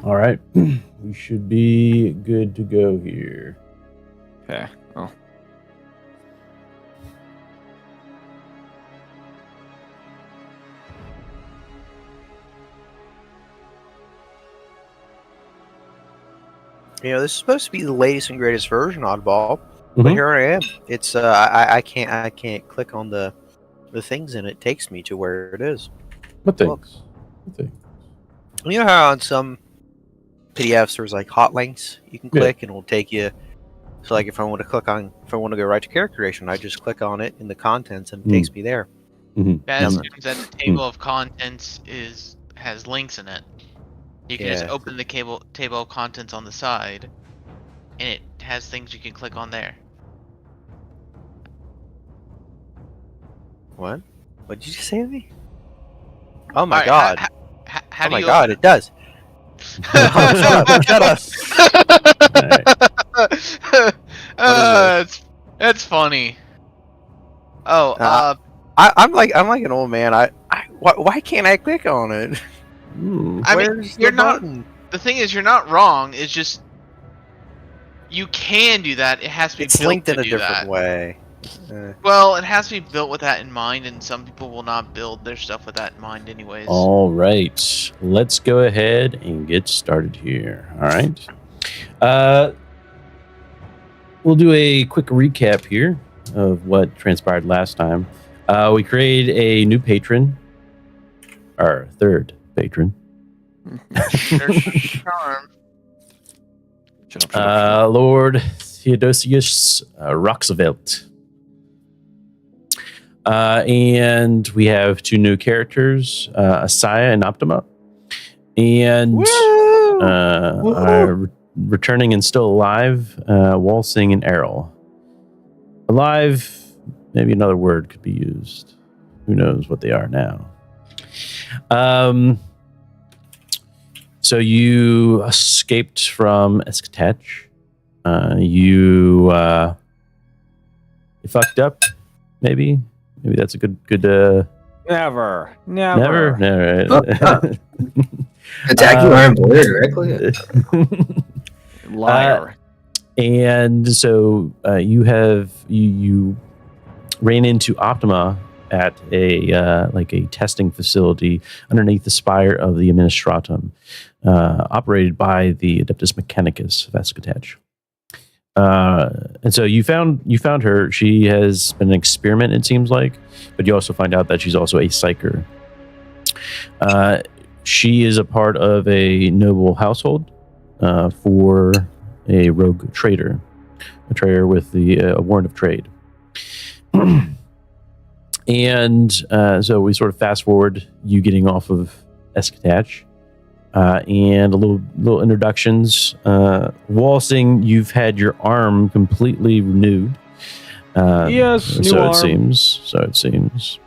All right. We should be good to go here. Okay. Well. This is supposed to be the latest and greatest version, Oddball. But here I am. It's I can't click on the things, and it takes me to where it is. What things? What things? You know how on some PDFs there's like hot links you can click, and it'll take you. So like if I want to go right to character creation, I just click on it in the contents, and it takes me there. That assumes that the table of contents has links in it. You can just open the table of contents on the side, and it has things you can click on there. What? What did you just say to me? Oh my god! How oh do my you god! It does. Shut up! That's funny. Oh, I'm like an old man. Why can't I click on it? I mean, you're not. The thing is, you're not wrong. It's just you can do that. It has to be. It's built linked to in a do different that. way. Well, it has to be built with that in mind, and some people will not build their stuff with that in mind, anyways. All right, let's go ahead and get started here. All right, we'll do a quick recap here of what transpired last time. We created a new patron, our third patron. Charm. Lord Theodosius Roxavelt. And we have two new characters, Asaya and Optima. And are returning and still alive, Walsing and Errol. Alive, maybe another word could be used. Who knows what they are now. So you escaped from Escatech. You fucked up, maybe. Maybe that's a good. Never. Attack you our employer directly. Liar. And so you ran into Optima at a testing facility underneath the spire of the Administratum, operated by the Adeptus Mechanicus of Escatech. And so you found her. She has been an experiment, it seems like, but you also find out that she's also a psyker. She is a part of a noble household for a rogue trader, a trader with the warrant of trade. And so we sort of fast forward you getting off of Escatech, and a little introductions. Walsing, you've had your arm completely renewed. Yes, new arm. So it seems.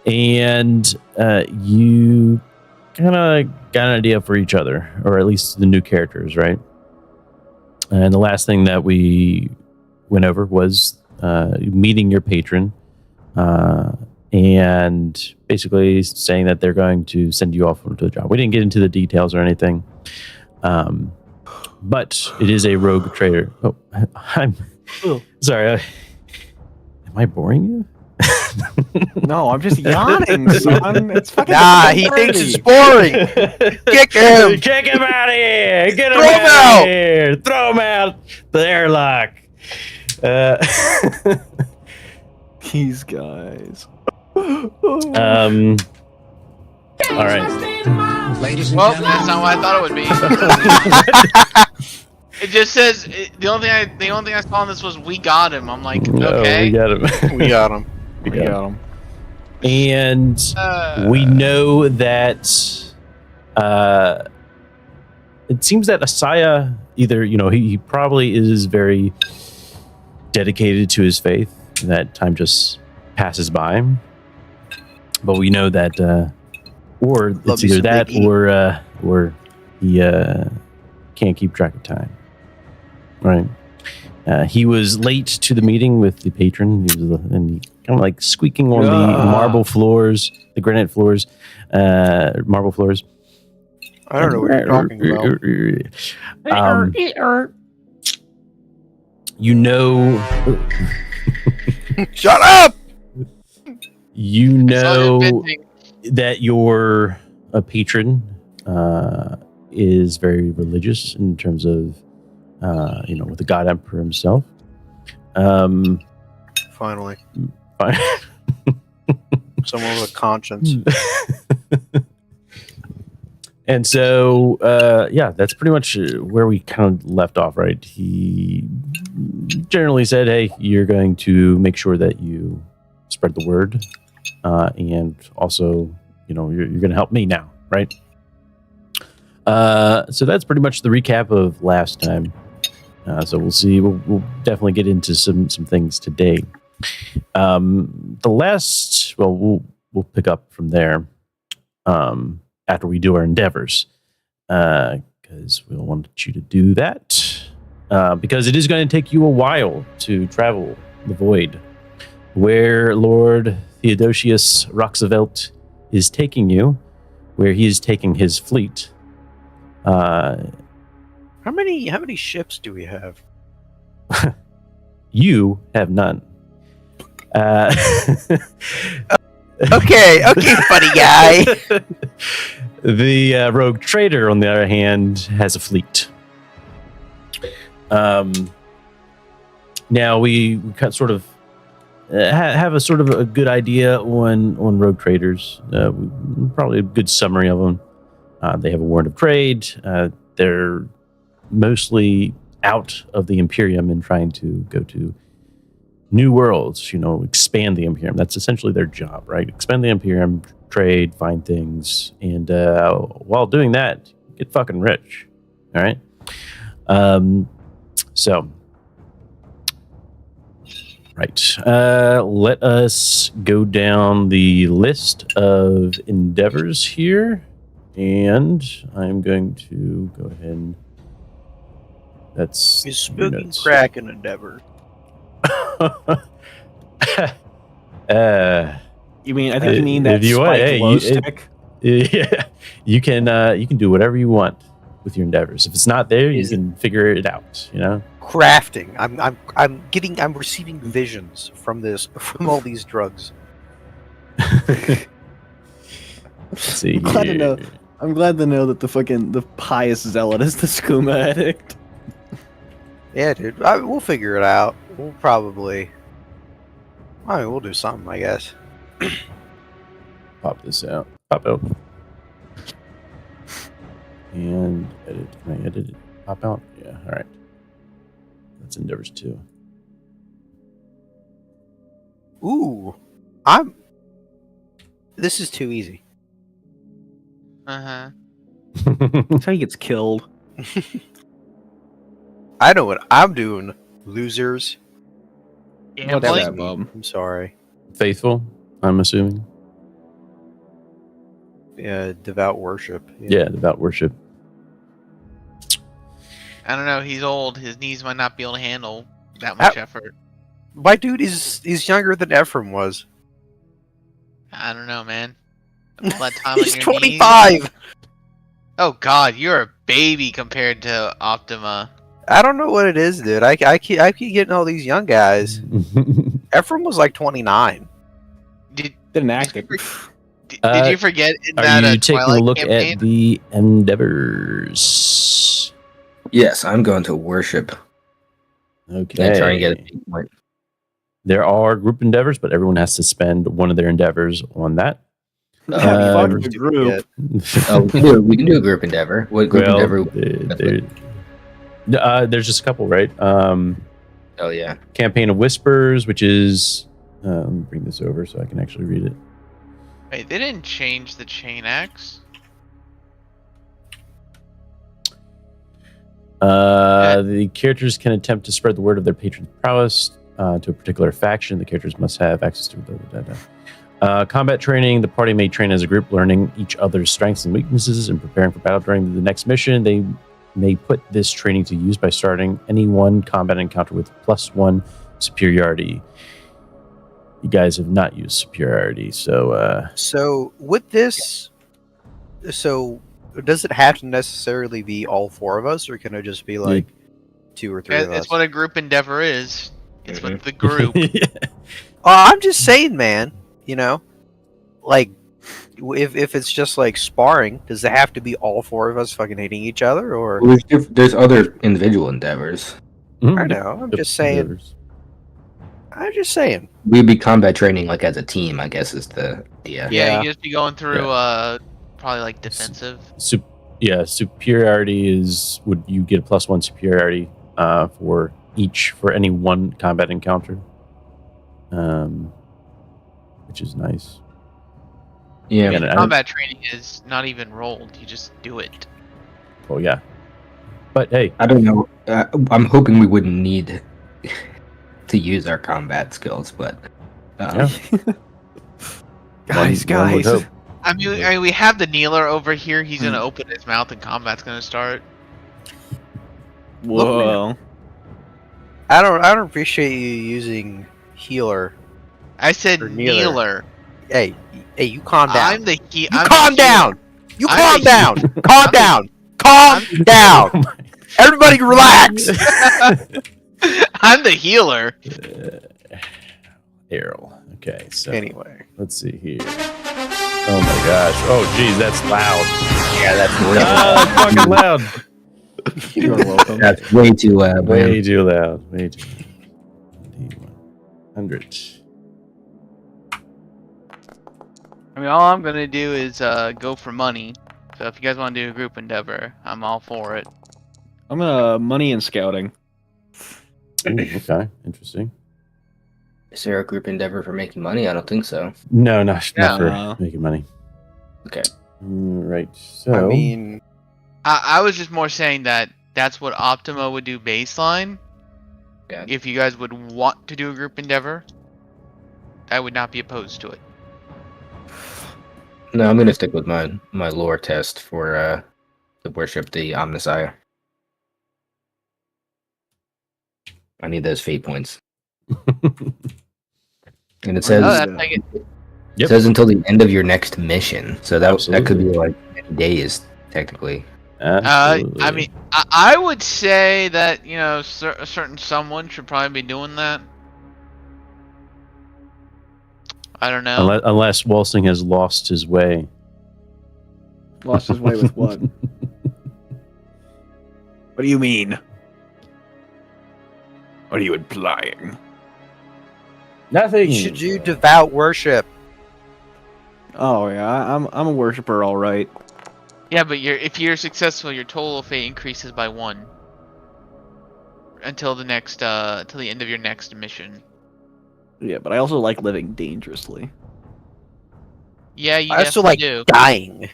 And you kind of got an idea for each other, or at least the new characters, right? And the last thing that we went over was meeting your patron, and basically saying that they're going to send you off to the job. We didn't get into the details or anything, but it is a rogue trader. Oh, I'm sorry. Am I boring you? No, I'm just yawning, son. It's fucking. He thinks it's boring. Kick him. Kick him out of here. Get him out of here. Throw him out the airlock. These guys. All right. Ladies and Well, gentlemen. that's not what I thought it would be. It just says the only thing I saw on this was "we got him." I'm like, okay, We got him. We got him. We got him. And we know that it seems that Asaya either, he probably is very dedicated to his faith. That time just passes by. But we know that, or it's either that or he can't keep track of time. Right. He was late to the meeting with the patron. He kind of like squeaking on the marble floors, the granite floors, marble floors. I don't know what you're talking about. You know, Shut up! you I saw you know venting. that your patron is very religious in terms of, with the God Emperor himself. Finally, Fine. someone with a conscience. And so, that's pretty much where we kind of left off, right? He generally said, hey, you're going to make sure that you spread the word. And also, you're going to help me now, right? So that's pretty much the recap of last time. So we'll see. We'll definitely get into some things today. We'll pick up from there. After we do our endeavors, because we'll want you to do that, because it is going to take you a while to travel the void, where Lord Theodosius Roxavelt is taking you, where he is taking his fleet. How many ships do we have? You have none. Okay, funny guy. The rogue trader, on the other hand, has a fleet. Now we kind sort of have a sort of a good idea on rogue traders. Probably a good summary of them. They have a warrant of trade. They're mostly out of the Imperium and trying to go to new worlds, expand the Imperium. That's essentially their job, right? Expand the Imperium, trade, find things, and while doing that, get fucking rich. All right. Right. Let us go down the list of endeavors here, and I'm going to go ahead and He's spooking Kraken endeavor. You mean? I think you mean that if you spike want, glow stick. Yeah, you can do whatever you want with your endeavors. If it's not there, you can figure it out. Crafting. I'm receiving visions from all these drugs. Let's see. I'm glad to know. I'm glad to know that the pious zealot is the skooma addict. Yeah, dude. We'll figure it out. We'll probably. We'll do something, I guess. Pop this out. Pop out. And edit. Can I edit it? Pop out? Yeah, all right. That's endeavors 2. Ooh. This is too easy. That's how he gets killed. I know what I'm doing, losers. Yeah, What's Blake. that, Bob? I'm sorry. Faithful, I'm assuming. Yeah, devout worship. Yeah, devout worship. I don't know. He's old. His knees might not be able to handle that much effort. My dude is younger than Ephraim was. I don't know, man. All that time He's on your 25. Knees. Oh God, you're a baby compared to Optima. I don't know what it is, dude. I keep getting all these young guys. Ephraim was like 29. Didn't act it. Did you forget in Are that you taking Twilight a look campaign? at the endeavors? Yes, I'm going to worship Okay. and try and get a big point. There are group endeavors, but everyone has to spend one of their endeavors on that. Fuck the group. Oh, we can do a group endeavor. What group endeavor? There's just a couple, right? Oh yeah, Campaign of Whispers, which is let me bring this over so I can actually read it. Wait, they didn't change the chain axe? The characters can attempt to spread the word of their patron's prowess to a particular faction. The characters must have access to combat training. The party may train as a group, learning each other's strengths and weaknesses and preparing for battle during the next mission. They may put this training to use by starting any one combat encounter with +1 superiority. You guys have not used superiority, so So with this, does it have to necessarily be all 4 of us, or can it just be like 2 or 3 of us? It's what a group endeavor is. It's with the group. I'm just saying, man. You know, like if it's just like sparring, does it have to be all 4 of us fucking hitting each other, or? Well, there's other individual endeavors. I know. I'm just saying. I'm just saying. We'd be combat training like as a team, I guess is the idea. Yeah, you just be going through probably like defensive. Superiority is would you get a +1 superiority for any one combat encounter, which is nice. Yeah, Combat training is not even rolled; you just do it. Oh yeah, but hey, I don't know. I'm hoping we wouldn't need to use our combat skills, but guys. I mean, we have the kneeler over here. He's gonna open his mouth, and combat's gonna start. Whoa! I don't appreciate you using healer. I said Or kneeler. kneeler. Hey, you calm down. I'm the You calm down. You calm down. Calm down. Calm down. Everybody relax. I'm the healer. Errol. Okay, so Anyway, let's see here. Oh my gosh! Oh geez, that's loud. yeah, that's Fucking loud. You're welcome. That's way too loud. Way too loud. Way too loud. 100. I mean, all I'm gonna do is go for money. So if you guys want to do a group endeavor, I'm all for it. I'm gonna money and scouting. Ooh, okay, interesting. Is there a group endeavor for making money? I don't think so. No, not for No. making money. Okay. Right. So I mean, I was just more saying that that's what Optima would do baseline. Yeah. If you guys would want to do a group endeavor, I would not be opposed to it. No, I'm gonna stick with my lore test for to worship the Omnissiah. I need those fate points. And it says Yep. says until the end of your next mission. So that could be Absolutely. like many days technically. Absolutely. I mean, I would say that, you know, a certain someone should probably be doing that. I don't know. unless Walsing has lost his way. Lost his way with what? What do you mean? What are you implying? Nothing. you should do devout worship. Oh yeah, I'm a worshiper, all right. Yeah, but if you're successful, your total fate increases by 1 until the next till the end of your next mission. Yeah, but I also like living dangerously. Yeah, you I also definitely like do. dying.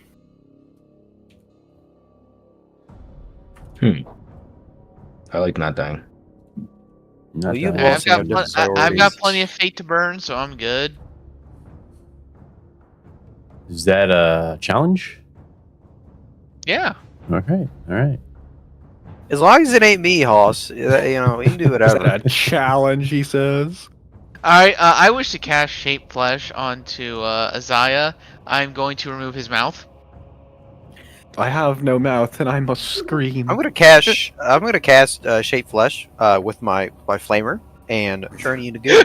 I like not dying. Not Well, you that lost much. some different I've got priorities. plenty of fate to burn, so I'm good. Is that a challenge? Yeah. Okay. All right. As long as it ain't me, Hoss, you know, we can do Is whatever. that a challenge? He says. Alright, I wish to cast Shape Flesh onto Isaiah. I'm going to remove his mouth. I have no mouth and I must scream. I'm gonna cast shape flesh with my flamer and turn you into goo.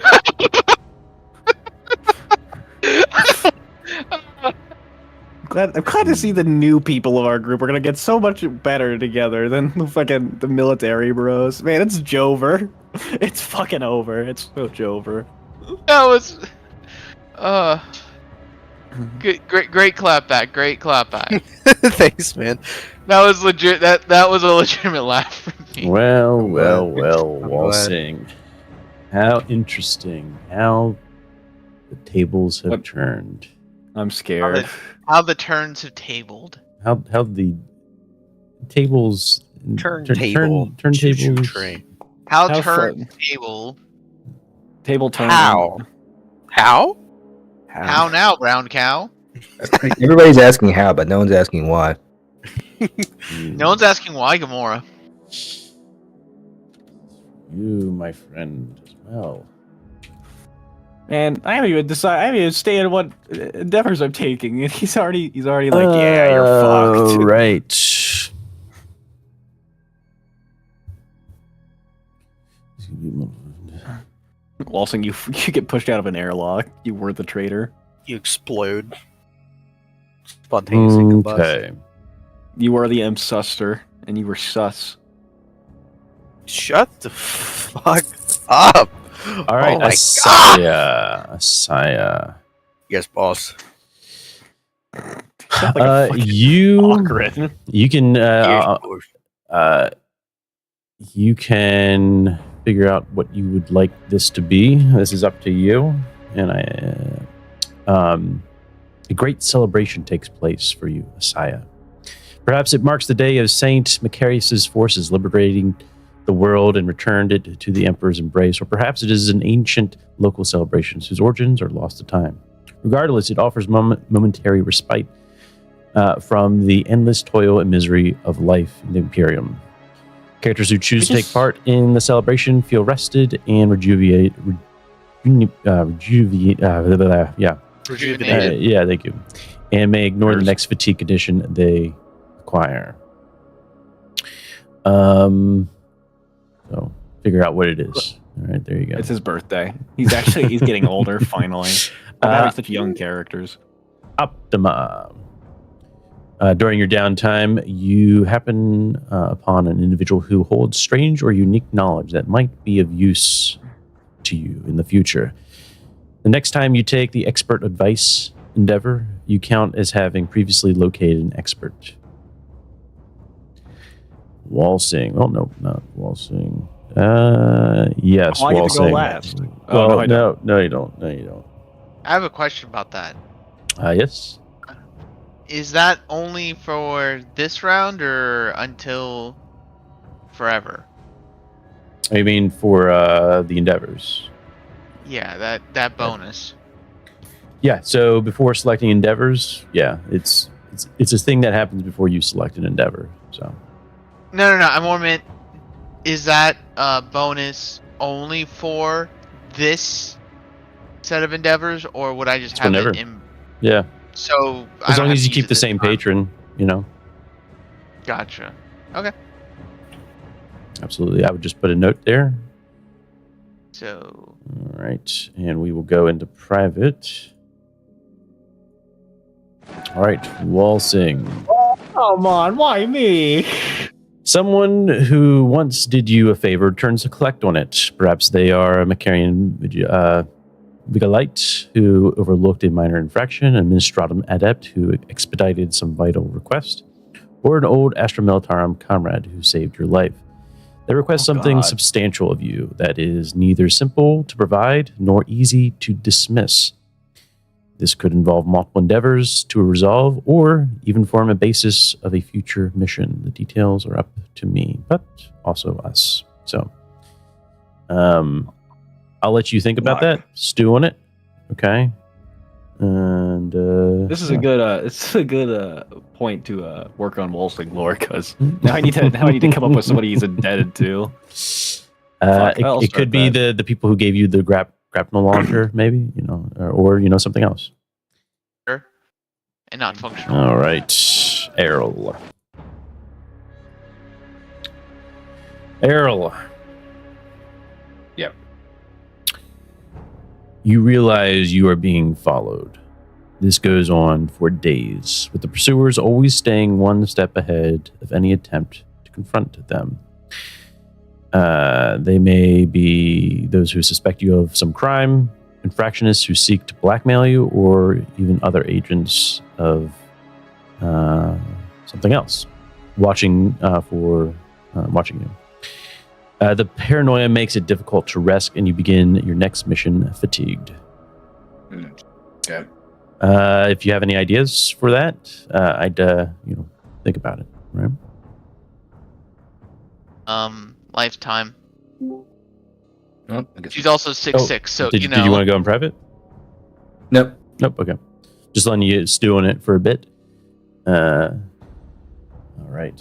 I'm glad to see the new people of our group. We're gonna get so much better together than the military bros. Man, it's Jover. It's fucking over. It's so Jover. That was great clapback. Great clapback. Thanks, man. That was legit. That was a legitimate laugh from me. Well, I'm well, glad. well, I'm Walsing. How interesting. How the tables have What? turned. I'm scared. How the turns have tabled. How the tables Turntable. Choo-choo turntables. train. How How turn fun. table. Table turn. How? How? How now, brown cow? Everybody's asking how, but no one's asking why. No one's asking why, Gamora. You, my friend, as well. And I haven't even decided. I haven't even stated what endeavors I'm taking, and he's already like, yeah, you're fucked. Right. Walsing, you get pushed out of an airlock. You were the traitor. You explode. Spontaneously combust. Okay. You were the Suster, and you were sus. Shut the fuck up! All right, Oh my Asaya. Yes, boss. Sounds like a fucking You Ogren. you can figure out what you would like this to be. This is up to you. And a great celebration takes place for you, Asaya. Perhaps it marks the day of Saint Macarius's forces liberating the world and returned it to the Emperor's embrace, or perhaps it is an ancient local celebration whose origins are lost to time. Regardless, it offers momentary respite from the endless toil and misery of life in the Imperium. Characters who choose to take part in the celebration feel rested and rejuvenated. Yeah, thank you. And may ignore the next fatigue condition they acquire. So figure out what it is. All right, there you go. It's his birthday. He's getting older finally. Having such young characters. Optima. During your downtime, you happen upon an individual who holds strange or unique knowledge that might be of use to you in the future. The next time you take the expert advice endeavor, you count as having previously located an expert. Walsing. Oh, no, not Walsing. Yes, I get to go Walsing. last. Well, no, no, you don't. No, you don't. I have a question about that. Yes. Is that only for this round or until forever? I mean, for the endeavors. Yeah, that bonus. Yeah. So before selecting endeavors, yeah, it's a thing that happens before you select an endeavor. So. No. I more meant, is that bonus only for this set of endeavors, or would I just have whenever. it in? Yeah. So as long as you keep the same patron, you know. Gotcha. Okay. Absolutely. I would just put a note there. So. All right, and we will go into private. All right, Walsing. Oh, come on, why me? Someone who once did you a favor turns to collect on it. Perhaps they are a Macarian Vigilite who overlooked a minor infraction, a Ministratum adept who expedited some vital request, or an old Astra Militarum comrade who saved your life. They request something substantial of you that is neither simple to provide nor easy to dismiss. This could involve multiple endeavors to resolve or even form a basis of a future mission. The details are up to me, but also us. So, I'll let you think about that. Stew on it. Okay. And this is a good point to work on Walsing lore, because now I need to come up with somebody he's indebted to. It could be the people who gave you the grapnel launcher, maybe, or something else. Sure. And not functional. All right, Errol. Yep. You realize you are being followed. This goes on for days, with the pursuers always staying one step ahead of any attempt to confront them. They may be those who suspect you of some crime, infractionists who seek to blackmail you, or even other agents of something else, watching you. The paranoia makes it difficult to rest, and you begin your next mission fatigued. Okay. If you have any ideas for that, I'd think about it. Right? Lifetime. Oh, I guess She's also 6'6", so did you want to go in private? Nope. Okay. Just letting you stew on it for a bit. All right.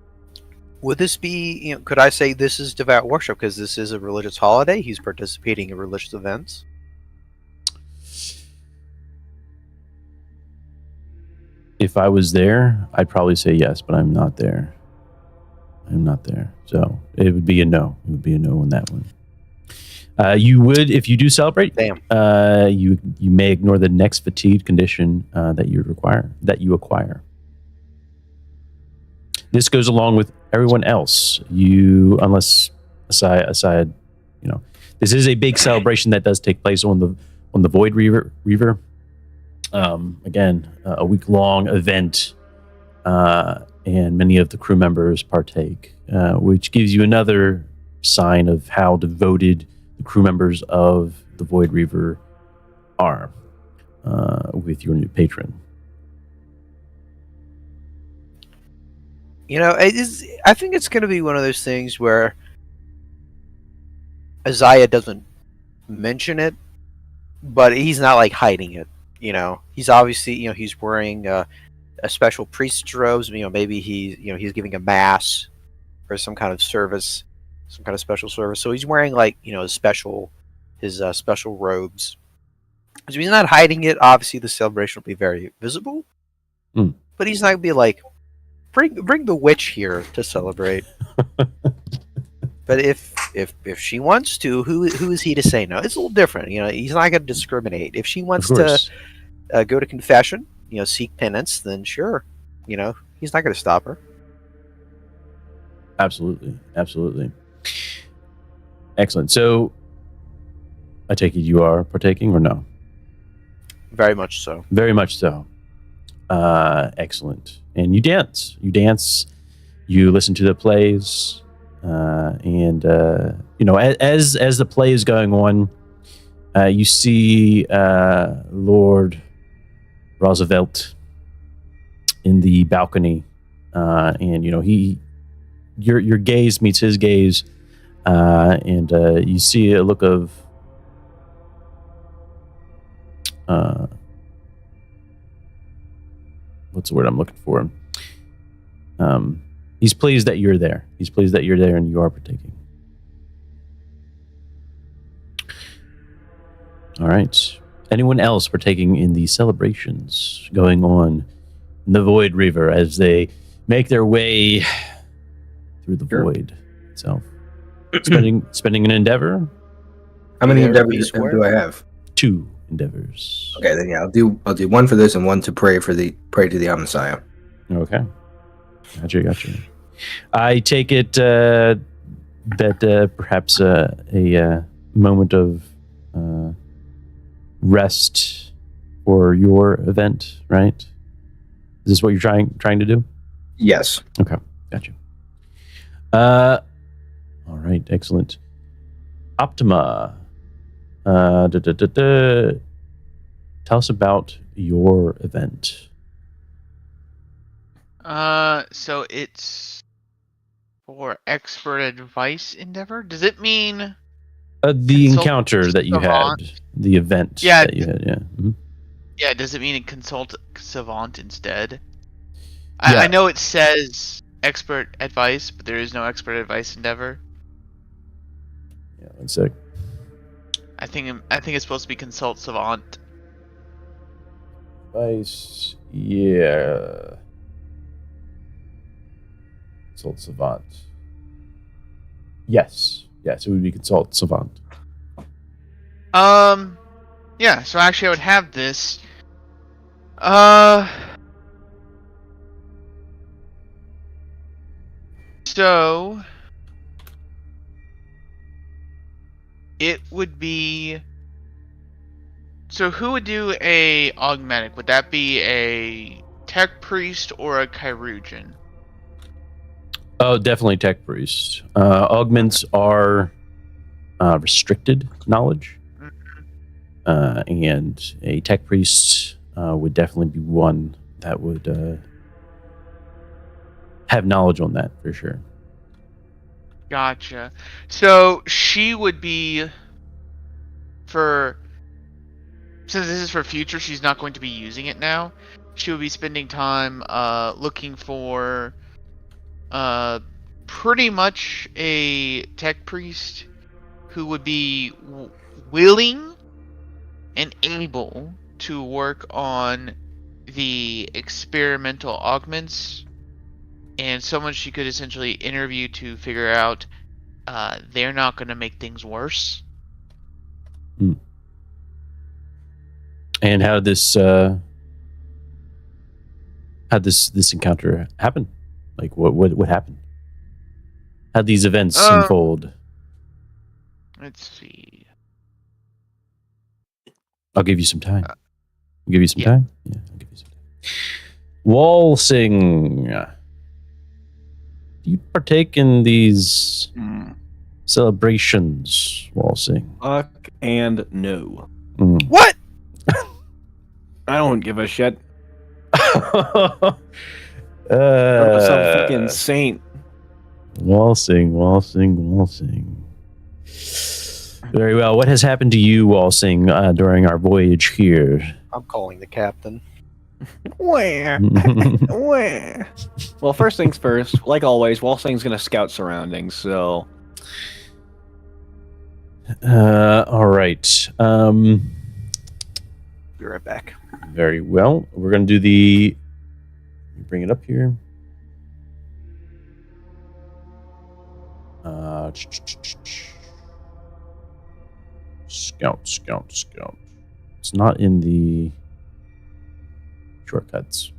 Would this be, could I say this is devout worship because this is a religious holiday? He's participating in religious events. If I was there, I'd probably say yes, but I'm not there. I'm not there. So it would be a no. It would be a no on that one. You would, if you do celebrate, Damn. you may ignore the next fatigue condition that you acquire. This goes along with everyone else. Unless aside, this is a big celebration that does take place on the Void Reaver. Again, a week-long event, and many of the crew members partake, which gives you another sign of how devoted the crew members of the Void Reaver are with your new patron. I think it's going to be one of those things where Isaiah doesn't mention it, but he's not like hiding it. He's obviously, he's wearing a special priest's robes. Maybe he's giving a mass or some kind of service, some kind of special service. So he's wearing his special robes. So he's not hiding it. Obviously, the celebration will be very visible, but he's not gonna be like, bring the witch here to celebrate. But if she wants to, who is he to say no? It's a little different. He's not going to discriminate. If she wants to go to confession, seek penance, then sure, he's not going to stop her. Absolutely. Excellent. So, I take it you are partaking or no? Very much so. Very much so. Excellent. And you dance. You listen to the plays. And as the play is going on, you see Lord Roosevelt in the balcony, and your gaze meets his gaze, and you see a look of what's the word I'm looking for? He's pleased that you're there. He's pleased that you're there and you are partaking. All right. Anyone else partaking in the celebrations going on in the Void Reaver as they make their way through the void itself? Spending an endeavor? How many endeavors do I have? 2 endeavors. Okay, then yeah, I'll do one for this and one to pray to the Messiah. Okay. Gotcha. I take it that perhaps a moment of rest for your event, right? Is this what you're trying to do? Yes. Okay, gotcha. All right, excellent. Optima, tell us about your event. So it's for expert advice endeavor. Does it mean the encounter that you had, the event that you had? Yeah. Mm-hmm. Yeah. Does it mean a consult savant instead? Yeah. I know it says expert advice, but there is no expert advice endeavor. Yeah. 1 sec. I think it's supposed to be consult savant. Advice. Yeah. Consult savant. Yes, it would be consult savant. Yeah. So actually, I would have this. So it would be. So who would do a augmetic? Would that be a tech priest or a chirurgeon? Oh, definitely tech priest. Augments are restricted knowledge, and a tech priest would definitely be one that would have knowledge on that for sure. Gotcha. So she would be since this is for future, she's not going to be using it now. She would be spending time looking for pretty much a tech priest who would be willing and able to work on the experimental augments, and someone she could essentially interview to figure out they're not going to make things worse. And how this encounter happen? Like what happened? How'd these events unfold? Let's see. I'll give you some time. I'll give you some yeah. time. Yeah, I'll give you some time. Walsing. Do you partake in these celebrations, Walsing? Fuck and no. What? I don't give a shit. Some Fucking saint. Walsing. Very well. What has happened to you, Walsing, during our voyage here? I'm calling the captain. Where? Where? Well, first things first. Like always, Walsing's gonna scout surroundings. So. All right. Be right back. Very well. We're going to do the... Let me bring it up here. Scout. It's not in the shortcuts.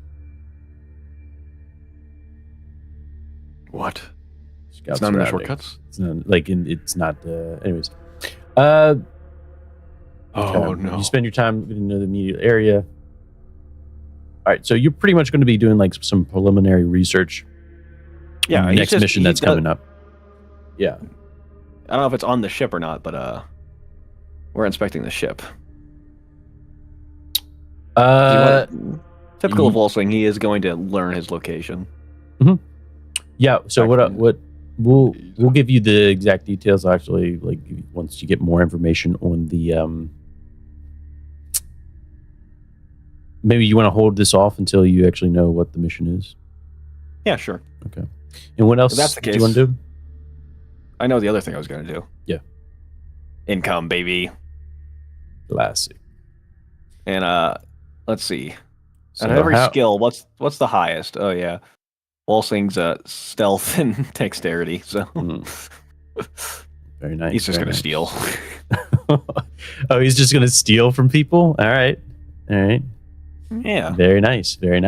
What? Scout It's not in the surroundings. shortcuts? It's not, like, it's not... anyways. Oh, Okay. no. You spend your time getting to know the immediate area. All right, so you're pretty much going to be doing like some preliminary research. Yeah, on the next mission that's coming up. Yeah. I don't know if it's on the ship or not, but we're inspecting the ship. Typical of Walsing, he is going to learn his location. Yeah. So what we'll give you the exact details actually, like once you get more information on the maybe you want to hold this off until you actually know what the mission is. Yeah, sure. Okay. And what else If that's the do you case, want to do? I know the other thing I was going to do. Yeah. Income, baby. Classic. And let's see. So At every skill, what's the highest? Oh yeah. Walsing's stealth and dexterity. So very nice. he's just very gonna nice. steal. Oh, he's just gonna steal from people? All right. Yeah. Very nice. I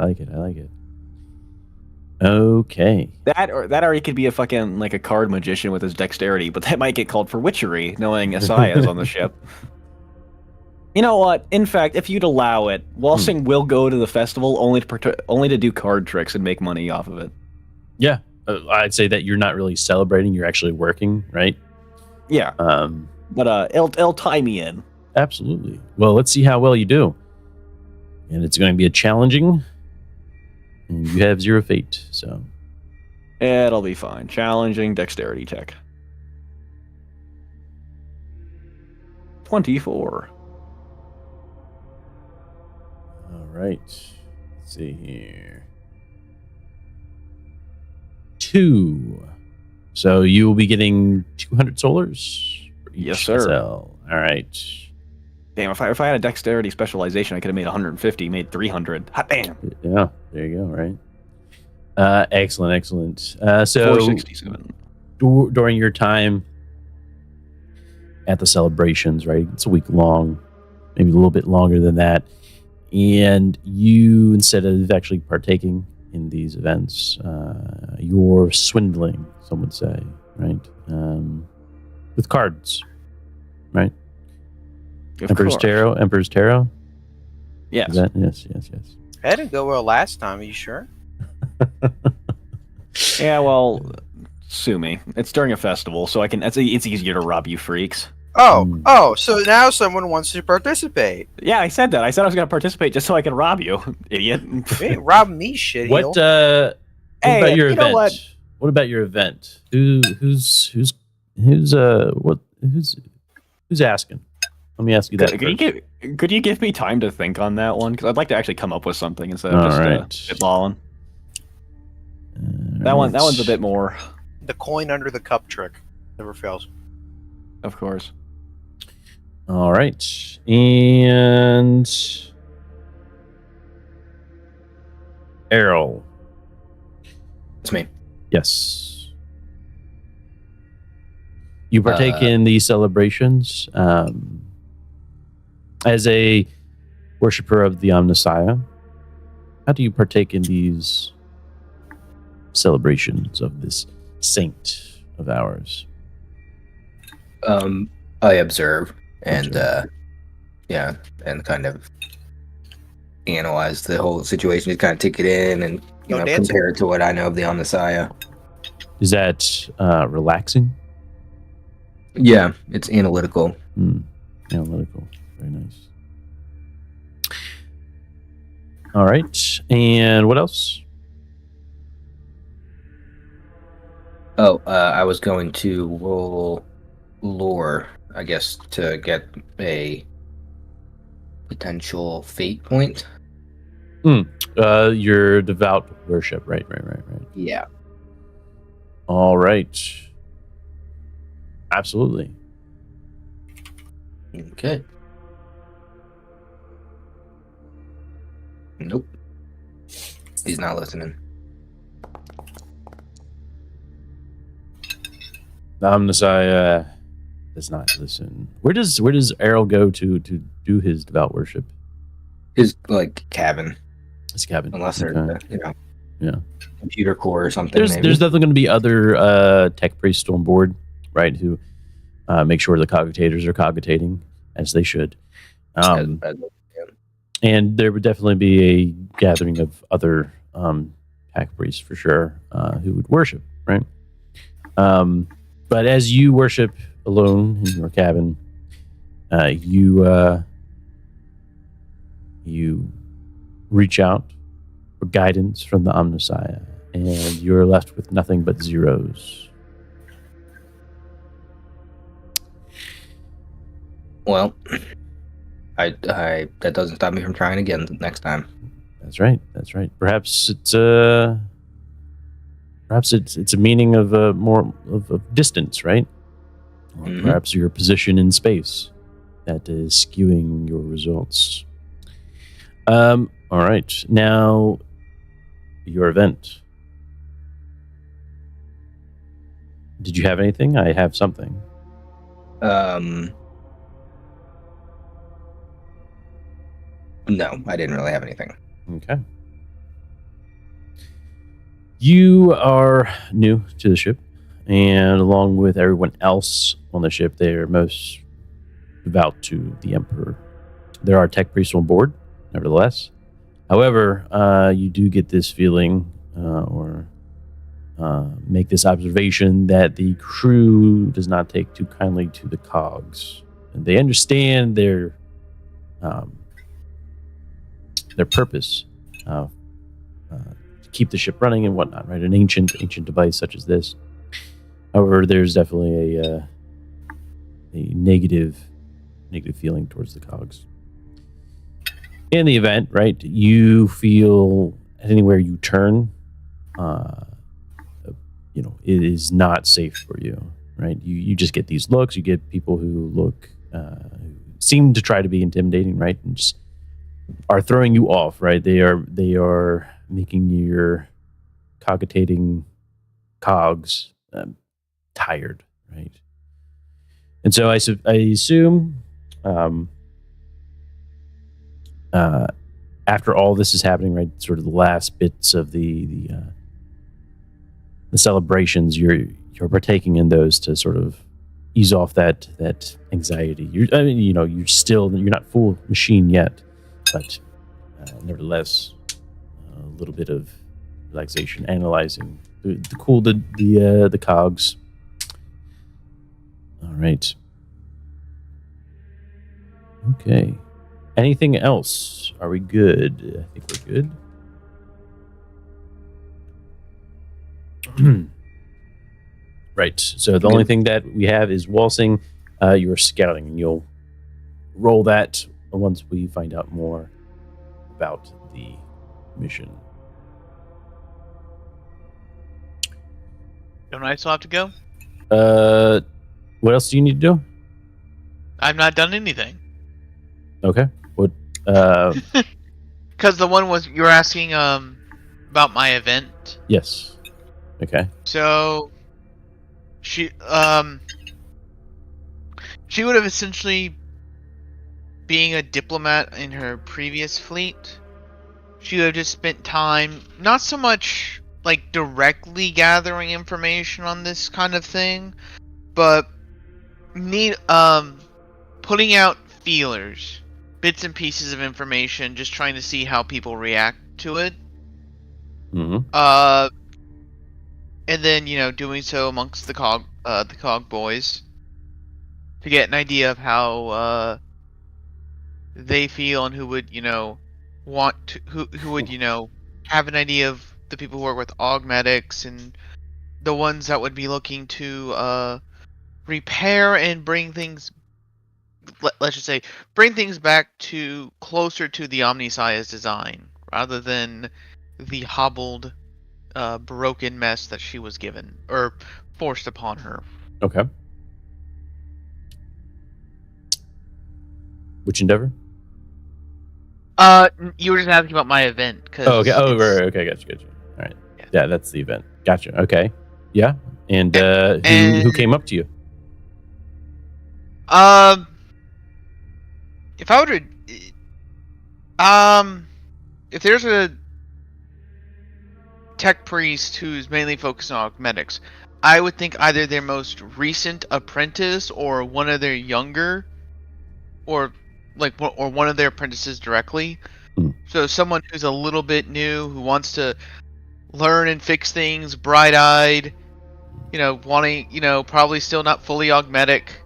like it. Okay. That or he could be a fucking like a card magician with his dexterity, but that might get called for witchery, knowing Asaya is on the ship. You know what? In fact, if you'd allow it, Walsing will go to the festival only to do card tricks and make money off of it. Yeah. I'd say that you're not really celebrating, you're actually working, right? Yeah. But it'll tie me in. Absolutely. Well, let's see how well you do. And it's going to be a challenging, and you have 0 fate, so. It'll be fine. Challenging dexterity check. 24. All right. Let's see here. 2. So you will be getting 200 solars for each Yes, sir. cell. All right. Damn, if I had a dexterity specialization, I could have made 150, made 300. Hot damn. Yeah, there you go, right? Excellent. So 467. during your time at the celebrations, right? It's a week long, maybe a little bit longer than that. And you, instead of actually partaking in these events, you're swindling, some would say, right? With cards, right? Emperor's Tarot? Yes. Is that? Yes. That didn't go well last time. Are you sure? Yeah, well, sue me. It's during a festival, so it's easier to rob you freaks. Oh, so now someone wants to participate. Yeah, I said that. I said I was going to participate just so I could rob you, idiot. You ain't robbing me, shit. What about your you know event? What about your event? Who's asking? Let me ask you that. Could you give me time to think on that one? Because I'd like to actually come up with something instead of All just right. spitballing. All That one's a bit more, The coin under the cup trick never fails. of course. All right. And Errol. It's me. Yes. You partake in these celebrations as a worshiper of the Omnissiah. How do you partake in these celebrations of this saint of ours? I observe and and kind of analyze the whole situation. Just kind of take it in and compare it to what I know of the Omnissiah. Is that relaxing? Yeah, it's analytical. Analytical. Very nice. All right. And what else? Oh, I was going to roll lore, I guess, to get a potential fate point. Your devout worship. Right. Yeah. All right. Absolutely. Okay. Nope. He's not listening. The Omnissiah does not listen. Where does Errol go to do his devout worship? His cabin. His cabin. Unless there's yeah, computer core or something. There's definitely going to be other tech priests on board, right? Who make sure the cogitators are cogitating as they should. And there would definitely be a gathering of other tech priests for sure who would worship, right? But as you worship alone in your cabin, you reach out for guidance from the Omnissiah, and you're left with nothing but zeros. Well, I that doesn't stop me from trying again next time. That's right. Perhaps it's a meaning of more of distance, right? Or perhaps your position in space that is skewing your results. All right. Now, your event. Did you have anything? I have something. No, I didn't really have anything. Okay. You are new to the ship, and along with everyone else on the ship, they are most devout to the Emperor. There are tech priests on board, nevertheless. However, you do get this feeling or make this observation that the crew does not take too kindly to the cogs. And they understand their purpose to keep the ship running and whatnot, right? An ancient device such as this. However, there's definitely a negative feeling towards the cogs. In the event, right, you feel anywhere you turn, it is not safe for you, right? You just get these looks. You get people who look, seem to try to be intimidating, right, and just are throwing you off, right? They are making your cogitating cogs tired, right? And so I assume after all this is happening, right, sort of the last bits of the celebrations, you're partaking in those to sort of ease off that anxiety. You're not full machine yet, but nevertheless, a little bit of relaxation, analyzing the cogs. All right. Okay. Anything else? Are we good? I think we're good. Right. So the only thing that we have is waltzing. You're scouting, and you'll roll that once we find out more about the mission. Don't I still have to go? What else do you need to do? I've not done anything. Okay. What? Because the one was you're asking about my event. Yes. Okay. So she would have essentially, being a diplomat in her previous fleet, she would have just spent time not so much like directly gathering information on this kind of thing, but putting out feelers, bits and pieces of information, just trying to see how people react to it. Mm-hmm. And then doing so amongst the cog boys to get an idea of how they feel and who would want to who would have an idea of the people who work with augmetics and the ones that would be looking to repair and bring things, let's just say, bring things back to closer to the Omnissiah's design rather than the hobbled, broken mess that she was given or forced upon her. Okay. Which endeavor? You were just asking about my event. Oh, okay. Oh, right. Okay, gotcha. All right. Yeah, that's the event. Gotcha. Okay. Yeah. And who came up to you? If I were to, if there's a tech priest who's mainly focused on augmetics, I would think either their most recent apprentice or one of their younger, or one of their apprentices directly. So someone who's a little bit new, who wants to learn and fix things, bright-eyed, wanting, probably still not fully augmetic.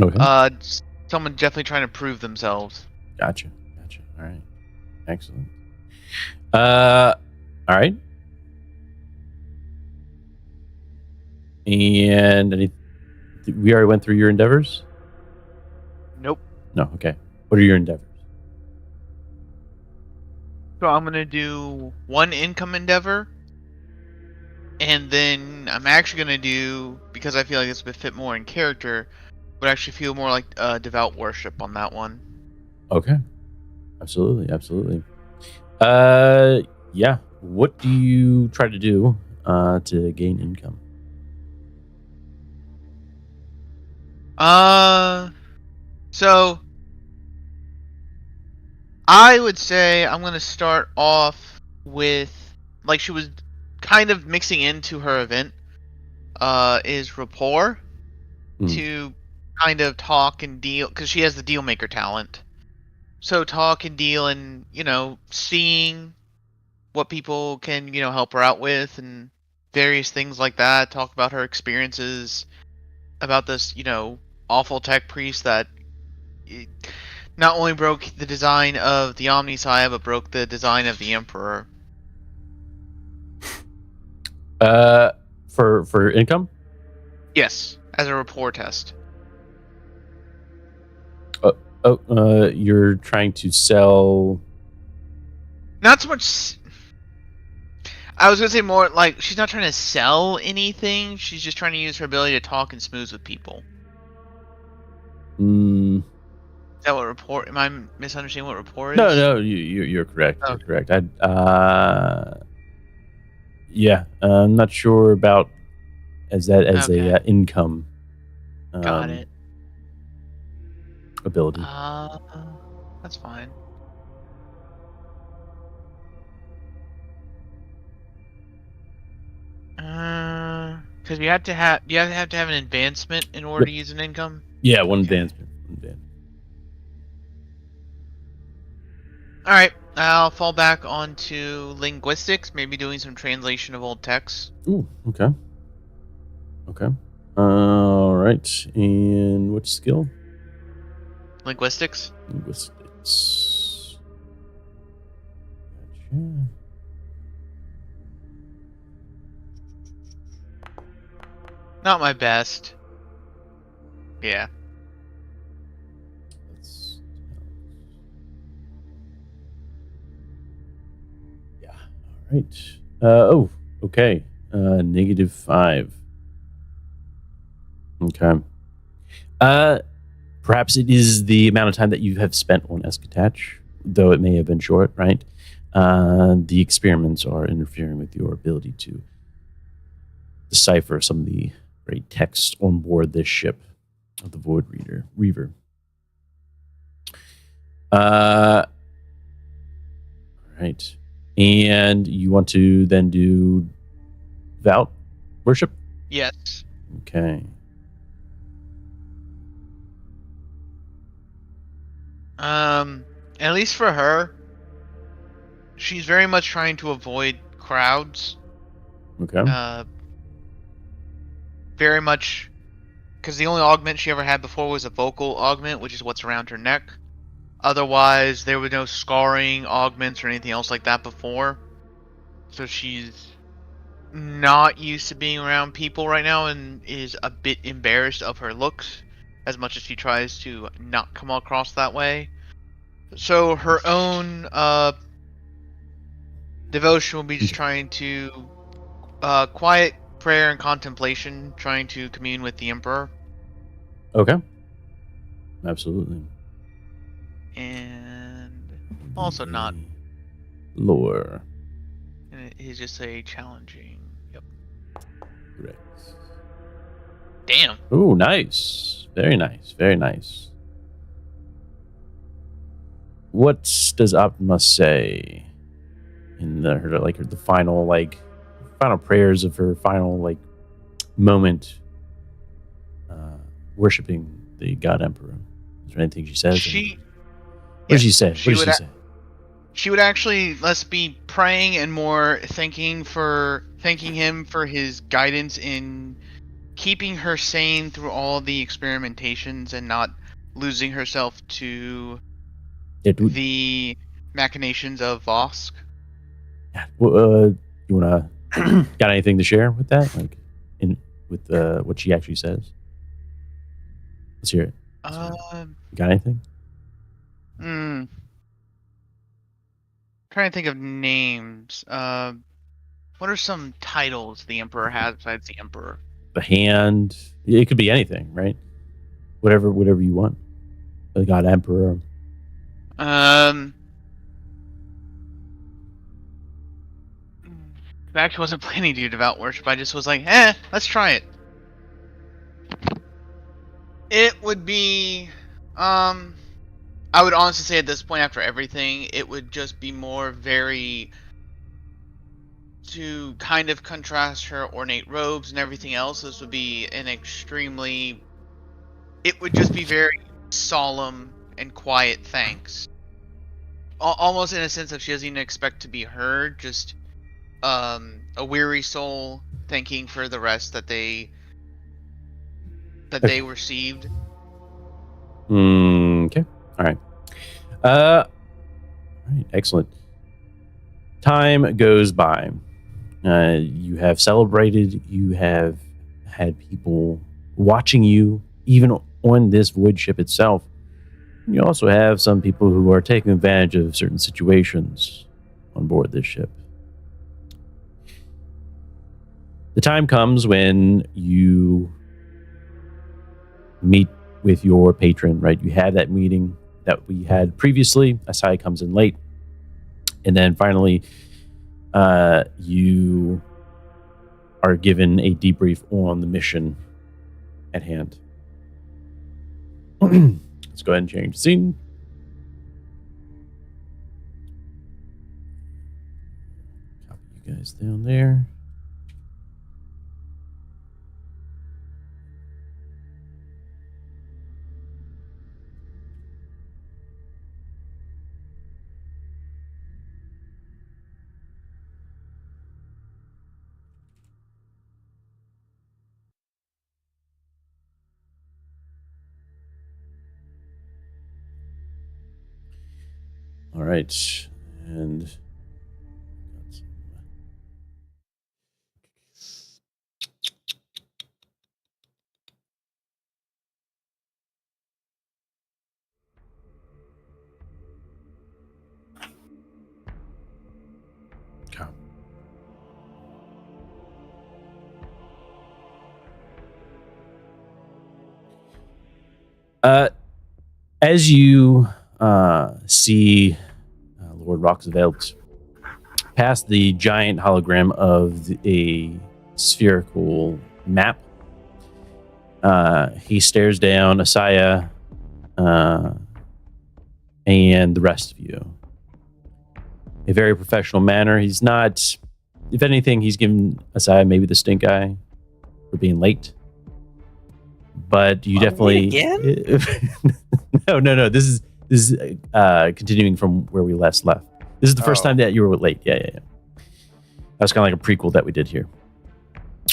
Okay. Someone definitely trying to prove themselves. Gotcha. All right. Excellent. All right. And we already went through your endeavors? Nope. No. Okay. What are your endeavors? So I'm gonna do one income endeavor, and then I'm actually gonna do, because I feel like this would fit more in character, would actually feel more like devout worship on that one. Okay. Absolutely. Yeah. What do you try to do to gain income? So I would say I'm gonna start off with, like she was kind of mixing into her event, is rapport, to kind of talk and deal, because she has the deal maker talent. So talk and deal and, seeing what people can, help her out with and various things like that. Talk about her experiences, about this, awful tech priest that not only broke the design of the Omnissiah, but broke the design of the Emperor. For income? Yes, as a rapport test. You're trying to sell. Not so much. I was gonna say more like she's not trying to sell anything. She's just trying to use her ability to talk and smooth with people. Is that what rapport? Am I misunderstanding what rapport is? No, you're correct. Okay. You're correct. Yeah, I'm not sure about as a income. Got it. Ability. That's fine. Because you have to have an advancement in order to use an income. Yeah, one advancement. All right, I'll fall back onto linguistics, maybe doing some translation of old texts. Ooh, okay. All right, and which skill? Linguistics. Gotcha. Not my best. Yeah. All right. Okay. -5. Okay. Perhaps it is the amount of time that you have spent on Escatach, though it may have been short, right? The experiments are interfering with your ability to decipher some of the great text on board this ship of the Void Reaver. Right. And you want to then do Vout worship? Yes. Okay. At least for her, she's very much trying to avoid crowds. Okay. Very much, because the only augment she ever had before was a vocal augment, which is what's around her neck. Otherwise, there were no scarring augments or anything else like that before. So she's not used to being around people right now and is a bit embarrassed of her looks, as much as she tries to not come across that way. So her own devotion will be just trying to quiet prayer and contemplation, trying to commune with the Emperor. Okay. Absolutely. And also not. Lore. And it is just a challenging. Yep. Correct. Damn. Oh, nice. Very nice. Very nice. What does Optima say in the final prayers of her final moment worshiping the God Emperor? Is there anything she says? What does she say? What does she say? She would actually less be praying and more thanking him for his guidance in keeping her sane through all the experimentations and not losing herself to the machinations of Vosk. Yeah. You wanna got anything to share with that? With what she actually says? Let's hear it. You got anything? Trying to think of names. What are some titles the Emperor has besides the Emperor? The Hand. It could be anything, right? Whatever you want. The God Emperor. I actually wasn't planning to do devout worship. I just was like, let's try it. It would be, I would honestly say at this point, after everything, it would just be more very to kind of contrast her ornate robes and everything else. This would be it would just be very solemn and quiet thanks. Almost in a sense that she doesn't even expect to be heard, just a weary soul thanking for the rest that they received. Okay. All right. All right. Excellent. Time goes by. You have celebrated. You have had people watching you, even on this void ship itself. You also have some people who are taking advantage of certain situations on board this ship. The time comes when you meet with your patron, right? You had that meeting that we had previously. Asai comes in late. And then finally, you are given a debrief on the mission at hand. Let's go ahead and change the scene. Copy you guys down there. All right. And As you see Lord Roxavelt past the giant hologram of a spherical map, he stares down Asaya and the rest of you. A very professional manner. He's not, if anything, he's given Asaya maybe the stink eye for being late. But you definitely again? No. This is continuing from where we last left. This is the first time that you were late. Yeah. That was kind of like a prequel that we did here.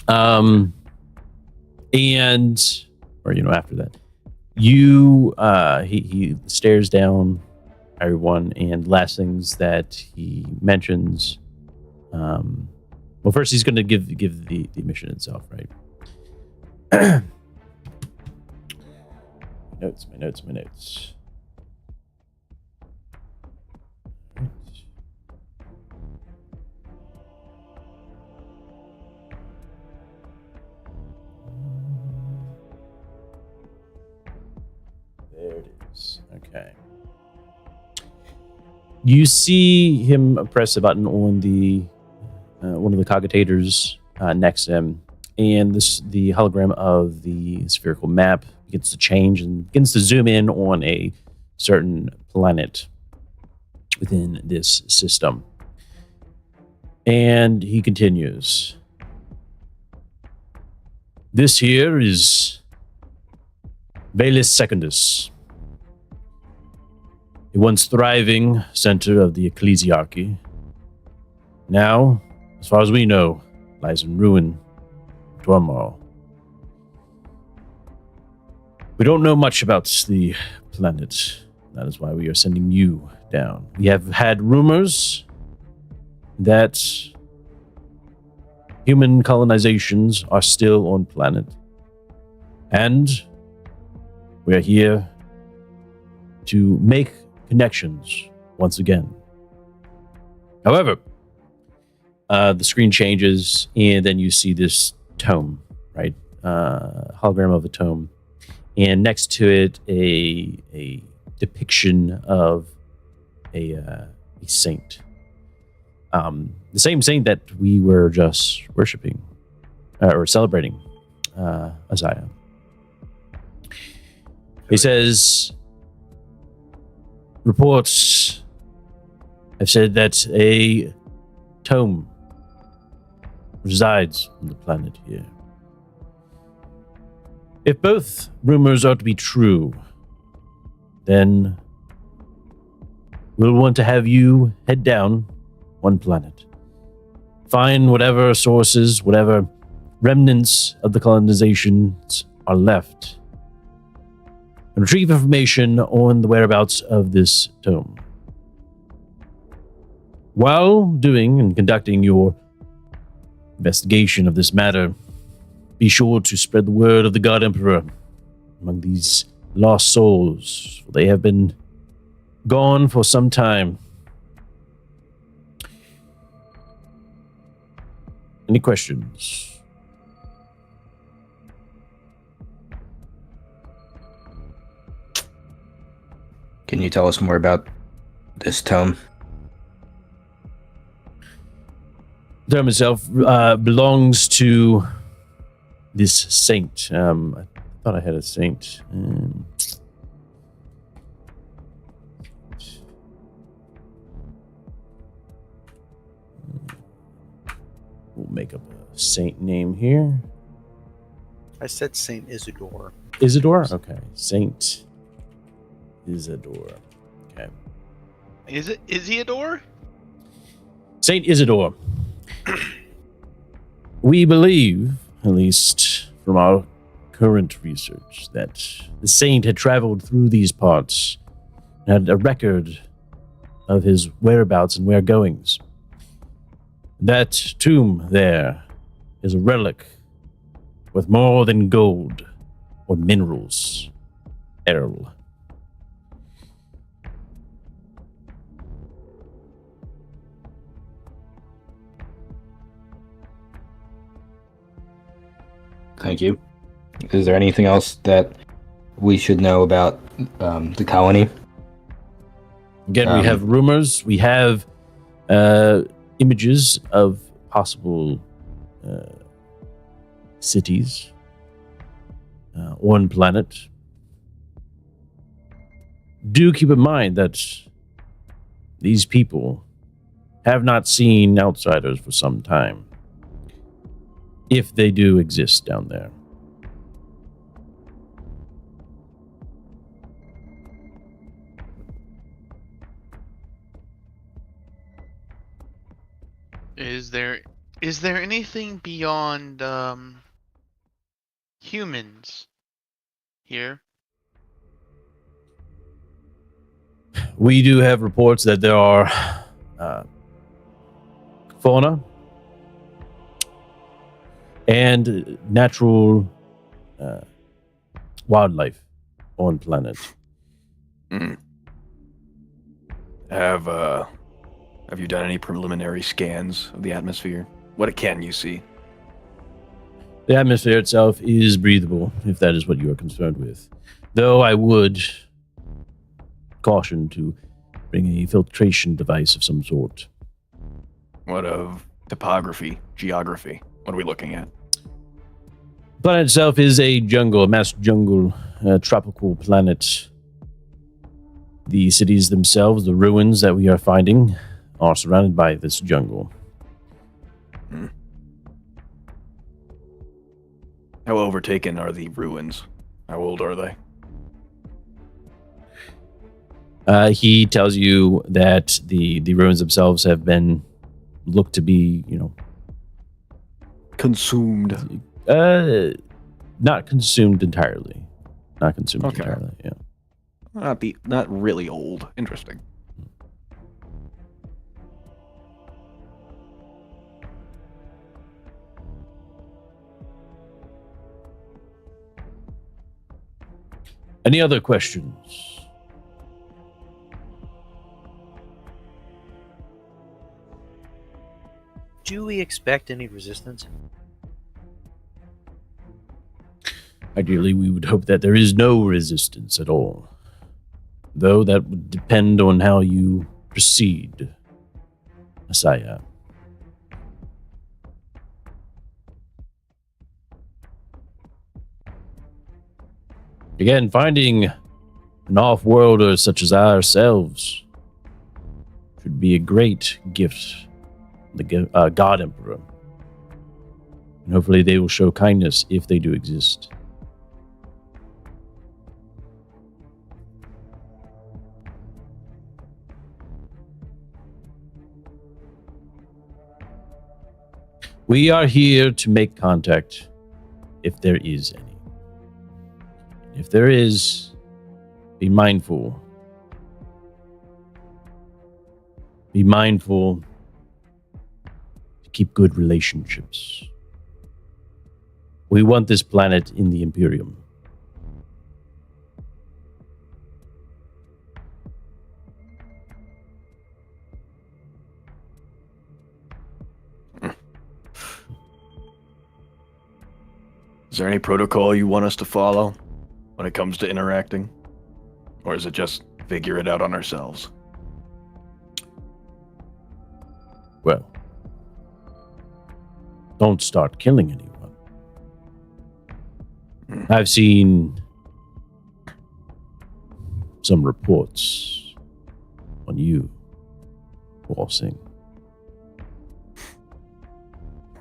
And or after that, he stares down everyone, and last things that he mentions. Well, first he's going to give the mission itself, right? My notes. There it is. Okay. You see him press a button on the one of the cogitators next to him, and the hologram of the spherical map begins to change and begins to zoom in on a certain planet within this system. And he continues. This here is Valus Secundus, a once thriving center of the ecclesiarchy. Now, as far as we know, lies in ruin, turmoil. We don't know much about the planet. That is why we are sending you down. We have had rumors that human colonizations are still on planet. And we are here to make connections once again. However, the screen changes, and then you see this tome, right? Hologram of a tome. And next to it, a depiction of a saint. The same saint that we were just worshiping, or celebrating, Isaiah. He says, reports have said that a tome resides on the planet here. If both rumors are to be true, then we'll want to have you head down one planet. Find whatever sources, whatever remnants of the colonizations are left, and retrieve information on the whereabouts of this tome. While doing and conducting your investigation of this matter, be sure to spread the word of the God Emperor among these lost souls, for they have been gone for some time. Any questions? Can you tell us more about this tome? The tome itself belongs to this saint. I thought I had a saint. We'll make up a saint name here. I said Saint Isidore. Isidore? Okay. Saint Isidore. Okay. Is it Isidore? Saint Isidore. We believe, at least from our current research, that the saint had traveled through these parts and had a record of his whereabouts and where goings. That tomb there is a relic with more than gold or minerals. Errol. Thank you. Is there anything else that we should know about the colony? Again, we have rumors. We have images of possible cities on planet. Do keep in mind that these people have not seen outsiders for some time, if they do exist down there. Is there anything beyond humans here? We do have reports that there are fauna and natural wildlife on planet. Have you done any preliminary scans of the atmosphere? What can you see? The atmosphere itself is breathable, if that is what you are concerned with. Though I would caution to bring a filtration device of some sort. What of topography, geography? What are we looking at? The planet itself is a jungle, a mass jungle, tropical planet. The cities themselves, the ruins that we are finding, are surrounded by this jungle. How overtaken are the ruins? How old are they? He tells you that the ruins themselves have been looked to be, Consumed. not consumed entirely. Not consumed Okay. entirely, yeah. Not really old. Interesting. Any other questions? Do we expect any resistance? Ideally, we would hope that there is no resistance at all. Though that would depend on how you proceed, Messiah. Again, finding an off-worlder such as ourselves should be a great gift from the God Emperor. And hopefully they will show kindness if they do exist. We are here to make contact if there is any. If there is, be mindful. Be mindful to keep good relationships. We want this planet in the Imperium. Is there any protocol you want us to follow when it comes to interacting? Or is it just figure it out on ourselves? Well, don't start killing anyone. I've seen some reports on you, Walsing.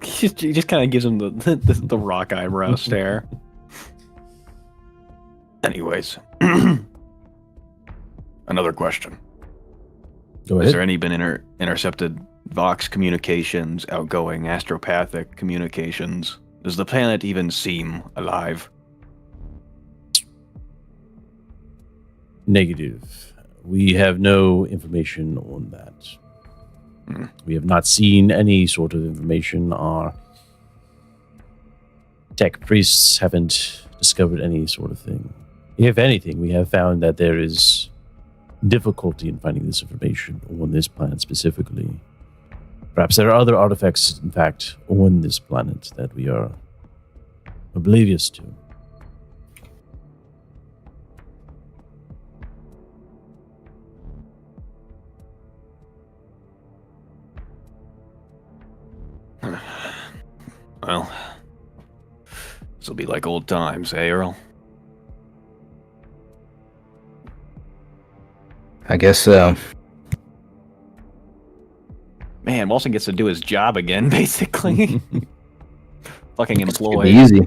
He just kind of gives him the rock eyebrow stare. Anyways, another question. Go Has ahead. there any been intercepted Vox communications, outgoing astropathic communications? Does the planet even seem alive? Negative. We have no information on that. We have not seen any sort of information. Our tech priests haven't discovered any sort of thing. If anything, we have found that there is difficulty in finding this information on this planet specifically. Perhaps there are other artifacts, in fact, on this planet that we are oblivious to. Well, this'll be like old times, eh, Earl? I guess so. Man, Wilson gets to do his job again, basically. Fucking Could employed. be easy.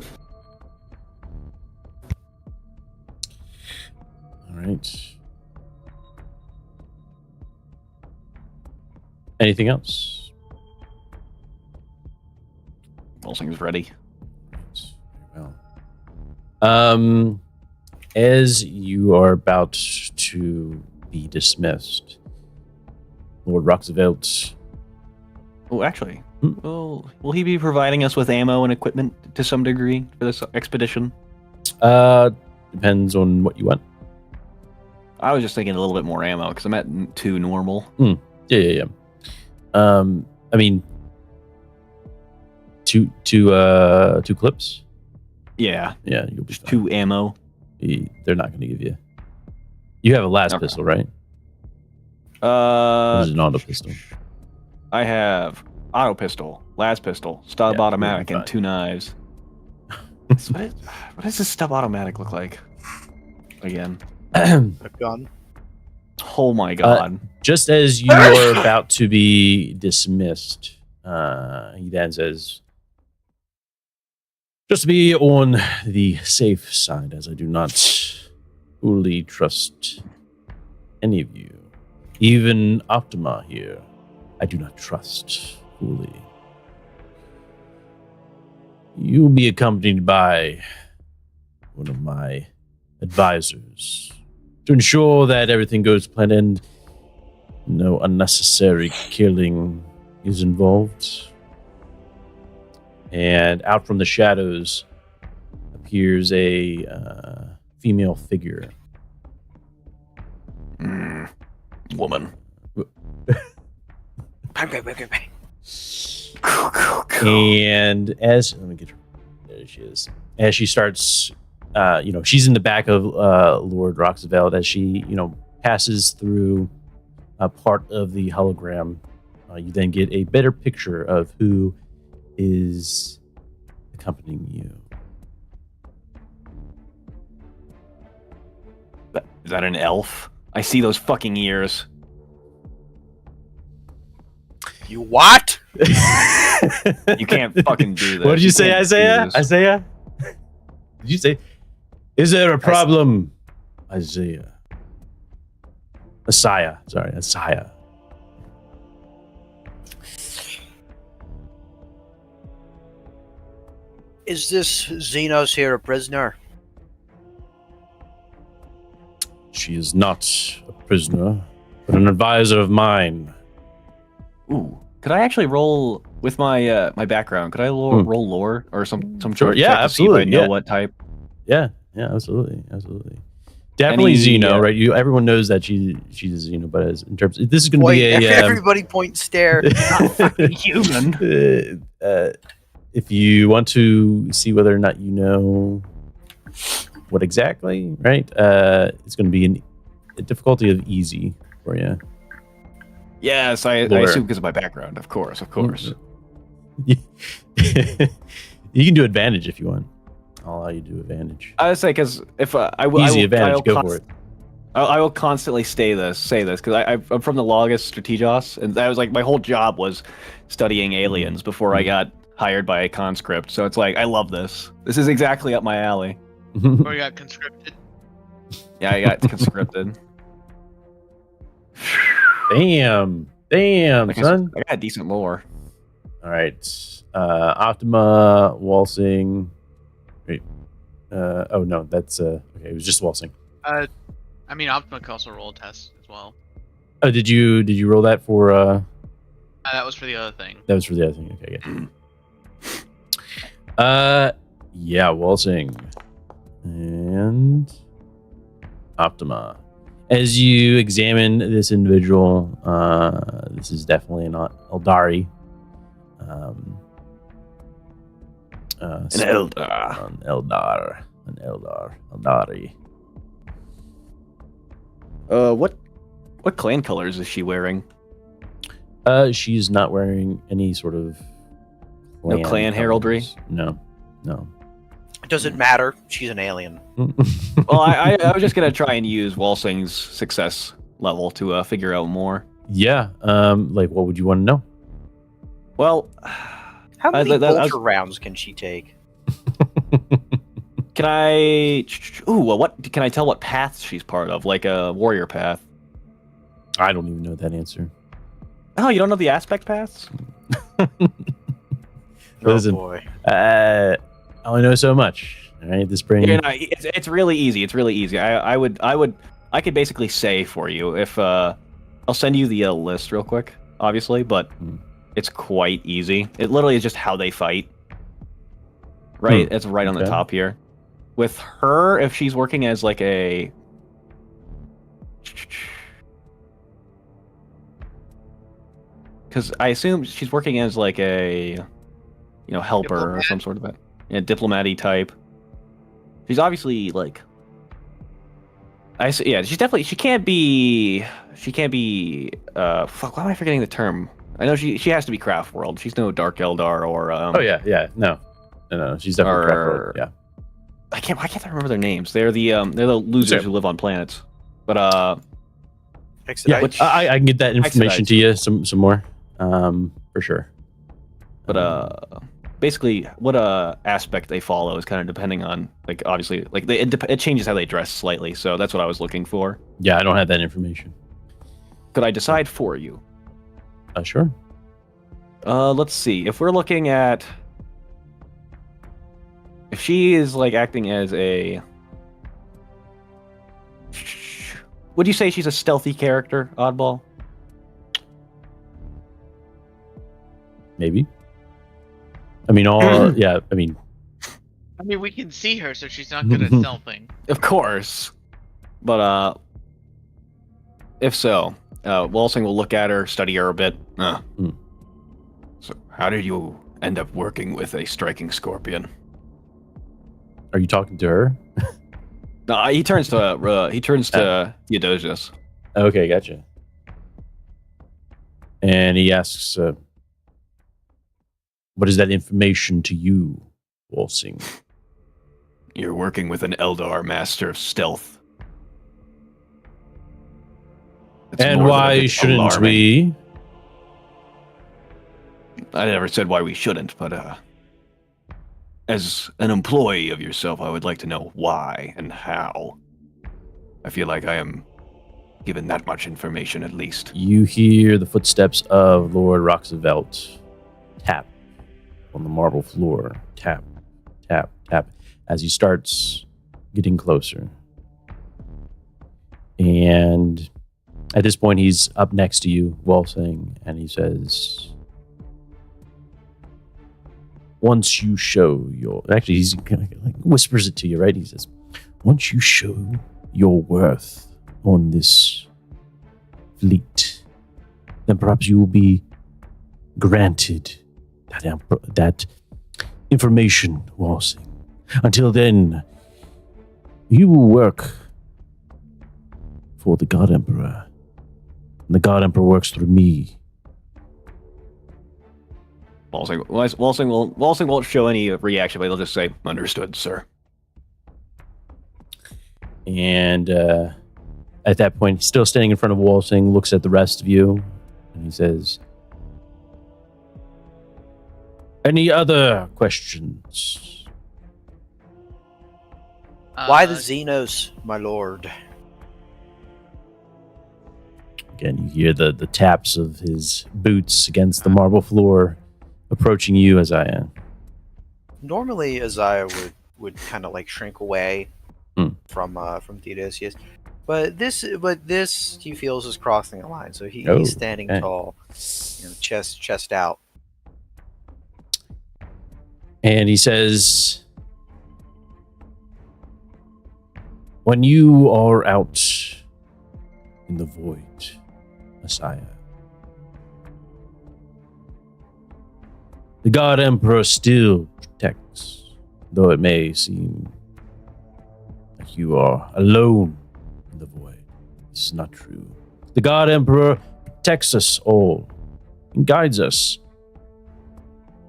All right. Anything else? Wilson's ready. Well, as you are about to be dismissed, Lord Roxavelt. Oh, actually, will he be providing us with ammo and equipment to some degree for this expedition? Depends on what you want. I was just thinking a little bit more ammo because I'm at 2 normal. Yeah. I mean, two clips. Yeah, Yeah, you'll be just fine. 2 ammo. They're not going to give you. You have a last Okay. pistol, right? Or is it an auto pistol? I have auto pistol, las pistol, stub Yeah, automatic, you're and 2 knives. What does this stub automatic look like? Again. A gun. Oh my god. Just as you are about to be dismissed, he then says, just to be on the safe side, as I do not fully trust any of you. Even Optima here, I do not trust fully. You'll be accompanied by one of my advisors to ensure that everything goes to plan and no unnecessary killing is involved. And out from the shadows appears a female figure. Woman. And as let me get her. There she is. As she starts, she's in the back of Lord Roxavelt as she, passes through a part of the hologram. You then get a better picture of who is accompanying you. Is that an elf? I see those fucking ears. You what? You can't fucking do this. What did you say, can't do Isaiah? this. Isaiah? Did you say, is there a problem? Isaiah. Messiah. Sorry, Messiah. Is this Xenos here a prisoner? She is not a prisoner, but an advisor of mine. Ooh. Could I actually roll with my my background? Could I roll lore or some Sure, sort of yeah, check to see if I absolutely, know yeah. what type? Yeah, absolutely. Definitely Any, Xeno, right? Everyone knows that she's a Xeno, but as in terms, this is going to Point, be a everybody point stare. Human. if you want to see whether or not you know what exactly, right? It's going to be a difficulty of easy for you. Yes, I Lore. assume because of my background. Of course. You can do advantage if you want. I'll allow you to do advantage. I would say because if Easy advantage, go for it. I will constantly say this because I'm from the Logos Strategos, and that was like my whole job was studying aliens before I got hired by a conscript. So it's like I love this. This is exactly up my alley. Or you got conscripted. Yeah, I got conscripted. Damn, Like son. I got decent lore. All right. Optima, waltzing. Wait. Oh no, that's okay. It was just waltzing. I mean, Optima can also roll a test as well. Oh, did you roll that for? That was for the other thing. That was for the other thing. Okay, good. Yeah, waltzing and Optima. As you examine this individual, this is definitely not Eldari. An Eldar. An Eldari. What clan colors is she wearing? She's not wearing any sort of No clan heraldry? No. It doesn't matter. She's an alien. Well, I was just gonna try and use Walsing's success level to figure out more. Yeah. Like, what would you want to know? Well, How many vulture rounds can she take? can I? Ooh, well, what can I tell? What path she's part of? Like a warrior path? I don't even know that answer. Oh, you don't know the aspect paths? Listen, boy. I only know so much. All right, this brain. Yeah, no, it's really easy. It's really easy. I could basically say for you if I'll send you the list real quick, obviously, but it's quite easy. It literally is just how they fight. Right, it's right on the top here. With her, if she's working as like a because I assume she's working as like a, helper or some sort of a diplomat-y type. She's obviously like, she's definitely, she can't be, fuck, why am I forgetting the term? I know she has to be Craft World. She's no Dark Eldar or, no, she's definitely Craft World, yeah. Why can't I remember their names? They're the losers who live on planets. But, I can get that information to you some more, for sure. But basically, what aspect they follow is kind of depending on, like, obviously, like it changes how they dress slightly. So that's what I was looking for. Yeah, I don't have that information. Could I decide for you? Sure. Let's see. If we're looking at, if she is like acting as a, would you say she's a stealthy character, Oddball? Maybe. I mean, yeah. I mean, we can see her, so she's not good at stealthing. Of course, but if so, Walsing will look at her, study her a bit. So, how did you end up working with a striking scorpion? Are you talking to her? No, he turns to Theodosius. Okay, gotcha. And he asks, "What is that information to you, Walsing?" You're working with an Eldar master of stealth. And why shouldn't we? I never said why we shouldn't, but as an employee of yourself, I would like to know why and how. I feel like I am given that much information at least. You hear the footsteps of Lord Roxavelt tap on the marble floor. Tap, tap, tap, as he starts getting closer. And at this point, he's up next to you, Walsing, and he says, once you show your... Actually, he's kind of like whispers it to you, right? He says, once you show your worth on this fleet, then perhaps you will be granted that information, Walsing. Until then, you will work for the God Emperor. And the God Emperor works through me. Walsing won't show any reaction, but he'll just say, "Understood, sir." And at that point, still standing in front of Walsing, looks at the rest of you, and he says, any other questions? Why the Xenos, my lord? Again, you hear the taps of his boots against the marble floor, approaching you, Isaiah. Normally, Isaiah would kind of like shrink away from Theodosius, but this he feels is crossing a line, so he's standing tall, chest out. And he says, when you are out in the void, Messiah, the God Emperor still protects, though it may seem like you are alone in the void. This is not true. The God Emperor protects us all and guides us.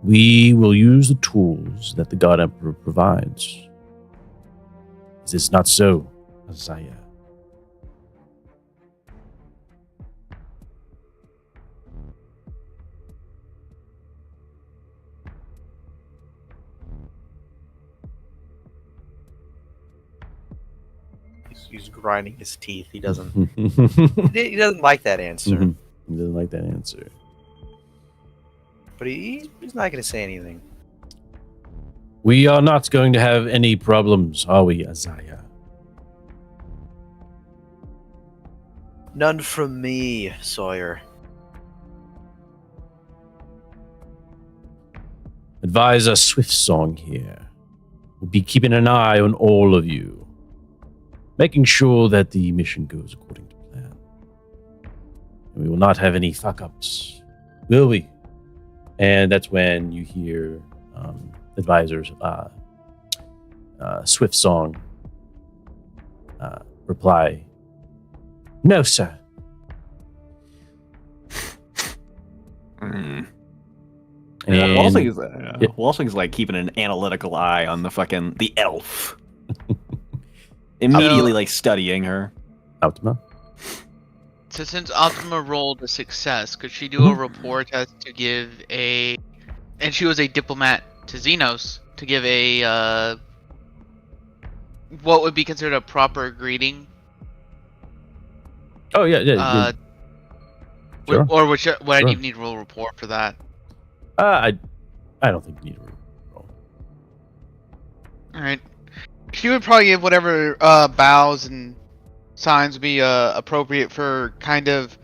We will use the tools that the God Emperor provides. Is this not so, Isaiah? He's grinding his teeth. He doesn't. He He doesn't like that answer. doesn't like that answer. But he's not going to say anything. We are not going to have any problems, are we, Isaiah? None from me, Sawyer. Advisor Swift-Song here will be keeping an eye on all of you, making sure that the mission goes according to plan. And we will not have any fuck-ups, will we? And that's when you hear Advisor's Swift-Song reply, "No, sir." Mm. And Walsing's like keeping an analytical eye on the elf. Immediately like studying her. Optima. So since Optima rolled a success, could she do a rapport test to give a... And she was a diplomat to Xenos, to give a... what would be considered a proper greeting? Oh, yeah. Sure. Or would I Sure. even need to roll a rapport for that? I don't think you need a roll. Alright. She would probably give whatever bows and signs would be appropriate for kind of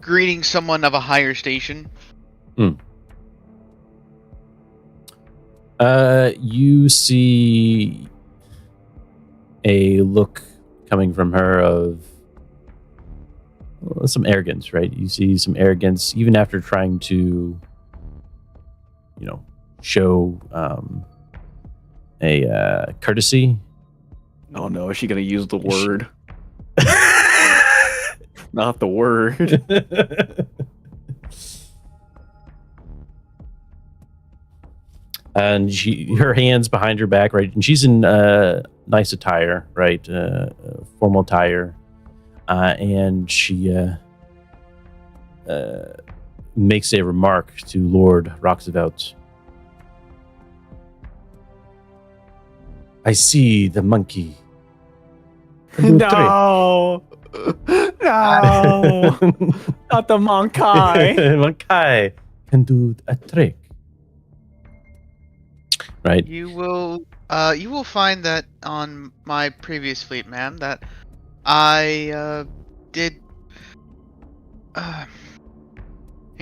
greeting someone of a higher station. You see a look coming from her of some arrogance, right? You see some arrogance even after trying to, show a courtesy. Oh no, is she gonna use the word? Not the word. And her hands behind her back, right? And she's in nice attire, right? Formal attire. And she makes a remark to Lord Roxavelt. "I see the monkey." No! No! Not the monkey! Monkey can do a trick. Right? You will find that on my previous fleet, ma'am, that I did. Hang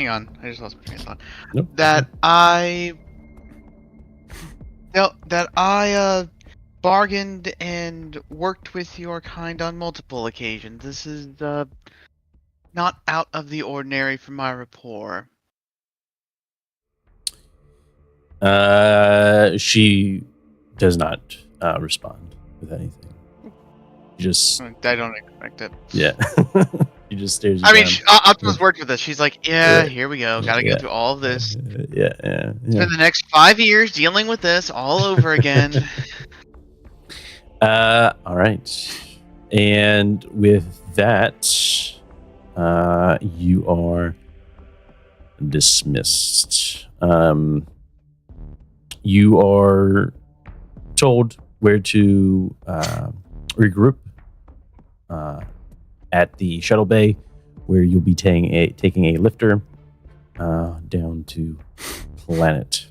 on, I just lost my train of thought. Nope. That I bargained and worked with your kind on multiple occasions. This is not out of the ordinary for my rapport. She does not respond with anything. She just, I don't expect it. yeah. She just stares. I mean, down. Optima's worked with us. She's like, yeah, here we go. Gotta Yeah. go through all of this. Yeah. Spend the next 5 years dealing with this all over again. All right. And with that, you are dismissed. You are told where to regroup at the shuttle bay, where you'll be taking a lifter down to planet.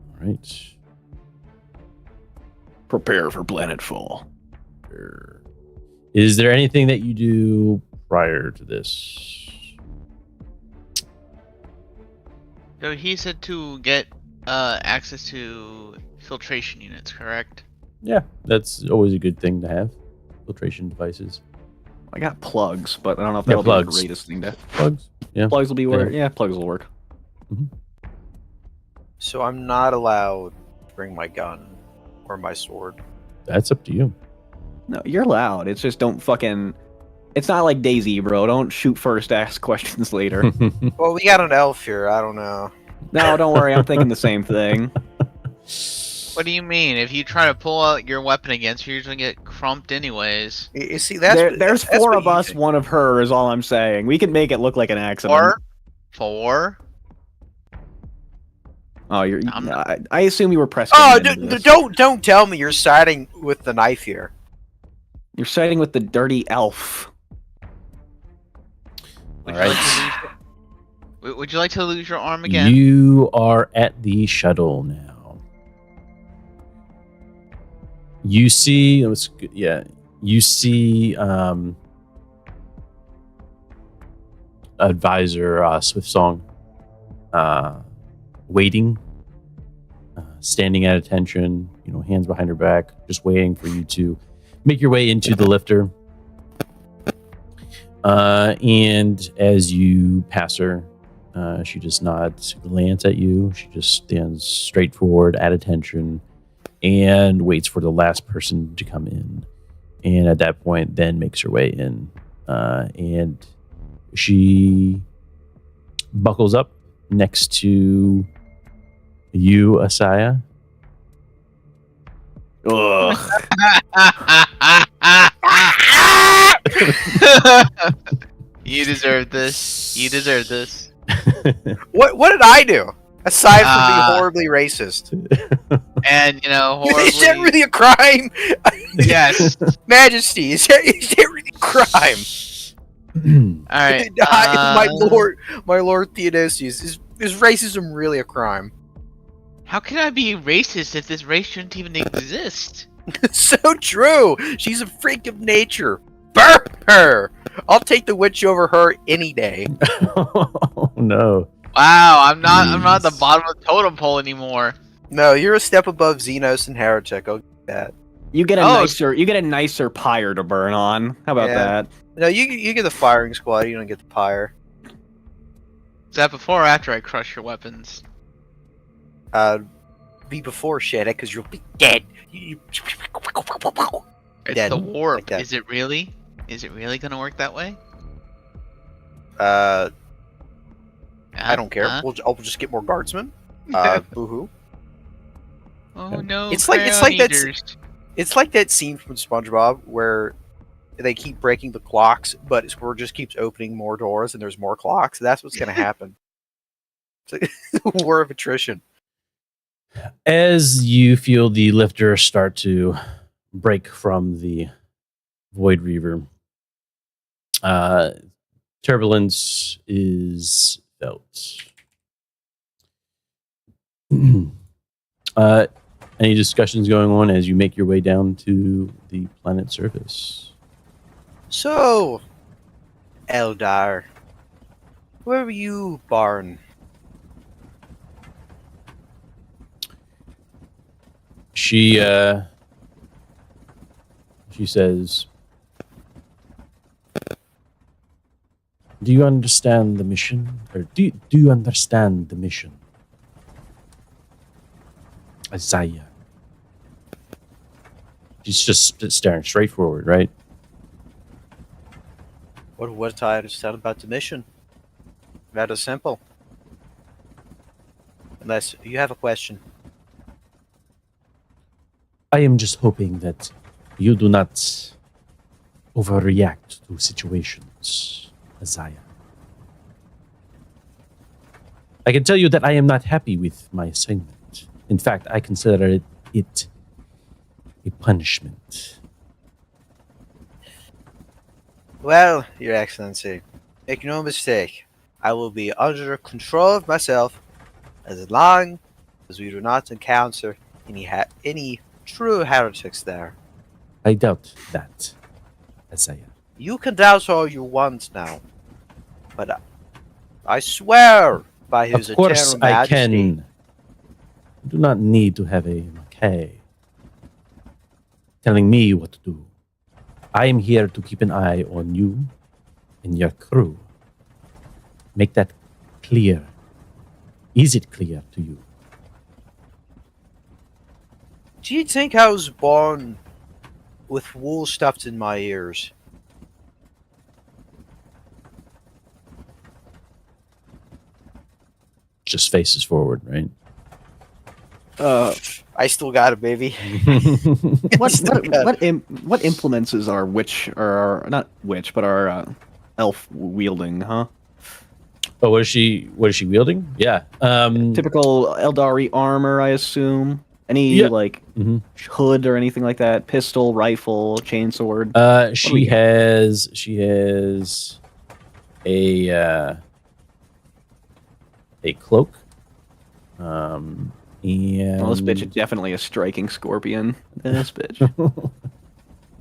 All right. Prepare for planetfall. Is there anything that you do prior to this? So he said to get access to filtration units, correct? Yeah, that's always a good thing to have. Filtration devices. I got plugs, but I don't know if Yeah, that'll be the plugs. greatest thing to. Plugs. Yeah. Plugs will be where. Yeah, plugs will work. So I'm not allowed to bring my gun or my sword. That's up to you. No, you're allowed. It's just don't fucking It's not like Daisy, bro. Don't shoot first, ask questions later. Well, we got an elf here. I don't know. No, don't worry. I'm thinking the same thing. What do you mean? If you try to pull out your weapon against her, you're gonna get crumped anyways. You see, there's There's four of us, one of her is all I'm saying. We can make it look like an accident. Four? Oh, you're. I'm I assume you were pressing. Oh, don't tell me you're siding with the knife here. You're siding with the dirty elf. Would, All you right. like to lose, would you like to lose your arm again? You are at the shuttle now. You see, you see advisor Swift Song waiting, standing at attention, hands behind her back, just waiting for you to make your way into the lifter. And as you pass her, she does not glance at you. She just stands straight forward at attention and waits for the last person to come in. And at that point, then makes her way in. And she buckles up next to you, Asaya. Ugh. You deserve this. You deserve this. What did I do aside from being horribly racist? And horribly. Is that really a crime? Yes. Majesty, is that really a crime? All right. My lord Theodosius, is racism really a crime? How can I be racist if this race shouldn't even exist? So true. She's a freak of nature. Burp her. I'll take the witch over her any day. Oh no! Wow, I'm not at the Jeez. bottom of the totem pole anymore. No, you're a step above Xenos and Heretic. I'll get that. You get a nicer pyre to burn on. How about Yeah. that? No, you get the firing squad. You don't get the pyre. Is that before or after I crush your weapons? Be before Shadow, because you'll be dead. It's Dead. the warp. Like that. Is it really? Is it really gonna work that way? I don't care. Huh? I'll just get more guardsmen. Boo-hoo. Oh no! It's like crayon that. eaters. It's like that scene from SpongeBob where they keep breaking the clocks, but Squidward just keeps opening more doors, and there's more clocks. That's what's going to happen. It's like a war of attrition. As you feel the lifter start to break from the Void Reaver, turbulence is felt. Any discussions going on as you make your way down to the planet's surface? So, Eldar, where were you born? She says, "Do you understand the mission? Or do you understand the mission?" Isaiah. She's just staring straight forward, right? What do I understand about the mission? That is simple. Unless you have a question. I am just hoping that you do not overreact to situations, Isaiah. I can tell you that I am not happy with my assignment. In fact, I consider it a punishment. Well, Your Excellency, make no mistake. I will be under control of myself as long as we do not encounter any true heretics there. I doubt that, Isaiah. You can doubt all you want now, but I swear by His Of course Eternal I Majesty. can. You do not need to have a Mackay telling me what to do. I am here to keep an eye on you and your crew. Make that clear. Is it clear to you? Do you think I was born with wool stuffed in my ears? just faces forward, right? I still got it, baby. What implements is our witch or not witch, but our elf wielding? Huh? Oh, what is she wielding? Yeah. Typical Eldari armor, I assume. Any Yeah. Mm-hmm. Hood or anything like that? Pistol, rifle, chainsword. She has a cloak. And this bitch is definitely a striking scorpion. This bitch.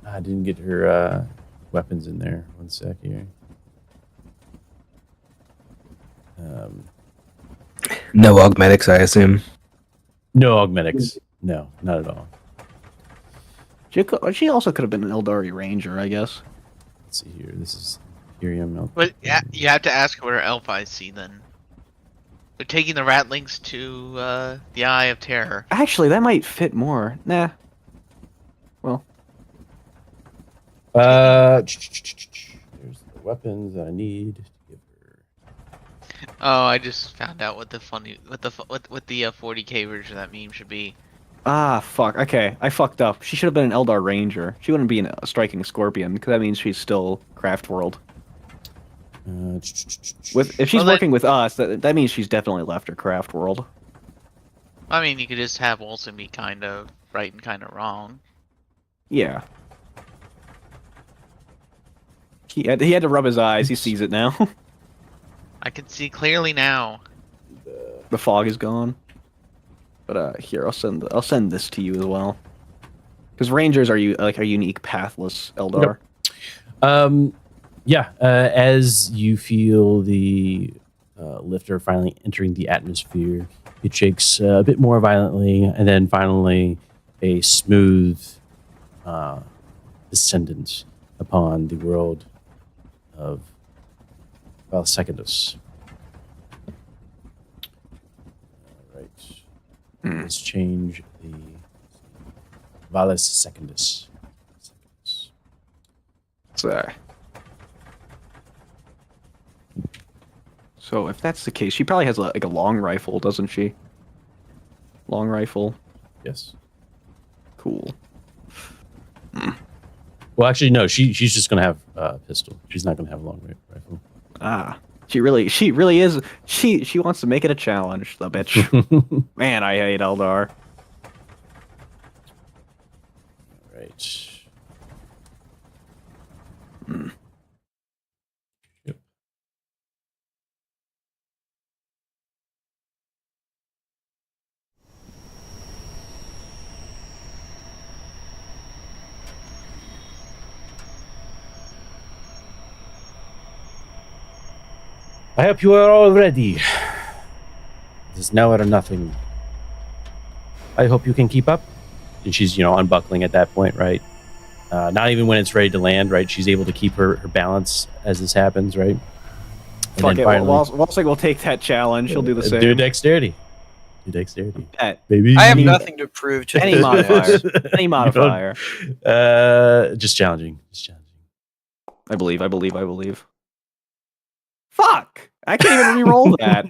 I didn't get her weapons in there. One sec here. No augmetics, I assume. No augmetics. No, not at all. She also could have been an Eldari ranger, I guess. Let's see here. This is Imperium Maledictum. But yeah, you have to ask what her elf eyes see then. They're taking the ratlings to the Eye of Terror. Actually, that might fit more. Nah. Well. Here's the weapons I need to give her. Oh, I just found out what the 40k version of that meme should be. Ah, fuck. Okay, I fucked up. She should have been an Eldar ranger. She wouldn't be a striking scorpion because that means she's still craft world. If she's working with us, that means she's definitely left her craft world. I mean, you could just have Olsen be kind of right and kind of wrong. Yeah. He had to rub his eyes. He sees it now. I can see clearly now. The fog is gone. But here, I'll send this to you as well. Because rangers are a unique pathless Eldar. Yep. Yeah, as you feel the lifter finally entering the atmosphere, it shakes a bit more violently, and then finally a smooth descendant upon the world of Secondus. All right. Let's change the Valus Secondus. So if that's the case, she probably has a long rifle, doesn't she? Long rifle. Yes. Cool. Well, actually, no. She's just gonna have a pistol. She's not gonna have a long rifle. Ah, she really is. She wants to make it a challenge, the bitch. Man, I hate Eldar. Right. Yep. I hope you are all ready. It is now or nothing. I hope you can keep up. And she's, unbuckling at that point, right? Not even when it's ready to land, right? She's able to keep her balance as this happens, right? Fuck it. Walsing will take that challenge. She'll do the same. Do dexterity. Baby. I have nothing to prove to any modifier. Any modifier. Just challenging. I believe. Fuck! I can't even re-roll that.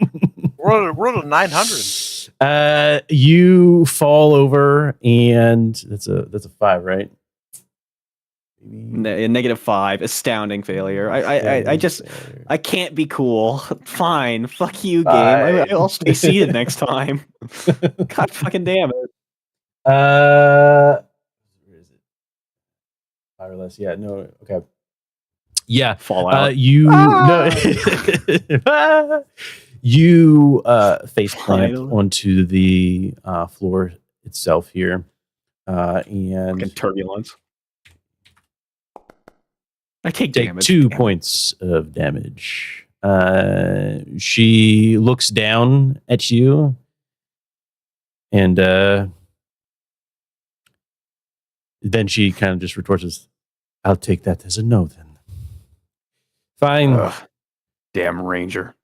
Roll a 900. You fall over, and that's a 5, right? -5, astounding failure. I can't be cool. Fine, fuck you, game. I'll stay seated next time. God fucking damn it. Where is it? 5 or less. Yeah. No. Okay. Yeah. Fallout. You face plant onto the floor itself here, and fucking turbulence. I take 2 points of damage. She looks down at you, and then she kind of just retorts, "I'll take that as a no, then." Fine. Damn ranger.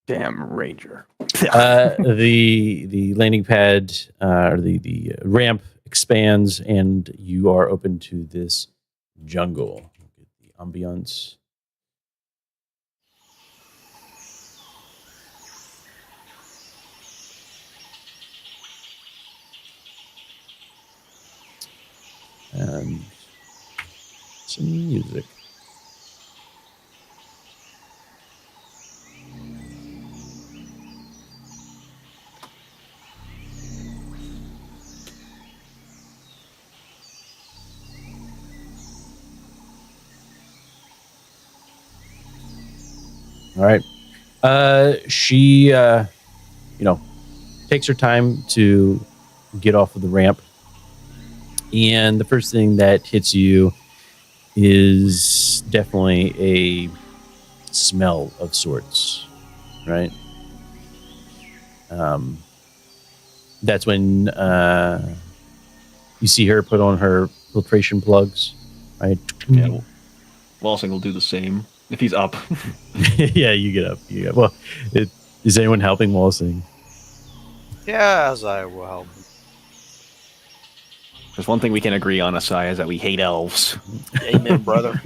Damn ranger. The landing pad or the ramp expands, and you are open to this jungle. The ambiance. And some music. All right. She, takes her time to get off of the ramp. And the first thing that hits you is definitely a smell of sorts, right? That's when you see her put on her filtration plugs, right? Yeah, Walsing will do the same if he's up. Yeah, you get up. Well, is anyone helping Walsing? Yeah, as I will help. There's one thing we can agree on, Asai, is that we hate elves. Amen, brother.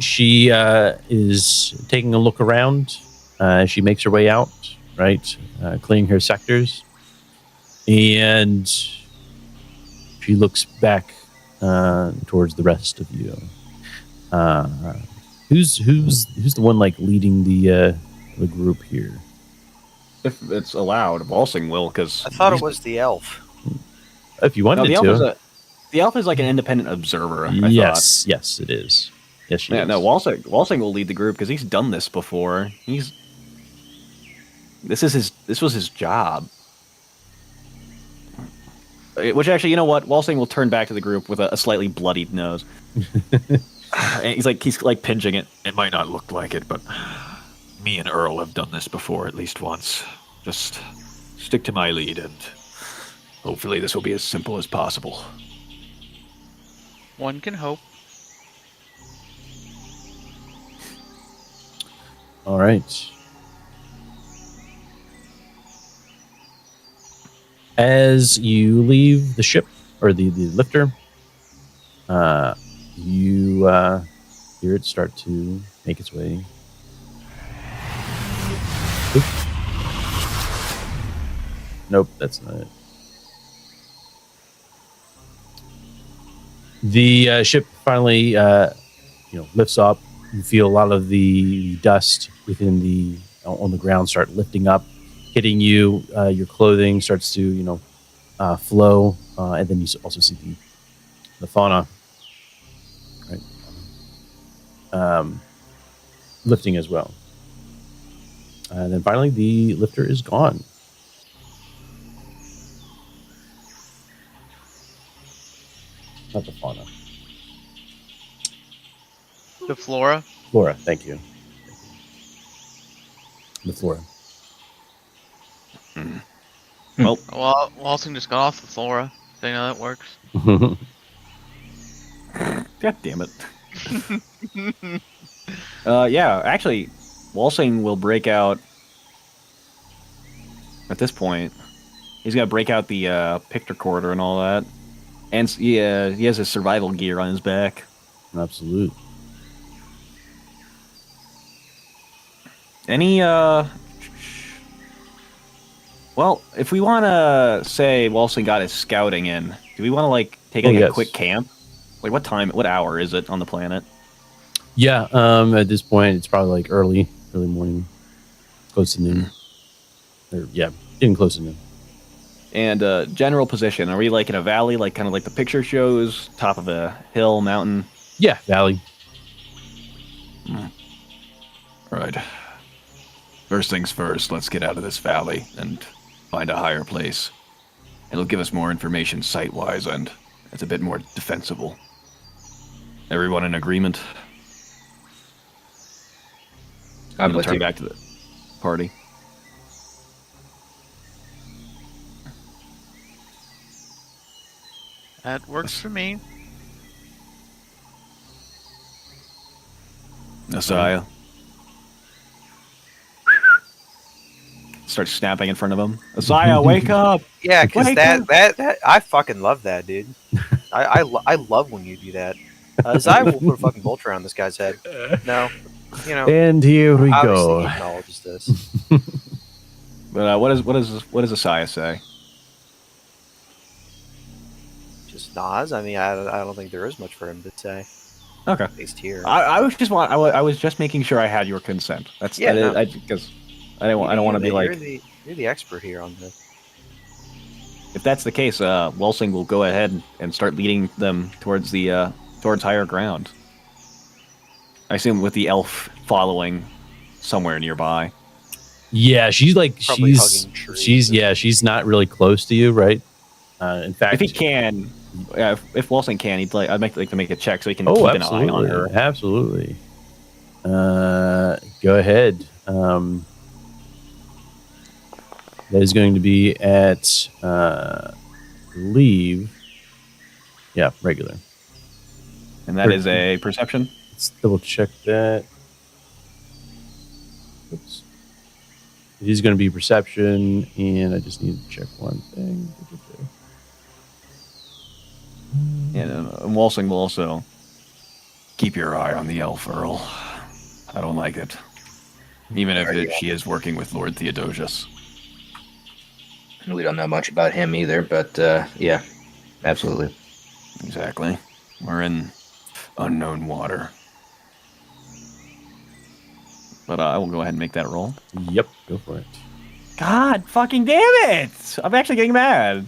She is taking a look around. She makes her way out, right? Clearing her sectors. And she looks back towards the rest of you. Who's the one like leading the group here? If it's allowed, Walsing will, because I thought it was the elf. If you wanted the to. the elf is like an independent observer. Yes, it is. Yes, she is. No, Walsing will lead the group because he's done this before. This was his job. Which actually, you know what? Walsing will turn back to the group with a slightly bloodied nose. And he's like pinching it. It might not look like it, but me and Earl have done this before at least once. Just stick to my lead, and hopefully this will be as simple as possible. One can hope. All right. As you leave the ship, or the lifter, you hear it start to make its way. Oop. Nope, that's not it. The ship finally, lifts up. You feel a lot of the dust on the ground start lifting up, hitting you. Your clothing starts to, flow, and then you also see the fauna, right, lifting as well. And then finally, the lifter is gone. Not the fauna. The flora. Flora, thank you. The flora. Well, Walsing just got off the flora. So you know that works. God damn it. Yeah, actually, Walsing will break out. At this point, he's gonna break out the picture quarter and all that, and he has his survival gear on his back. Absolute. Any well, if we want to say Walsing got his scouting in, do we want to take a quick camp? Like what hour is it on the planet? Yeah, at this point it's probably early morning, close to noon. Or getting close to noon. And general position, are we in a valley, kind of like the picture shows, top of a hill, mountain? Yeah, valley. Right. First things first, let's get out of this valley and find a higher place. It'll give us more information site-wise, and it's a bit more defensible. Everyone in agreement? I'm We'll with turn you. back to the party. That works for me. Asaya. Starts snapping in front of him. Asaya, wake up! Yeah, because Wake that I fucking love that, dude. I love when you do that. Zai will put a fucking bolt around this guy's head. No, And here we obviously go. he acknowledges this. But what does Asaya say? Nas. I mean, I don't think there is much for him to say. Okay. At least here. I was just making sure I had your consent. That's because I don't want to be like. You're the expert here on this. If that's the case, Welsing will go ahead and start leading them towards the towards higher ground. I assume with the elf following somewhere nearby. Yeah, she's like Probably hugging trees. she's not really close to you, right? In fact, If he can, if Welsing can, I'd like to make a check so he can keep an eye on her. Absolutely. Go ahead. That is going to be at leave. Yeah, regular. And that is a perception. Let's double check that. Oops. It is going to be perception, and I just need to check one thing. Yeah, and Welsing will also keep your eye on the elf, Earl. I don't like it. Even if she is working with Lord Theodosius. We don't know much about him either, but yeah, absolutely. Exactly. We're in unknown water. But I will go ahead and make that roll. Yep, go for it. God fucking damn it! I'm actually getting mad.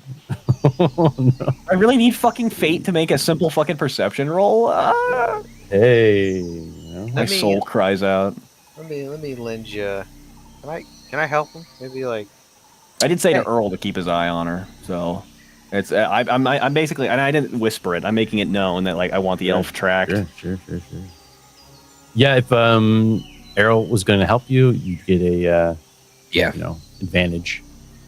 Oh, no. I really need fucking fate to make a simple fucking perception roll. Hey. My soul cries out. Let me lend you. Can I help him? Maybe like. I did say to Earl to keep his eye on her, so it's I'm basically, and I didn't whisper it. I'm making it known that like I want the elf tracked. Sure. Yeah, if Errol was going to help you, you'd get a advantage,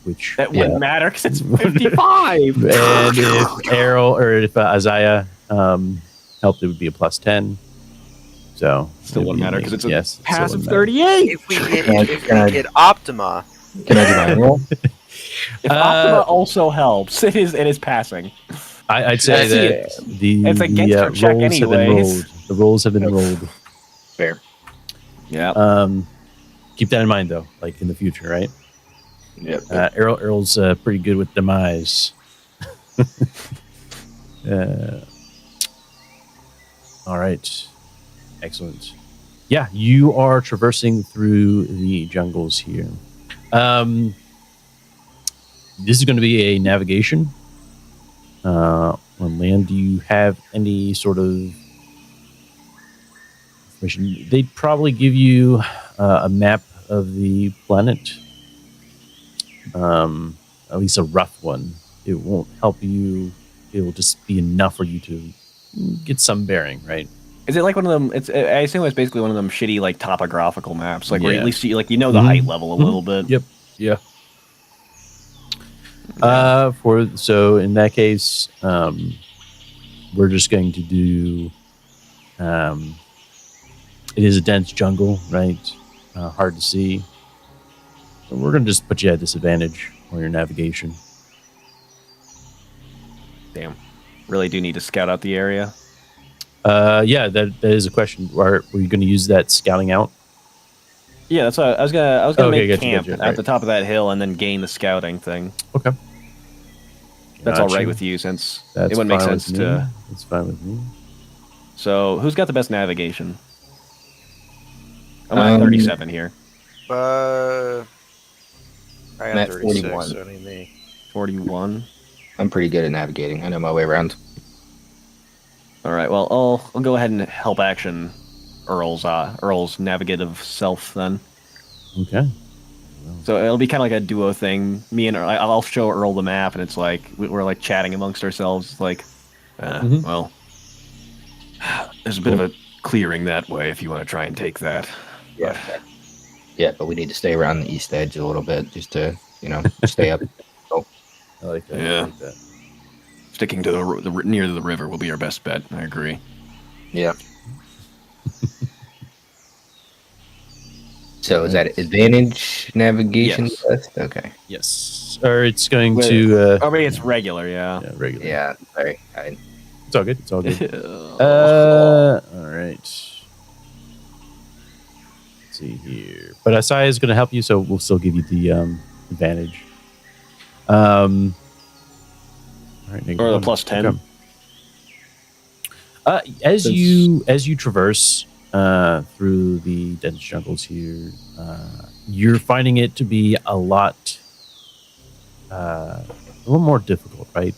which that wouldn't matter because it's 55. And if Errol or if Isaiah helped, it would be a +10. So still wouldn't matter because it's a passive matter. 38. If we get Optima. Can I do my roll? If Optima also helps, it is passing. I'd say that it's against your check rolls have been rolled. The rolls have been rolled. Fair. Yeah. Keep that in mind though, like in the future, right? Yep. Errol's pretty good with demise. All right. Excellent. Yeah, you are traversing through the jungles here. This is going to be a navigation on land. Do you have any sort of information? They'd probably give you a map of the planet, at least a rough one. It won't help you. It will just be enough for you to get some bearing, right? Is it like one of them? I assume it's basically one of them shitty like topographical maps, like where at least you the height level a little bit. Yep. Yeah. So in that case, we're just going to do. It is a dense jungle, right? Hard to see. So we're going to just put you at disadvantage on your navigation. Damn. Really do need to scout out the area. Yeah, that is a question. Were you going to use that scouting out? Yeah, that's what I was gonna make camp Right. at the top of that hill and then gain the scouting thing. Okay. That's all right with you, since it wouldn't make sense to. It's fine with me. So, who's got the best navigation? I'm at 37 here. I I'm have at 36, 41. so I mean me. 41. I'm pretty good at navigating. I know my way around. All right. Well, I'll go ahead and help action Earl's navigative self then. Okay. So it'll be kind of like a duo thing. Me and Earl, I'll show Earl the map, and it's like we're like chatting amongst ourselves. Like, well, there's a bit of a clearing that way if you want to try and take that. Yeah. Yeah, but we need to stay around the east edge a little bit just to, stay up. I like that. Yeah. I like that. Sticking to the near the river will be our best bet. I agree. Yeah. So is that advantage navigation? Yes. Test? Okay. Yes. Or it's going to. Maybe it's regular. Yeah. Yeah, regular. Yeah. Sorry. It's all good. It's all good. All right. Let's see here. But Asai is going to help you, so we'll still give you the advantage. All right, or the +10. As you traverse through the dense jungles here, you're finding it to be a little more difficult, right?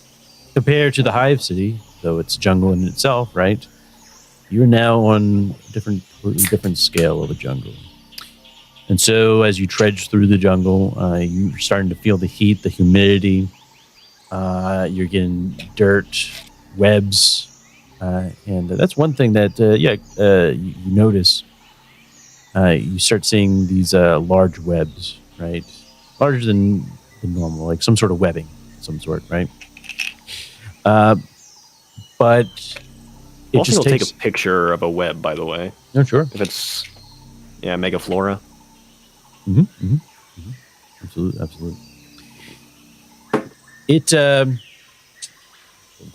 Compared to the Hive City, though it's jungle in itself, right? You're now on a completely different scale of a jungle. And so as you trudge through the jungle, you're starting to feel the heat, the humidity. You're getting dirt, webs. And that's one thing that, you notice. You start seeing these large webs, right? Larger than normal, like some sort of webbing of some sort, right? But it Also, just take takes... a picture of a web, by the way. Oh, sure. If it's, megaflora. Absolutely. It'll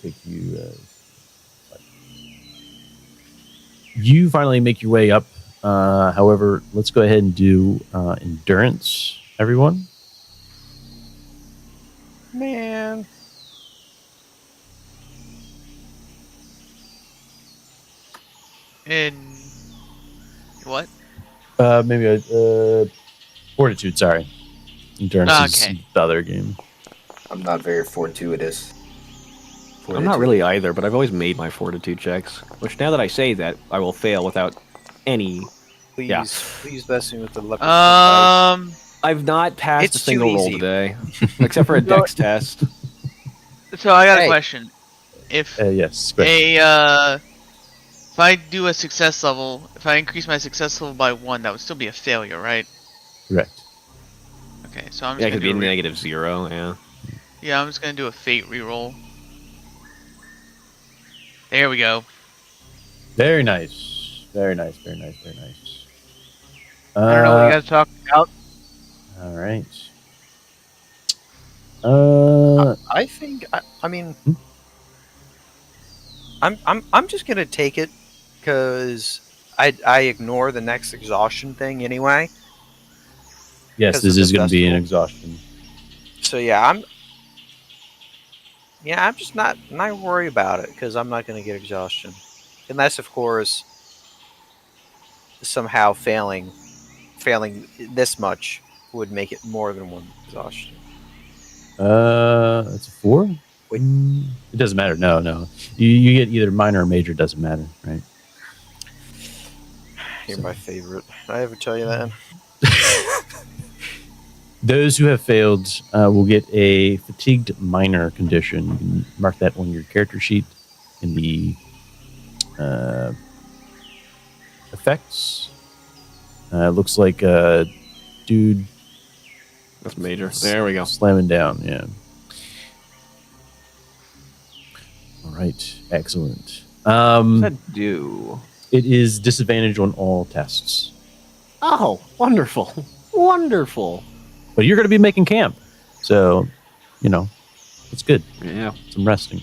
take you... you finally make your way up. However, let's go ahead and do endurance, everyone. Man. In what? Maybe a fortitude. Sorry, endurance is the other game. I'm not very fortuitous. I'm not really either, but I've always made my fortitude checks. Which, now that I say that, I will fail without any. Please bless me with the leopard. I've not passed It's a single too roll easy. today, except for a dex test. So I got a question. If Yes. Great. if I do a success level, if I increase my success level by 1, that would still be a failure, right? Correct. Okay, so I'm Yeah, just it could gonna be do -0. Yeah. Yeah, I'm just gonna do a fate reroll. There we go. Very nice. I don't know what you guys are talking about. All right. I think. I mean, I'm just gonna take it because I ignore the next exhaustion thing anyway. Yes, this is going to be an exhaustion. So I'm just not worried about it because I'm not gonna get exhaustion, unless of course somehow failing this much would make it more than 1 exhaustion. It's a 4. It doesn't matter. No. You get either minor or major. Doesn't matter, right? You're my favorite. Did I ever tell you that? Those who have failed will get a fatigued minor condition. You can mark that on your character sheet in the effects. Looks like a dude. That's major. There we go. Slamming down, yeah. All right, excellent. What's that do? It is disadvantage on all tests. Oh, wonderful. Wonderful. But you're going to be making camp. So, it's good. Yeah. Some resting.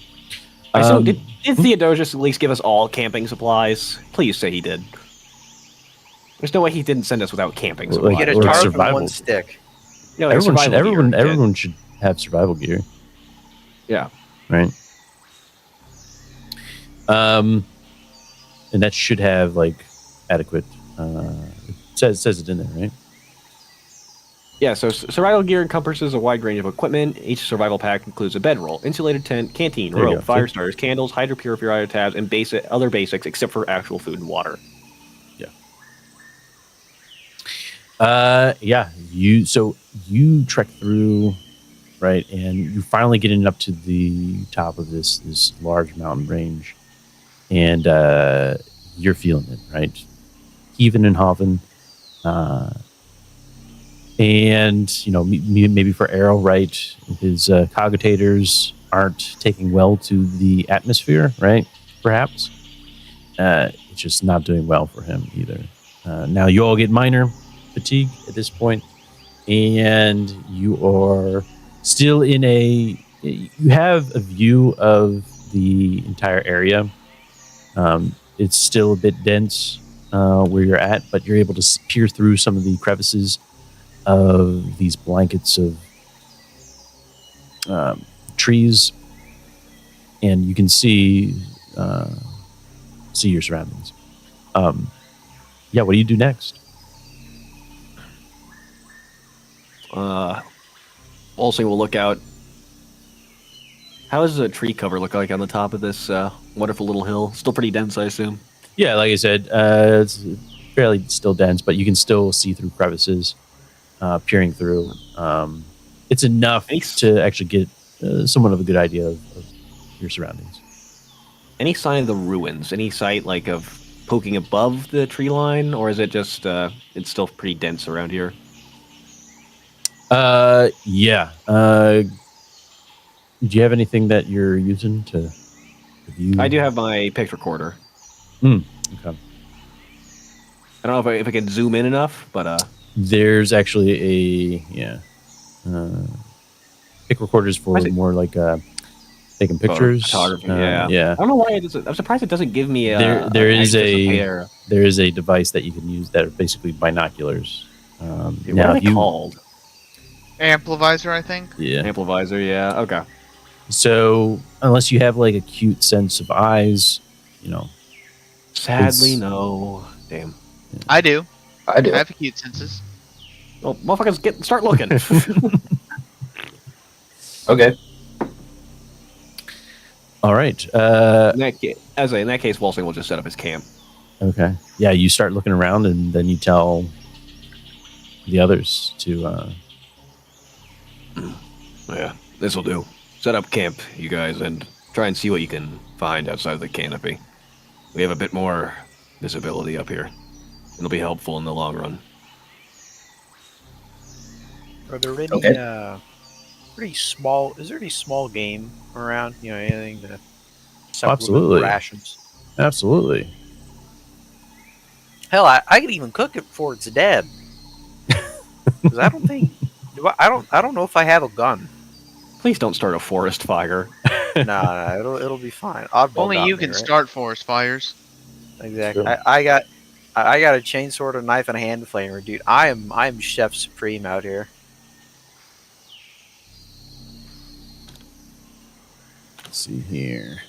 So did Theodosius at least give us all camping supplies? Please say he did. There's no way he didn't send us without camping supplies. Get a Or tarp and survival. 1 stick. No, like everyone should have survival gear. Yeah. Right. And that should have adequate. It says it in there, right? Yeah, so survival gear encompasses a wide range of equipment. Each survival pack includes a bedroll, insulated tent, canteen, There you rope, go. fire starters, candles, hydro purifier tabs, and other basics except for actual food and water. You trek through, right, and you finally getting up to the top of this large mountain range, and you're feeling it, right? Heaving and hawing. And maybe for Arrow, right, his cogitators aren't taking well to the atmosphere, right? Perhaps it's just not doing well for him either. Now you all get minor fatigue at this point, and you are still in you have a view of the entire area. It's still a bit dense where you're at, but you're able to peer through some of the crevices of these blankets of trees, and you can see see your surroundings. Yeah, what do you do next? Walsing will look out. How does the tree cover look like on the top of this wonderful little hill? Still pretty dense, I assume. Yeah, like I said, it's fairly still dense, but you can still see through crevices, peering through. It's enough to actually get somewhat of a good idea of your surroundings. Any sign of the ruins? Any sight like of poking above the tree line, or is it just it's still pretty dense around here? Yeah. Do you have anything that you're using to view? I do have my picture recorder. Okay. I don't know if I can zoom in enough, but there's actually pic recorders for more like taking pictures. Photography, yeah. I don't know why I'm surprised it doesn't give me there is a device that you can use that are basically binoculars. What are they called? Amplivisor, I think. Yeah. Amplivisor, yeah. Okay. So unless you have like a cute sense of eyes, Sadly, no. Damn. I do. I do. I have acute senses. Well, motherfuckers, start looking. Okay. All right. In that case, Walsing will just set up his camp. Okay. Yeah, you start looking around, and then you tell the others to. Yeah, this will do. Set up camp, you guys, and try and see what you can find outside of the canopy. We have a bit more visibility up here. It'll be helpful in the long run. Are there any pretty small? Is there any small game around? Anything to Absolutely. rations. Absolutely. Hell, I could even cook it before it's dead. Because I don't think I don't know if I have a gun. Please don't start a forest fire. Nah, it'll be fine. Oddball Only you can right? start forest fires. Exactly. Sure. I got a chainsaw, a knife, and a hand flamer, dude. I'm chef supreme out here. Let's see here.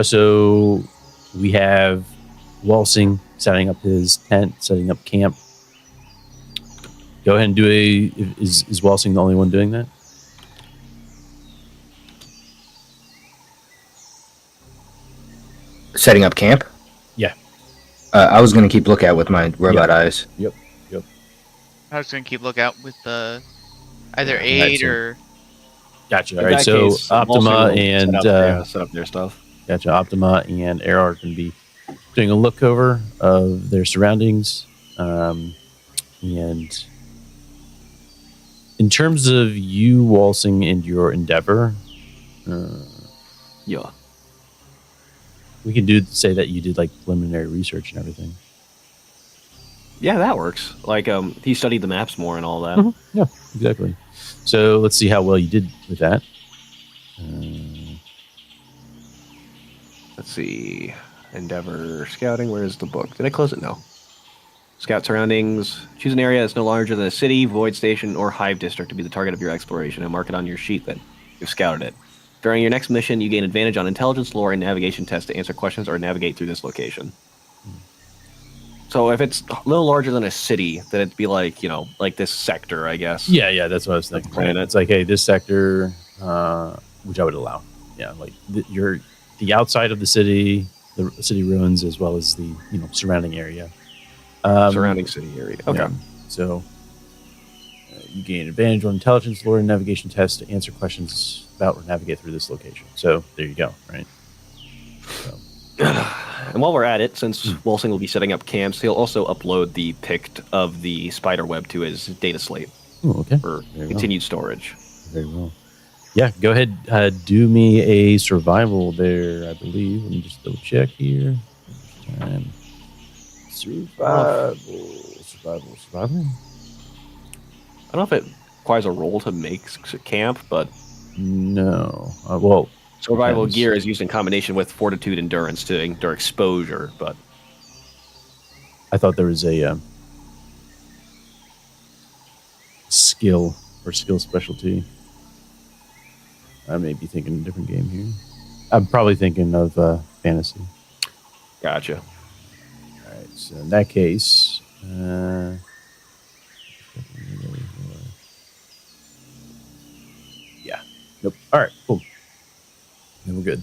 So we have Walsing setting up his tent, setting up camp. Go ahead and do is Walsing the only one doing that? Setting up camp? Yeah. I was going to keep lookout with my robot eyes. Yep. I was going to keep lookout with either aid or... Gotcha. All right, so Optima and... set up their stuff. Gotcha. Optima and Air are going to be doing a look over of their surroundings. And in terms of you, Walsing, and your endeavor... Yeah. We can say that you did like preliminary research and everything. Yeah, that works. Like, he studied the maps more and all that. Mm-hmm. Yeah, exactly. So let's see how well you did with that. Let's see. Endeavor scouting. Where is the book? Did I close it? No. Scout surroundings. Choose an area that's no larger than a city, void station, or hive district to be the target of your exploration, and mark it on your sheet that you've scouted it. During your next mission, you gain advantage on intelligence, lore, and navigation tests to answer questions or navigate through this location. So if it's a little larger than a city, then it'd be like, like this sector, I guess. Yeah, that's what I was thinking. Right? It's like, hey, this sector, which I would allow. Yeah, like you're the outside of the city ruins, as well as the surrounding area. Surrounding city area. Okay. Yeah. So you gain advantage on intelligence, lore, and navigation tests to answer questions about or navigate through this location. So there you go, right? So. And while we're at it, since Walsing will be setting up camps, he'll also upload the pict of the spider web to his data slate for continued storage. Very well. Yeah, go ahead. Do me a survival there, I believe. Let me just double check here. Survival. I don't know if it requires a roll to make camp, but... No. Well, Survival depends. gear is used in combination with fortitude endurance to endure exposure, but I thought there was a skill or skill specialty. I may be thinking a different game here. I'm probably thinking of fantasy. gotcha. All right, so in that case, yeah, nope. All right, cool. Then we're good.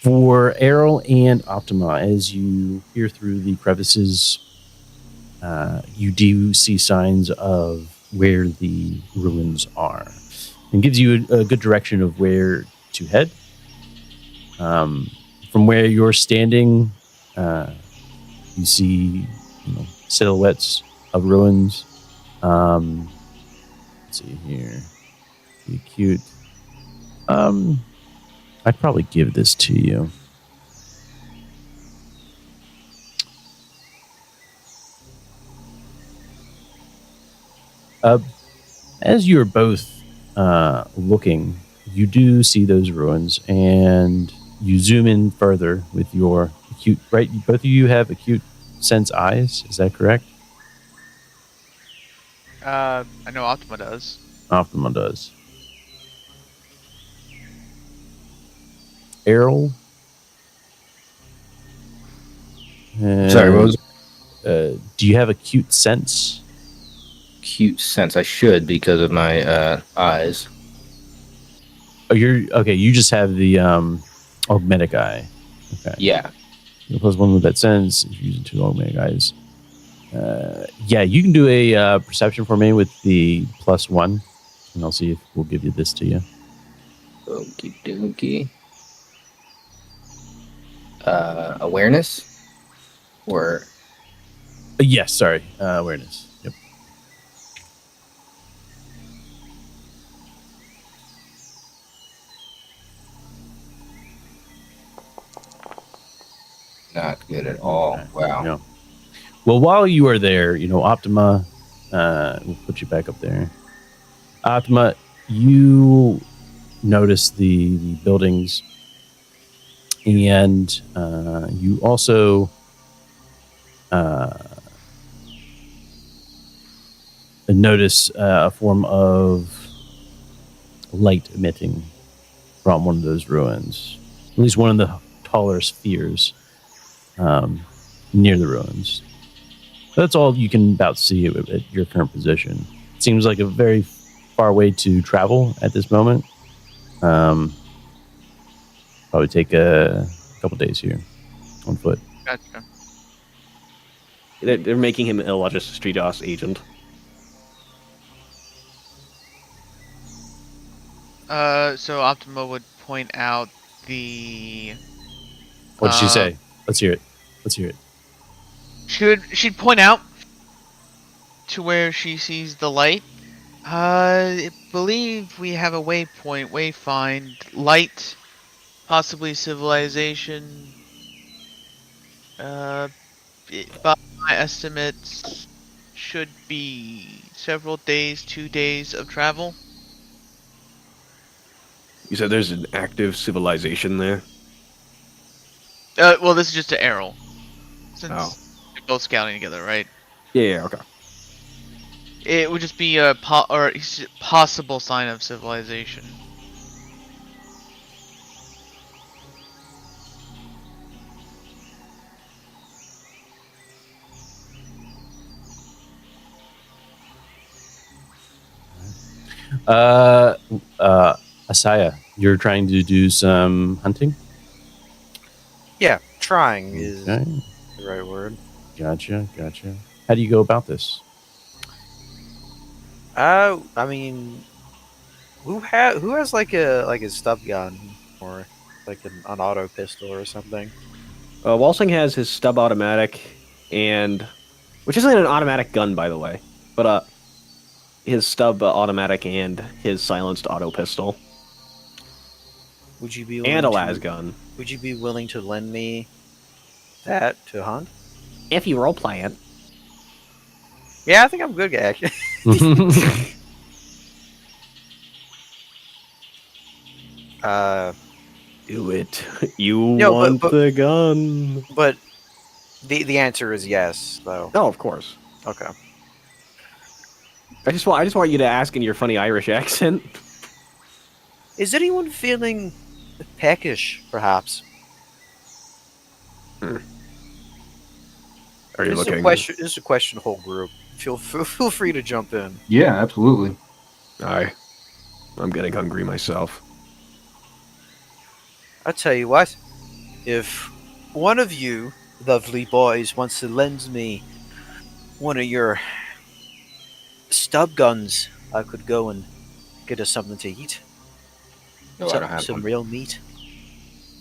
For Errol and Optima, as you peer through the crevices, you do see signs of where the ruins are, and gives you a good direction of where to head. From where you're standing, you see silhouettes of ruins. Let's see here. Be cute. I'd probably give this to you. As you're both looking, you do see those ruins, and you zoom in further with your acute. Right, both of you have acute sense eyes. Is that correct? I know Optima does. Optima does. Errol. Sorry, what was do you have acute sense? cute sense? I should because of my eyes. Oh, you're okay. You just have the augmetic eye. Okay. Yeah. You're +1 with that sense. If you're using 2 augmetic eyes. Yeah, you can do a perception for me with the +1, and I'll see if we'll give you this to you. Okie dokie. Awareness? Or Yes, sorry. Awareness. Yep. not good at all. Okay, Wow. yeah. Well, while you are there, Optima, we'll put you back up there. Optima, you notice the buildings, and you also notice a form of light emitting from one of those ruins. At least one of the taller spheres near the ruins. That's all you can about see at your current position. It seems like a very far way to travel at this moment. Probably take a couple days here on foot. Gotcha. They're making him ill as a street boss agent. So Optima would point out the. What did she say? Let's hear it. She'd point out to where she sees the light. I believe we have a wayfind, light, possibly civilization. By my estimates, should be several days, 2 days of travel. You said there's an active civilization there? Well, this is just an arrow. Since Oh. they're both scouting together, right? Yeah, okay. It would just be a possible sign of civilization. Asaya, you're trying to do some hunting? Yeah, trying is Okay. the right word. Gotcha. How do you go about this? I mean, who has like a stub gun or like an auto pistol or something? Walsing has his stub automatic, which isn't an automatic gun, by the way, but his stub automatic and his silenced auto pistol Would you be and a willing las gun. Would you be willing to lend me that to hunt? If you role play it. Yeah, I think I'm good, actually. Do it. You No, want the gun. but the answer is yes, though. Oh, of course. Okay. I just want you to ask in your funny Irish accent. Is anyone feeling peckish, perhaps? Are you This is looking? a question. This is a question. The whole group. Feel free to jump in. Yeah, absolutely. I'm getting hungry myself. I'll tell you what. If one of you lovely boys wants to lend me one of your stub guns, I could go and get us something to eat. No, I don't have Some one. real meat.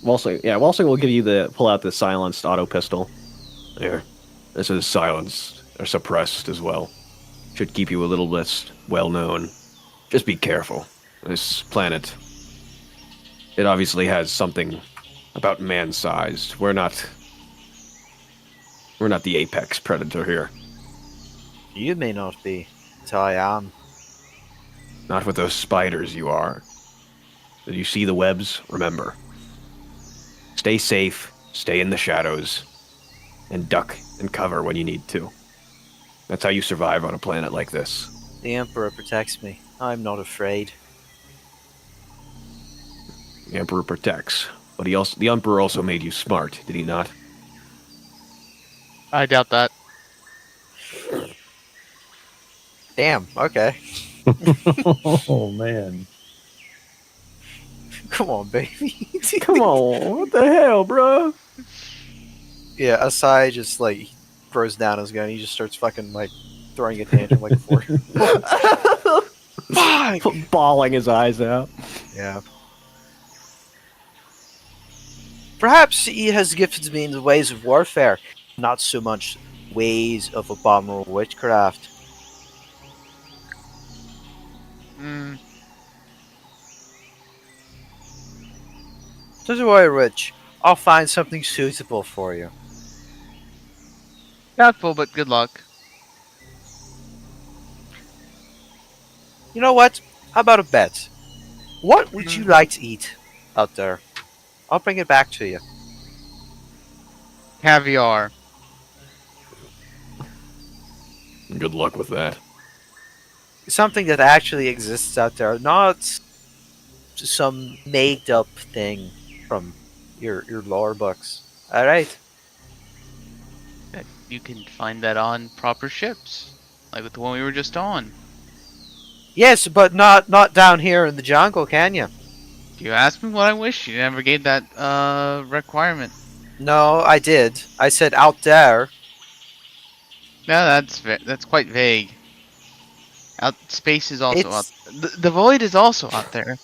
Walsing will give you pull out the silenced auto pistol. Here. This is silenced or suppressed as well. Should keep you a little less well known. Just be careful. This planet, it obviously has something about man-sized. We're not the apex predator here. You may not be, but I am. Not with those spiders you are. Did you see the webs? Remember. Stay safe, stay in the shadows, and duck and cover when you need to. That's how you survive on a planet like this. The Emperor protects me. I'm not afraid. The Emperor protects, but the Emperor also made you smart, did he not? I doubt that. Damn, okay. Oh man. Come on, baby. Come on, what the hell, bro? Yeah, Asai just, like, throws down his gun. He just starts fucking, like, throwing a tantrum like before. Fuck! Bawling his eyes out. Yeah. Perhaps he has gifted me in the ways of warfare, not so much ways of abominable witchcraft. Mm, Don't worry, Rich. I'll find something suitable for you. doubtful, but good luck. You know what? How about a bet? What would you like to eat out there? I'll bring it back to you. Caviar. Good luck with that. Something that actually exists out there, not some made up thing from your lore books. Alright. You can find that on proper ships, like with the one we were just on. Yes, but not down here in the jungle, can you? You asked me what I wish. You never gave that requirement. No, I did. I said out there. No, that's quite vague. Space is also out. It's- The void is also out there.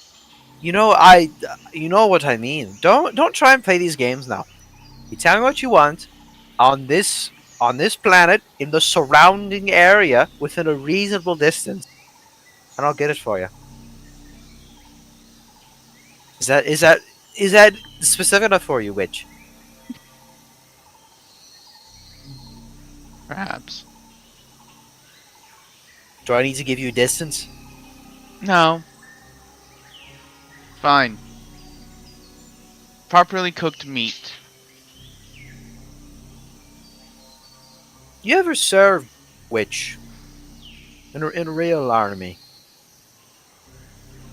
You know what I mean. Don't try and play these games now. You tell me what you want on this planet in the surrounding area within a reasonable distance, and I'll get it for you. Is that specific enough for you, Witch? Perhaps. Do I need to give you a distance? No. Fine. Properly cooked meat. You ever served Witch in a real army?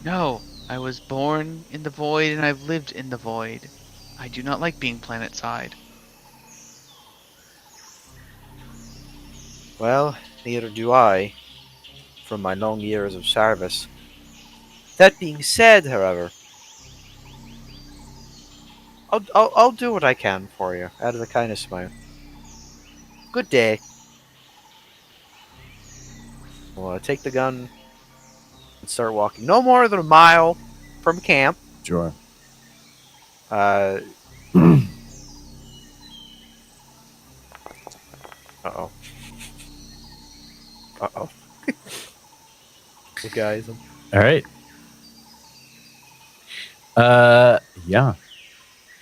No, I was born in the void and I've lived in the void. I do not like being planet-side. Well, neither do I, from my long years of service. That being said, however, I'll do what I can for you, out of the kindness of my own. Good day. Well, take the gun and start walking. No more than a mile from camp. Sure. Uh oh. Uh-oh. The guys. All right. Yeah.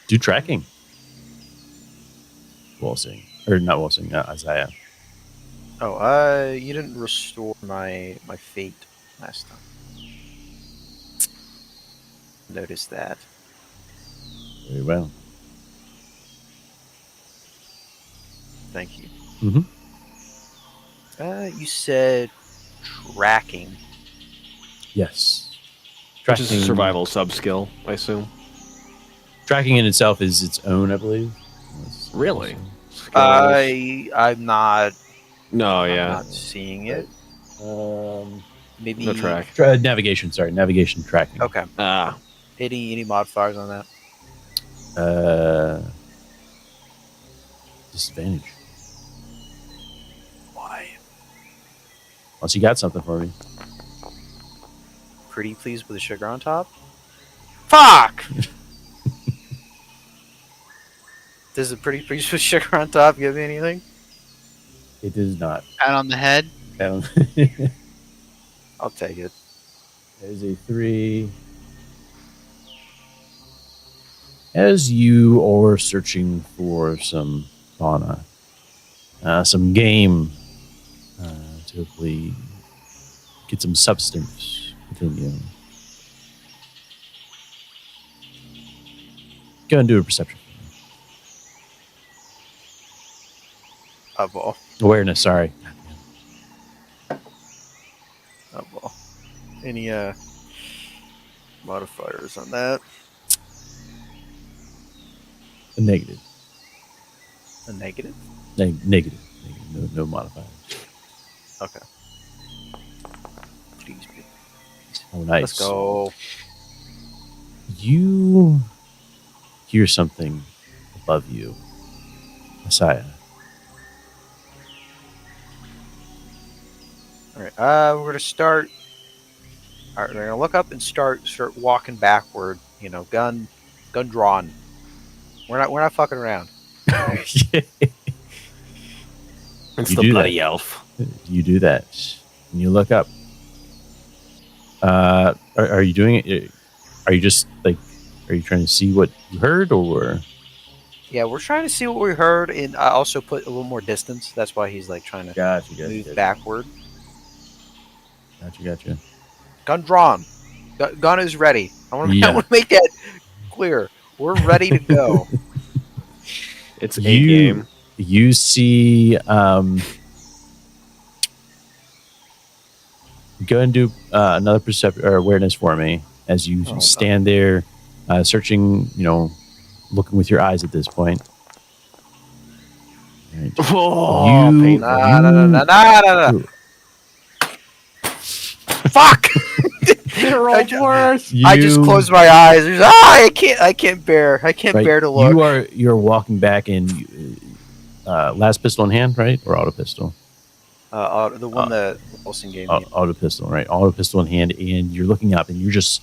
Do tracking. Walsing. Or not Walsing, Isaiah. Oh, you didn't restore my fate last time. Notice that. Very well. Thank you. Mm-hmm. You said tracking. Yes. Which is a survival sub-skill, I assume. Tracking in itself is its own, I believe. Really? Skills? I'm not. No, I'm yeah. not seeing it. Maybe No track. Navigation, sorry. Navigation tracking. Okay. Any modifiers on that? Disadvantage. Why? Unless you got something for me. Pretty pleased with the sugar on top? Fuck! Does the pretty pleased with sugar on top give me anything? It does not. Pat on the head. That I'll take it. is a 3. As you are searching for some fauna, some game, to hopefully get some substance within you. Go and do a perception. Well. Awareness, sorry. Well. Any modifiers on that? A negative. A negative? Negative. No modifiers. Okay. Please be. Oh, nice. Let's go. You hear something above you. Messiah. Alright, we're gonna start. Alright, we're gonna look up and start walking backward, gun drawn. We're not fucking around. It's You the do bloody that. elf. You do that. And you look up. Are you doing it? Are you just are you trying to see what you heard, or? Yeah, we're trying to see what we heard, and I also put a little more distance. That's why he's trying to move backward. Gotcha. Gun drawn. Gun is ready. I want Yeah. to make that clear. We're ready to go. It's a game. You see. Go and do another perception or awareness for me as you stand there, searching. Looking with your eyes at this point. Right. Oh, painful. No. Fuck! It rolled worse. I just closed my eyes. I can't bear to look. You're walking back in last pistol in hand, right? Or auto pistol? The one that Wilson gave me. Auto pistol, right? Auto pistol in hand, and you're looking up and you're just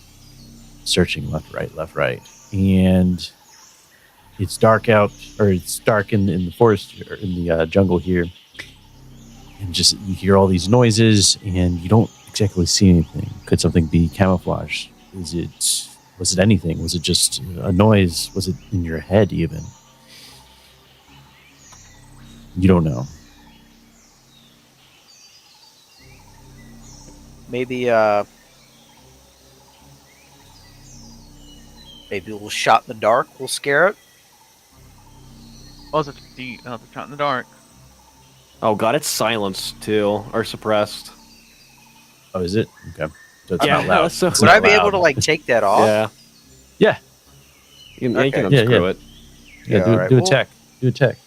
searching left, right. And it's dark out, or it's dark in the forest, or in the jungle here. And just you hear all these noises and you don't exactly see anything. Could something be camouflaged? Was it anything? Was it just a noise? Was it in your head even? You don't know. Maybe a little shot in the dark will scare it. Also, the shot in the dark. Oh god, it's silenced too, or suppressed. Oh, is it? Okay. So it's Yeah, not loud. so- It's Would not I be able loud. to take that off? Yeah. Yeah. You can Okay. unscrew it. Yeah, all right, do a well- tech. Do a tech.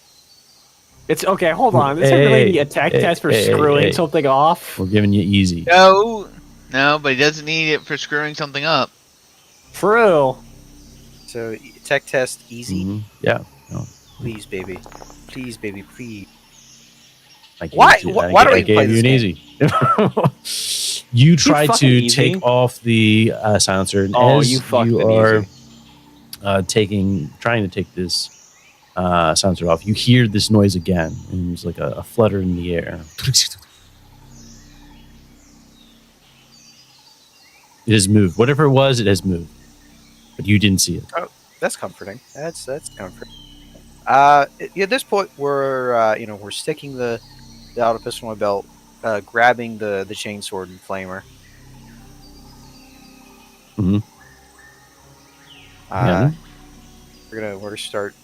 It's okay. Hold on. This Hey, is really hey, a tech hey, test for hey, screwing hey. something off. We're giving you easy. No, but he doesn't need it for screwing something up. True. So tech test easy. Mhm. Yeah. No. Please, baby. Please, baby. Please. I gave Why- it to you. why do I we play gave you this an easy. You try fucking to easy. take off the silencer, and Oh, as you fucked you it are easy. trying to take this silencer off, you hear this noise again, and it's like a flutter in the air. It has moved. Whatever it was, it has moved, but you didn't see it. That's comforting. That's comforting. At this point, we're sticking the auto pistol in my belt, grabbing the chainsword and flamer. Mhm. Yeah. We're gonna start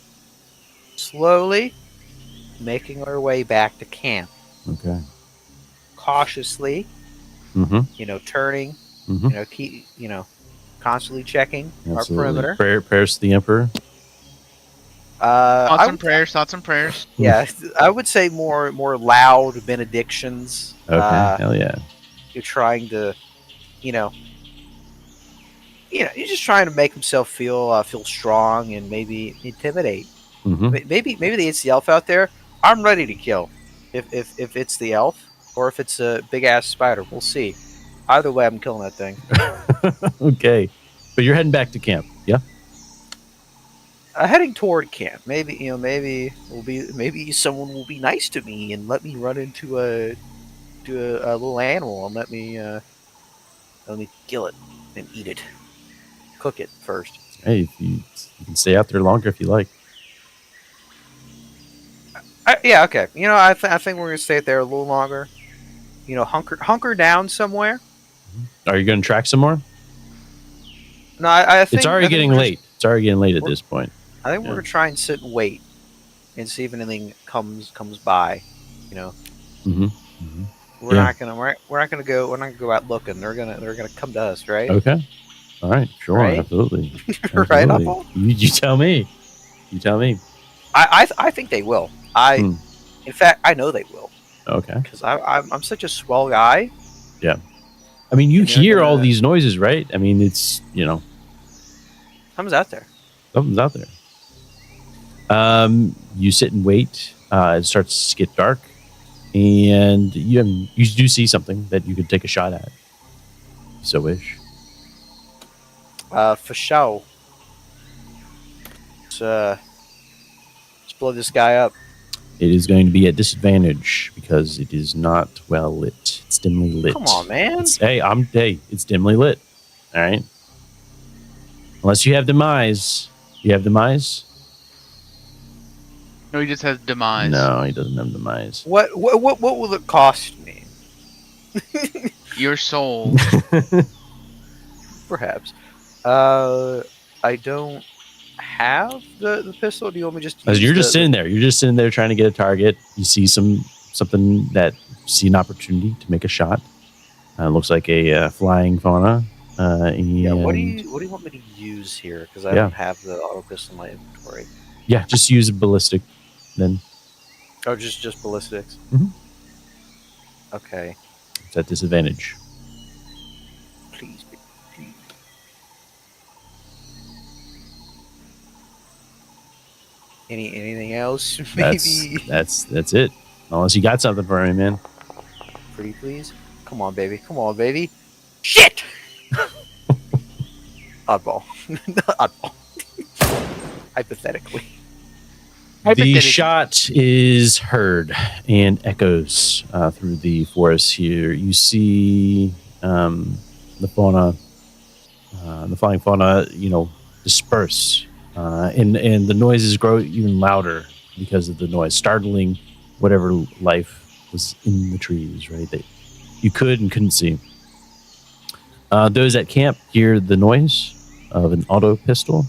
slowly making our way back to camp. Okay. Cautiously, Mm-hmm. Turning, Mm-hmm. constantly checking our Absolutely. perimeter. Prayers to the Emperor. I Thoughts and would, prayers. Thoughts and prayers. yeah, I would say more loud benedictions. Okay. Hell yeah. You're trying to, you know, you're just trying to make himself feel strong and maybe intimidate. Mm-hmm. Maybe it's the elf out there. I'm ready to kill. If it's the elf or if it's a big ass spider, we'll see. Either way, I'm killing that thing. Okay. But you're heading back to camp. Yeah. Heading toward camp. Maybe maybe someone will be nice to me and let me run into a little animal and let me kill it and eat it. Cook it first. Hey, you can stay out there longer if you like. Yeah, okay. I think we're gonna stay there a little longer. Hunker down somewhere. Are you going to track some more? No, I think It's already getting late. It's already getting late at this point. I think we're gonna try and sit and wait and see if anything comes by. Mm-hmm. Mm-hmm. We're not gonna go out looking. They're gonna come to us, right? Okay. All right. Sure. Right? Absolutely. Right, Absolutely. Apple? You tell me. You tell me. I think they will. In fact, I know they will Okay. because I'm such a swell guy. Yeah. I mean, you And they're hear all gonna- these noises, right? I mean, it's, Something's out there. something's out there. You sit and wait. It starts to get dark, and you do see something that you could take a shot at. If you so wish. For show. Let's blow this guy up. It is going to be at disadvantage because it is not well lit. It's dimly lit. Come on, man. It's dimly lit. All right. Unless you have demise. You have demise? No, he just has demise. No, he doesn't have demise. What will it cost me? Your soul. Perhaps. I don't have the pistol. Do you want me just? As you're just sitting there. You're just sitting there trying to get a target. You see something that see an opportunity to make a shot. It looks like a flying fauna. Yeah. What do you want me to use here? Because I don't have the auto pistol in my inventory. Yeah, just use a ballistic then. Oh, just ballistics. Mhm. Okay. It's at disadvantage. Please. Anything else? Maybe. That's it. Unless you got something for me, man. Pretty please. Come on, baby. Come on, baby. Shit. Oddball. Oddball. Hypothetically. The shot is heard and echoes through the forest here. You see the fauna, the flying fauna, disperse. And the noises grow even louder because of the noise, startling whatever life was in the trees, right? That you could and couldn't see. Those at camp hear the noise of an auto pistol.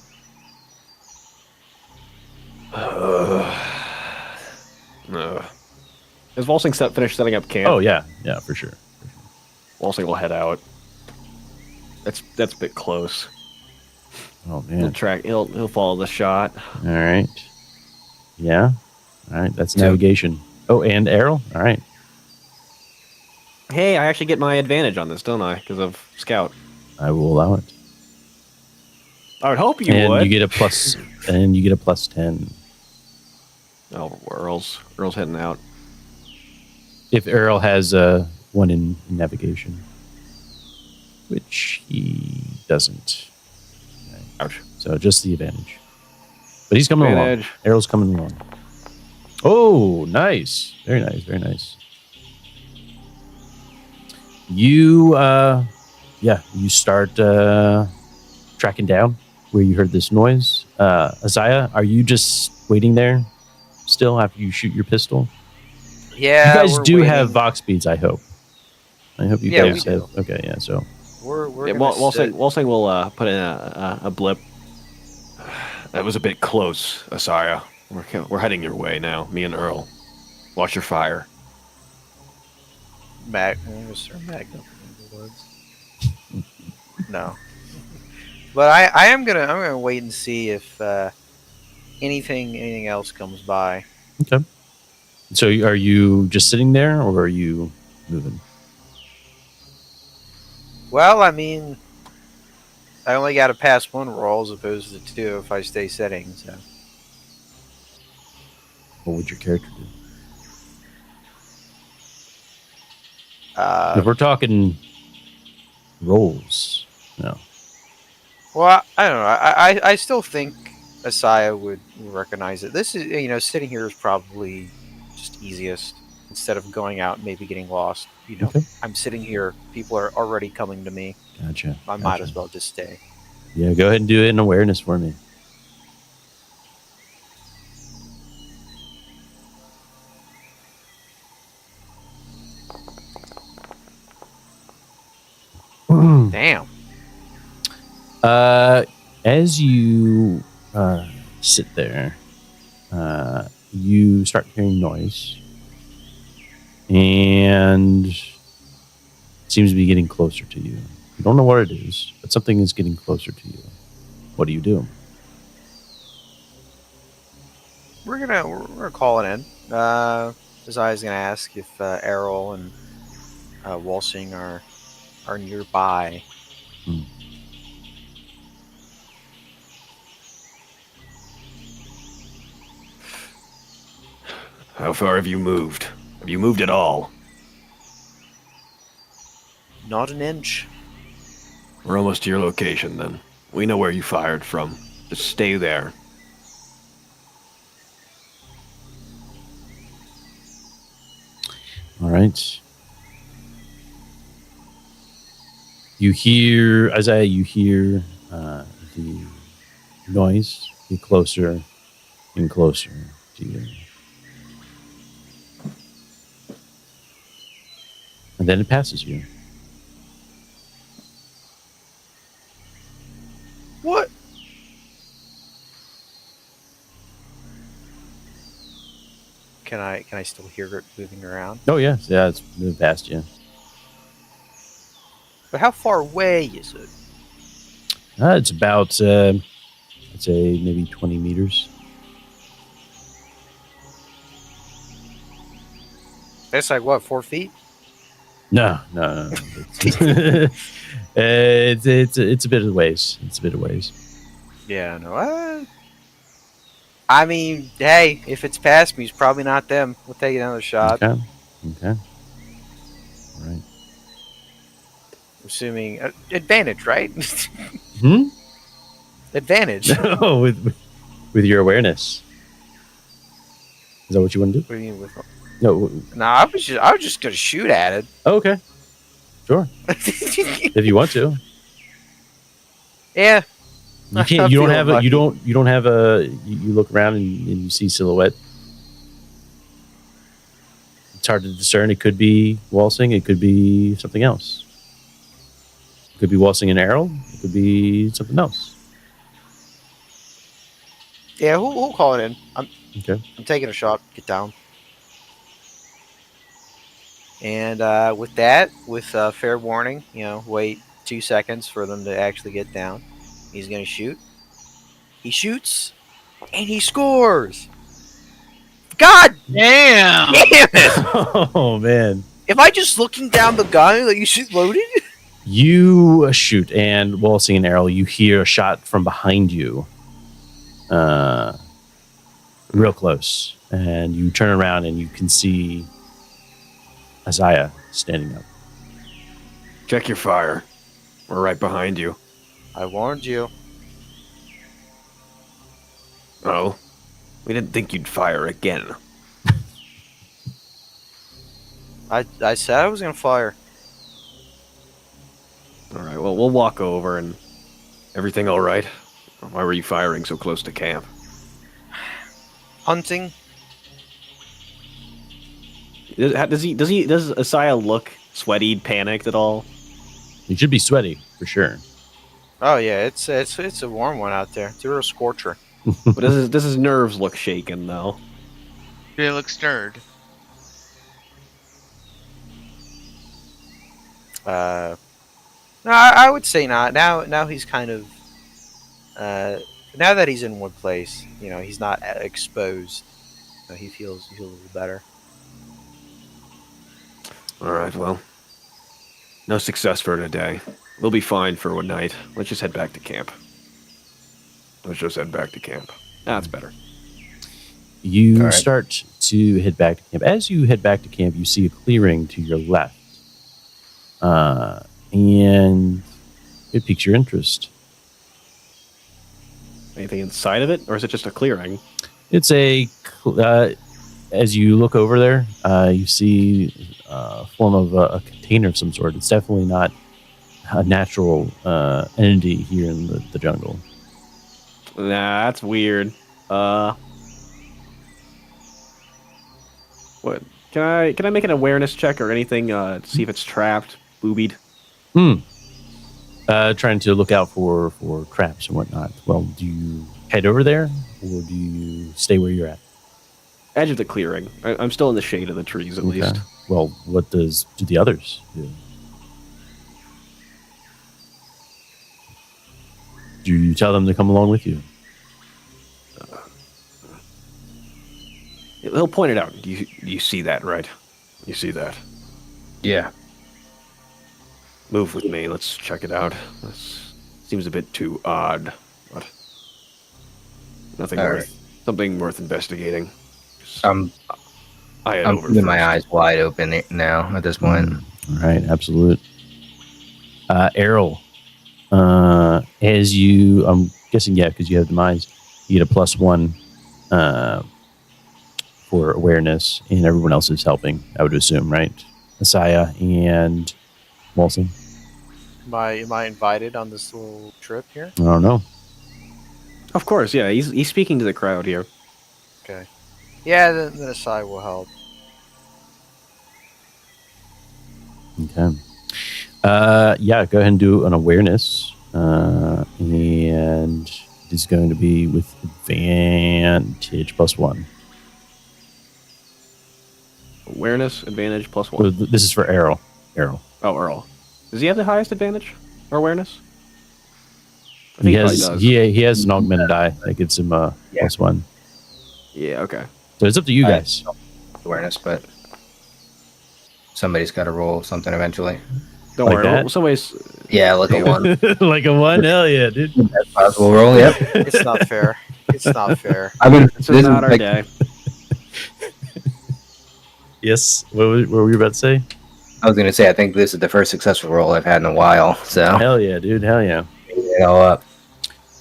Is Volsing finished setting up camp? Oh yeah, for sure. Volsing will head out. That's a bit close. Oh man, He'll follow the shot. All right. Yeah. All right. That's navigation. Oh, and Errol. All right. Hey, I actually get my advantage on this, don't I? Because of Scout. I will allow it. I would hope you and would. You get a plus, and you get a plus 10. Oh, Earl's heading out. If Errol has one in navigation, which he doesn't. Okay. Ouch. So just the advantage. But he's coming along. Advantage. Errol's coming along. Oh, nice. Very nice. Very nice. You, you start tracking down where you heard this noise. Isaiah, are you just waiting there still after you shoot your pistol? Yeah, you guys do waiting. have Vox speeds, I hope. I hope you guys have. Okay, yeah, so. We're Walsing will put in a blip That was a bit close, Asaya. We're heading your way now, me and Earl. Watch your fire. Mr. Magnum in the woods. No. But I'm gonna wait and see if anything else comes by. Okay. So are you just sitting there, or are you moving? Well, I mean, I only got to pass one roll as opposed to two if I stay sitting. So What would your character do? uh, If we're talking rolls, no. well, I don't know. I still think Asaya would recognize it. This is, sitting here is probably just easiest instead of going out and maybe getting lost. Okay. I'm sitting here. People are already coming to me. Gotcha. I might as well just stay. Yeah, go ahead and do it in awareness for me. Damn. As you sit there, you start hearing noise, and it seems to be getting closer to you. You don't know what it is, but something is getting closer to you. What do you do? We're gonna call it in. Asaya's gonna ask if Errol and Walsing are nearby. How far have you moved? Have you moved at all? Not an inch. We're almost to your location then. We know where you fired from. Just stay there. All right. You hear, Isaiah, the noise get closer and closer to you. And then it passes you. What? Can I still hear it moving around? Oh, yeah. Yeah, it's moved past you. But how far away is it? It's about, I'd say, maybe 20 meters. That's like what, 4 feet? No. It's a bit of ways. It's a bit of ways. Yeah, no. I mean, hey, if it's past me, it's probably not them. We'll take another shot. Okay. All right. Assuming advantage, right? Hmm? Advantage. No, with your awareness. Is that what you want to do? What do you mean with? No. No, I was just gonna shoot at it. Oh, okay. Sure. If you want to. Yeah. You can't. You don't have a. You don't have a. You look around and you see silhouette. It's hard to discern. It could be Walsing. It could be something else. It could be Walsing and Errol. It could be something else. Yeah, we'll call it in. I'm taking a shot. Get down. And with fair warning, wait 2 seconds for them to actually get down. He's going to shoot. He shoots, and he scores. God Damn! damn it! Oh man! Am I just looking down the gun that you shoot loaded? You shoot, and Walsing and Errol, you hear a shot from behind you, real close, and you turn around and you can see Isaiah standing up. Check your fire. We're right behind you. I warned you. Oh, we didn't think you'd fire again. I said I was going to fire. All right, well, we'll walk over and everything all right? Why were you firing so close to camp? Hunting. Does Asaya look sweaty, panicked at all? You should be sweaty for sure. Oh yeah, it's a warm one out there. It's a real scorcher. But this is nerves look shaken though. They look stirred. No, I would say not. Now he's kind of. Now that he's in one place, he's not exposed. He feels a little better. All right, well, no success for today. We'll be fine for one night. Let's just head back to camp. That's better. You All right. start to head back to camp. As you head back to camp, you see a clearing to your left. And it piques your interest. Anything inside of it, or is it just a clearing? It's as you look over there, you see a form of a container of some sort. It's definitely not a natural entity here in the jungle. Nah, that's weird. What? Can I make an awareness check or anything to see if it's trapped, boobied? Trying to look out for traps and whatnot. Well, do you head over there, or do you stay where you're at? Edge of the clearing. I'm still in the shade of the trees, at least. Well, what do the others do? Do you tell them to come along with you? He'll point it out. You see that, right? You see that? Yeah. Move with me. Let's check it out. This seems a bit too odd, but nothing All worth something worth investigating. I'm keeping my eyes wide open now at this point. All right, absolute. Errol, as you, I'm guessing, because you have demise, you get a +1 for awareness, and everyone else is helping, I would assume, right? Messiah and Wilson. Am I invited on this little trip here? I don't know. Of course, yeah. He's speaking to the crowd here. Okay. Yeah, then Asai will help. Okay. Yeah, go ahead and do an awareness. And it's going to be with advantage +1. Awareness, advantage, +1. So this is for Errol. Errol. Oh, Earl. Does he have the highest advantage or awareness? I He think probably has does. he has an augmented die that gives him a +1. Yeah, okay. So it's up to you guys. Awareness, but somebody's got to roll something eventually. Don't Like worry. that? Somebody's. Yeah, like a 1. Like a 1? Hell yeah, dude. That's possible roll, yep. It's not fair. It's not fair. I mean, This is not our day. Yes. What were you about to say? I was going to say, I think this is the first successful roll I've had in a while, so Hell yeah, dude. Hell yeah. it all up.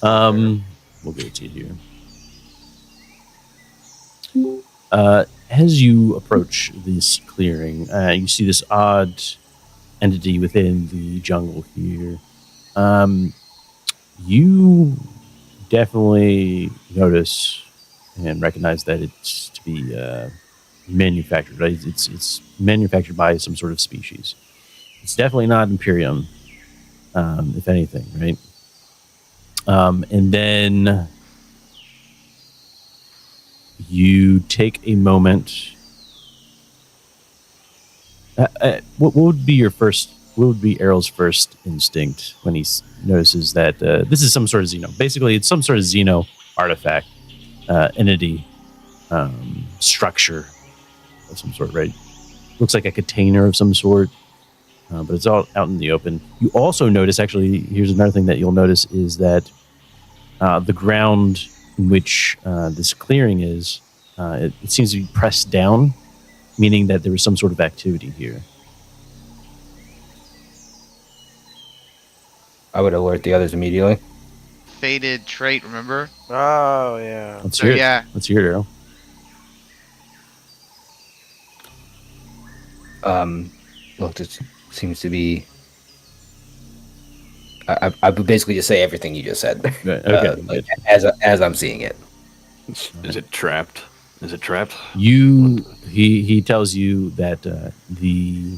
We'll give it to you here. As you approach this clearing, you see this odd entity within the jungle here. You definitely notice and recognize that it's to be manufactured, right? It's manufactured by some sort of species. It's definitely not Imperium, if anything, right? And then you take a moment. What would be your first? What would be Errol's first instinct when he notices that this is some sort of Xeno? Basically, it's some sort of Xeno artifact, entity, structure of some sort, right? Looks like a container of some sort, but it's all out in the open. You also notice, actually, here's another thing that you'll notice is that the ground in which this clearing is, it seems to be pressed down, meaning that there was some sort of activity here. I would alert the others immediately. Faded trait, remember? Oh yeah. Let's So hear it. yeah, Let's hear it, Errol. Look, it seems to be. I would basically just say everything you just said. Right, okay, like, as I'm seeing it. Is it trapped? Is it trapped? He tells you that the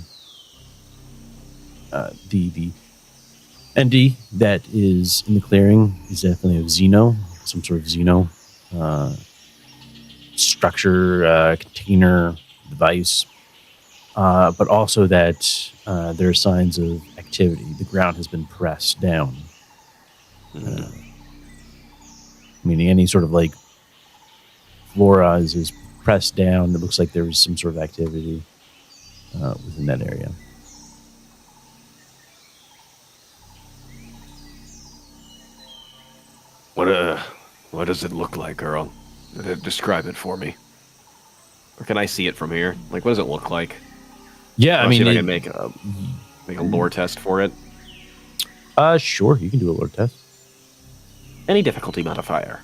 entity that is in the clearing is definitely a Xeno, some sort of Xeno. structure, container, device, but also that there are signs of activity. The ground has been pressed down, meaning any sort of like flora is pressed down. It looks like there was some sort of activity within that area. What does it look like, Earl? Describe it for me. Or can I see it from here? Like, what does it look like? Yeah, I mean, see if I can make a lore test for it. Sure, you can do a lore test. Any difficulty modifier?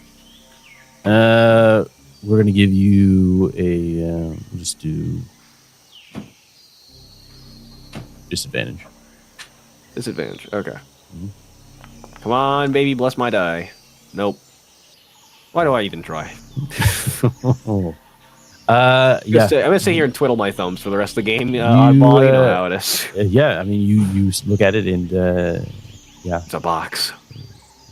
We're gonna give you a we'll just do disadvantage. Disadvantage. Okay. Come on, baby, bless my die. Nope. Why do I even try? Yeah. I'm gonna sit here and twiddle my thumbs for the rest of the game. Oddball, you know how it is. Yeah, I mean, you look at it and yeah, It's a box.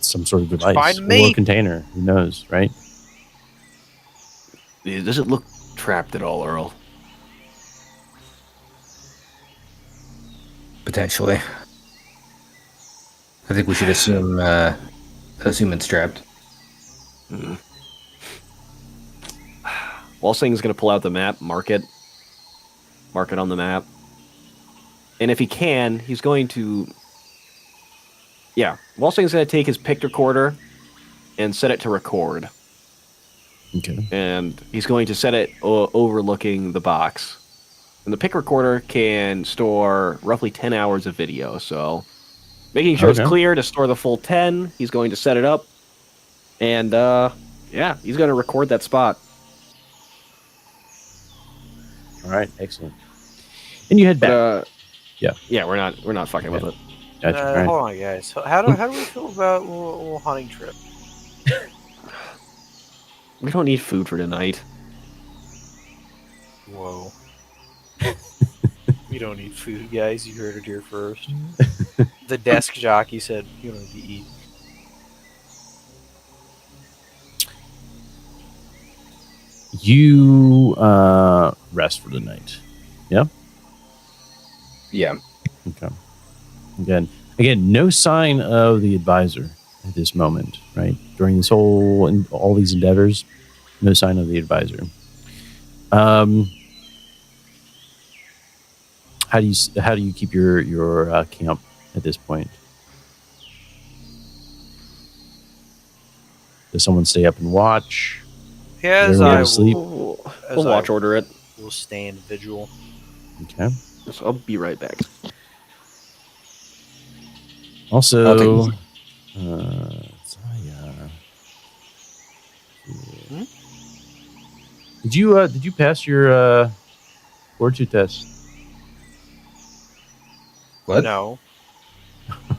it's some sort of device fine to or me. container. Who knows, right? Does it look trapped at all, Earl? Potentially. I think we should assume it's trapped. Walsing's going to pull out the map, mark it on the map. And if he can, he's going to... Yeah, Walsing's going to take his pick recorder and set it to record. Okay. And he's going to set it overlooking the box. And the pick recorder can store roughly 10 hours of video, so... Making sure it's clear to store the full 10, he's going to set it up. And, yeah, he's going to record that spot. All right, excellent. And you head back. Yeah, we're not fucking with it. Gotcha. All right. Hold on, guys. How do we feel about a little hunting trip? We don't need food for tonight. Whoa. We don't need food, guys. You heard it here first. The desk jockey said you don't need to eat. You rest for the night. Yeah? Yeah. Okay. Again, no sign of the advisor at this moment, right? During this all these endeavors, no sign of the advisor. How do you keep your camp at this point? Does someone stay up and watch? Yeah, as Everyone I to sleep? We'll watch order it. will stand vigil. Okay. So I'll be right back. Also, did you pass your fortitude test? What? No.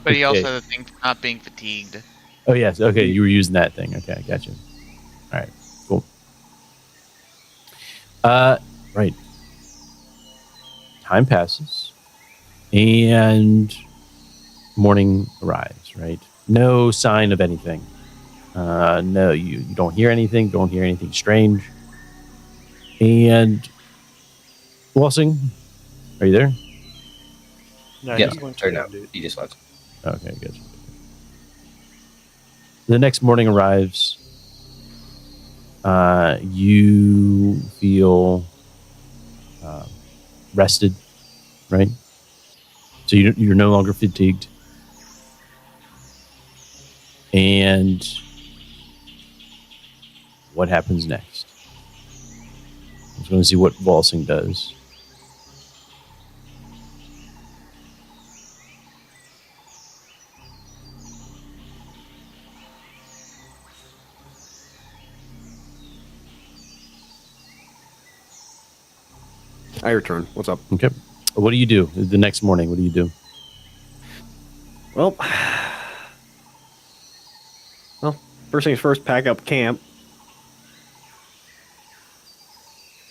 But he also Okay. had the thing for not being fatigued. Oh yes. Okay, you were using that thing. Okay, I got you. All right. Cool. Right. Time passes, and morning arrives. Right. No sign of anything. No, you don't hear anything. Don't hear anything strange. And Walsing, are you there? No, Yeah, he's going or to no, dude. he just left. Okay, good. The next morning arrives. You feel rested, right? So you're no longer fatigued. And what happens next? I was going to see what Walsing does. I return. What's up? Okay. What do you do the next morning? What do you do? Well, first things first, pack up camp.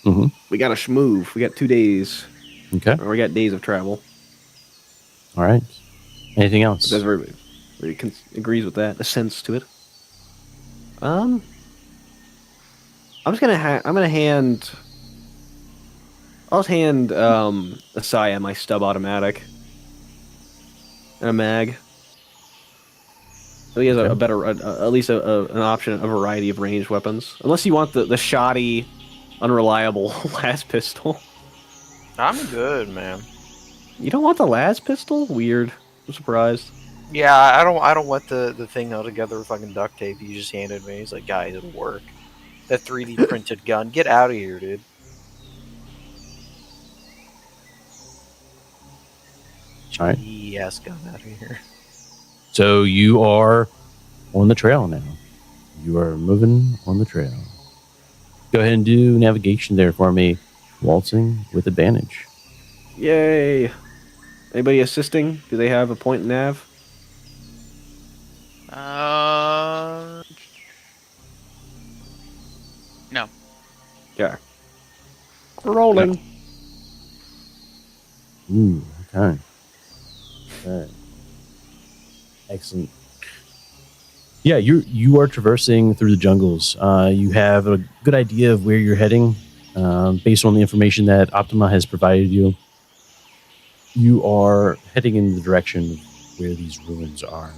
Mm-hmm. We got to schmoove. We got 2 days. Okay. Or we got days of travel. All right. Anything else? That's everybody agrees with that. Assents to it. I'm just gonna hand. I'll just hand Asaya my stub automatic and a mag. So he has a better, at least an option, a variety of ranged weapons. Unless you want the shoddy, unreliable las pistol. I'm good, man. You don't want the las pistol? Weird. I'm surprised. Yeah, I don't want the thing held together with fucking duct tape you just handed me. He's like, guys, it'll work. That 3D printed gun. Get out of here, dude. All right. Yes, gun out of here. So you are on the trail now. You are moving on the trail. Go ahead and do navigation there for me. Waltzing with advantage. Yay! Anybody assisting? Do they have a point in nav? No. Yeah. We're rolling. Ooh, okay. Okay. Excellent. Yeah, you are traversing through the jungles. You have a good idea of where you're heading, based on the information that Optima has provided you. You are heading in the direction of where these ruins are.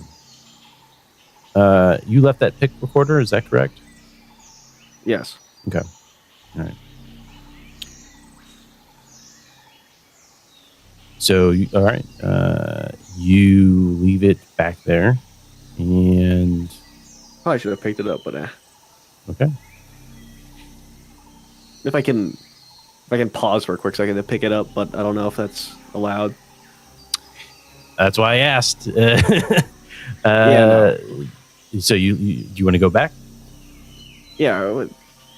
You left that pick recorder, is that correct? Yes. Okay. All right. So, all right. You leave it back there, and Probably should have picked it up, but okay. if I can pause for a quick second to pick it up, but I don't know if that's allowed. That's why I asked. No. So you want to go back? Yeah,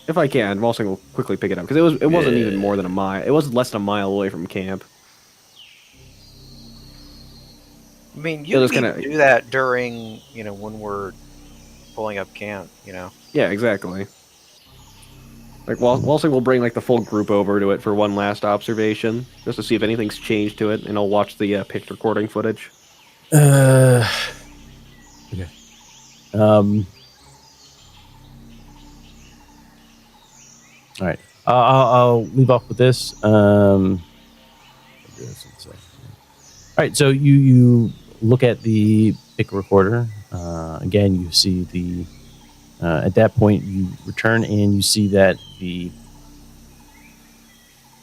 if I can, Walsing will quickly pick it up because it wasn't even more than a mile. It was less than a mile away from camp. I mean, So you it's can kinda- do that during, when we're pulling up camp, Yeah, exactly. Like Walsing will bring like the full group over to it for one last observation, just to see if anything's changed to it, and I'll watch the picture recording footage. Okay. All right. I'll leave off with this. All right. So you look at the pick recorder. Again, you see the. At that point, you return and you see that the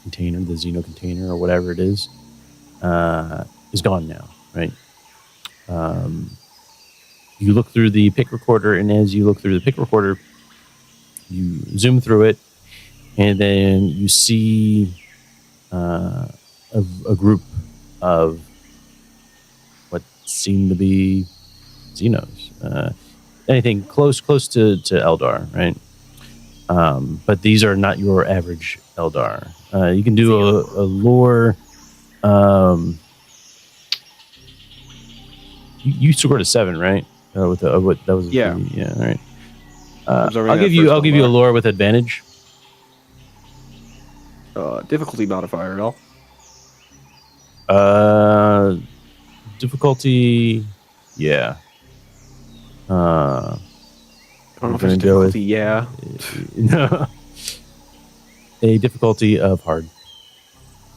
container, the Xeno container or whatever it is gone now. Right. You look through the pick recorder, and as you look through the pick recorder, you zoom through it, and then you see a group of what seem to be Xenos. Anything close to Eldar, right? But these are not your average Eldar. You can do a lore. You scored a 7, right? With what that was? Yeah. Yeah. All right. Observing I'll that give you first a Eldar. lore with advantage. Difficulty modifier at all? Difficulty. Yeah. I don't know if gonna it's go with- difficulty. Yeah. No. A difficulty of hard.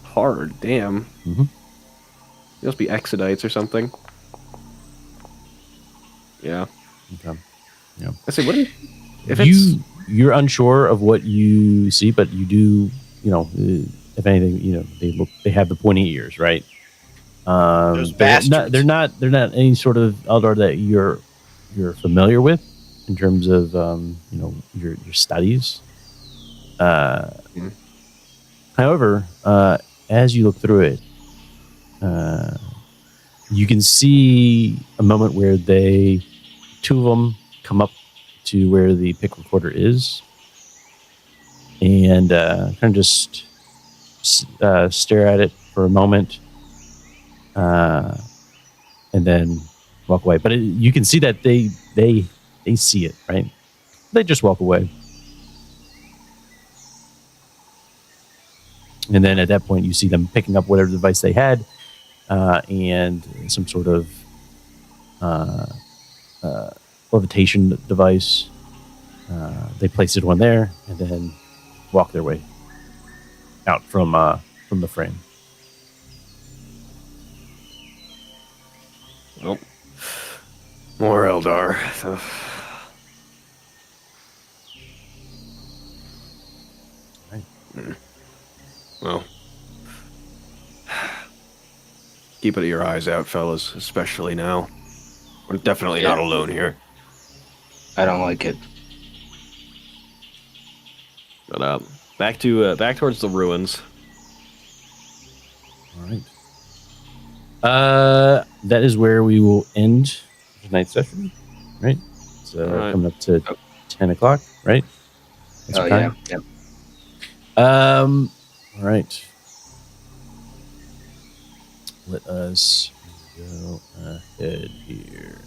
Hard. Damn. Mhm. It must be Exodites or something. Yeah. Okay. Yeah. I say, what if it's You're unsure of what you see, but you do, if anything, they have the pointy ears, right? Those they're bastards. not any sort of Eldar that you're familiar with in terms of your studies. However, as you look through it, you can see a moment where two of them come up to where the pick recorder is, and kind of just stare at it for a moment, and then walk away. But you can see that they see it, right? They just walk away. And then at that point, you see them picking up whatever device they had, and some sort of levitation device, they placed one there and then walk their way out from the frame. Well, more Eldar. So. Right. Well, keep it your eyes out, fellas, especially now. We're definitely not alone here. I don't like it. But back towards the ruins. All right. That is where we will end tonight's session, right? So right. Coming up to 10 o'clock, right? That's our time. Yeah. All right. Let us go ahead here.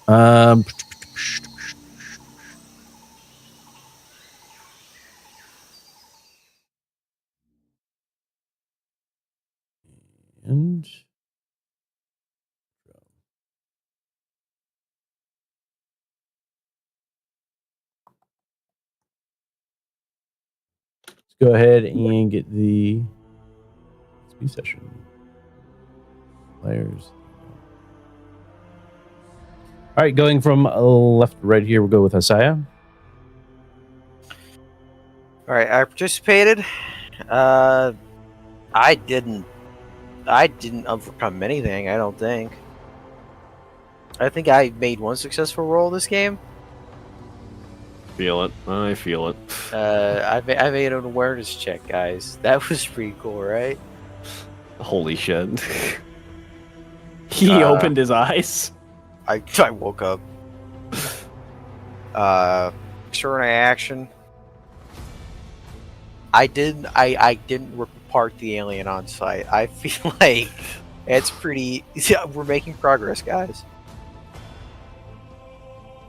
And let's go ahead and get the XP session players. All right, going from left to right here, we'll go with Asaya. All right, I participated. I didn't overcome anything. I don't think. I think I made one successful roll this game. Feel it. I feel it. I made an awareness check, guys. That was pretty cool, right? Holy shit. He opened his eyes. I woke up. Extraordinary action. I didn't park the alien on site. I feel like it's pretty. Yeah, we're making progress, guys.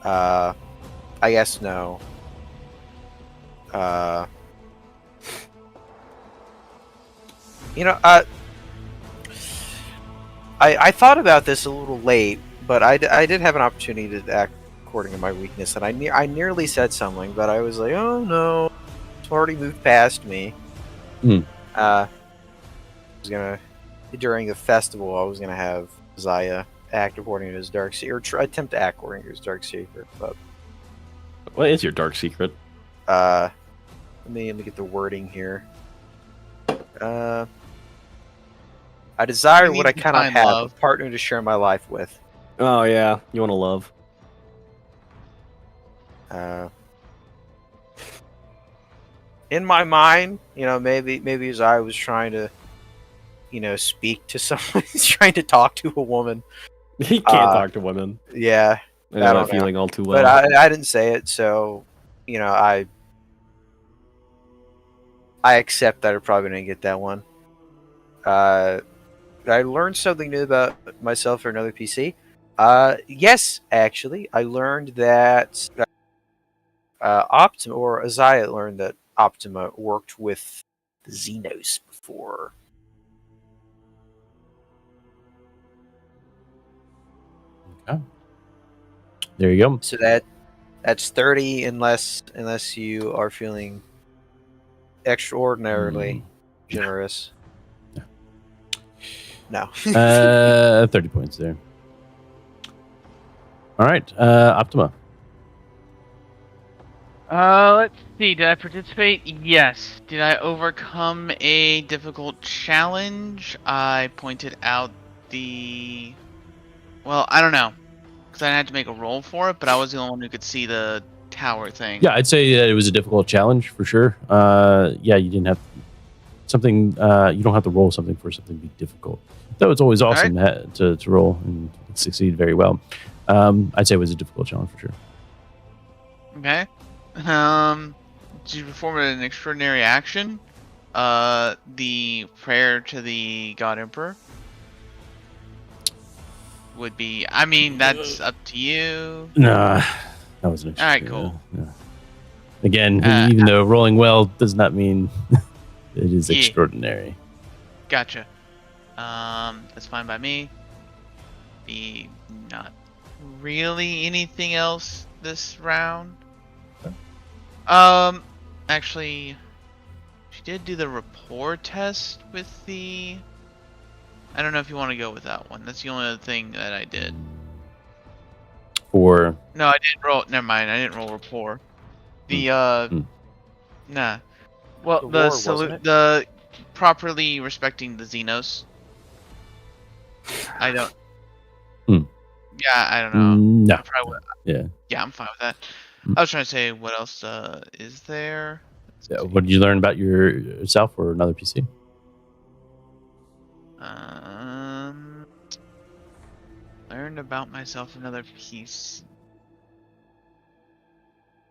I guess no. I thought about this a little late, but I did have an opportunity to act according to my weakness, and I nearly said something, but I was like, oh no, it's already moved past me. I was gonna, during the festival, I was gonna have Zaya act according to his dark secret, or attempt to act according to his dark secret. But what is your dark secret? let me get the wording here. I desire what I cannot have, a partner to share my life with. Oh yeah, you want to love. In my mind, maybe as I was trying to, speak to someone, he's trying to talk to a woman. He can't talk to women. Yeah, I know that feeling all too well. But I didn't say it, so I accept that I probably didn't get that one. I learned something new about myself or another PC. Yes, actually, I learned that Optima, or Azaya learned that Optima worked with the Xenos before. Okay. There you go. So that's 30, unless you are feeling extraordinarily generous. No. 30 points there. All right, Optima. Let's see. Did I participate? Yes. Did I overcome a difficult challenge? I pointed out well, I don't know, because I had to make a roll for it, but I was the only one who could see the tower thing. Yeah, I'd say that it was a difficult challenge for sure. Yeah, you didn't have something. You don't have to roll something for something to be difficult. Though it's always awesome to roll and succeed very well. I'd say it was a difficult challenge for sure. Okay. Did you perform an extraordinary action? The prayer to the God Emperor would be. I mean, that's up to you. Nah, that was an. All right, cool. Again, even though rolling well does not mean it is extraordinary. Gotcha. That's fine by me. Not really anything else this round. Okay. Actually, she did do the rapport test with the. I don't know if you want to go with that one. That's the only other thing that I did. For No, I didn't roll. Never mind. I didn't roll rapport. The nah. Well, The the war, wasn't salute, it? the properly respecting the Xenos. I don't. Hmm. Yeah, I don't know. no, I probably would. yeah. Yeah, I'm fine with that. Hmm. I was trying to say what else is there. Let's Yeah, see. what did you learn about yourself or another PC? Learned about myself another piece.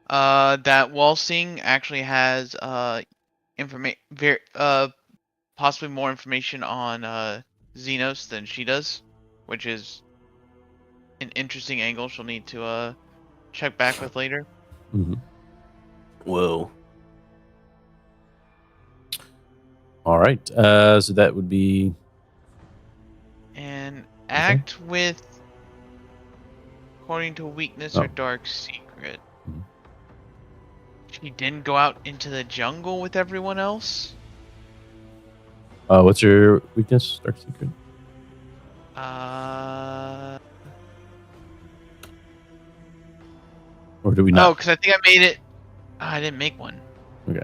That waltzing actually has possibly more information on Xenos than she does, which is an interesting angle she'll need to check back with later. Mm-hmm. Whoa. All right. So that would be And act with according to weakness or dark secret. Mhm. She didn't go out into the jungle with everyone else. what's your weakness, dark secret? Or do we Oh, not? because I think I made it. I didn't make one. Okay.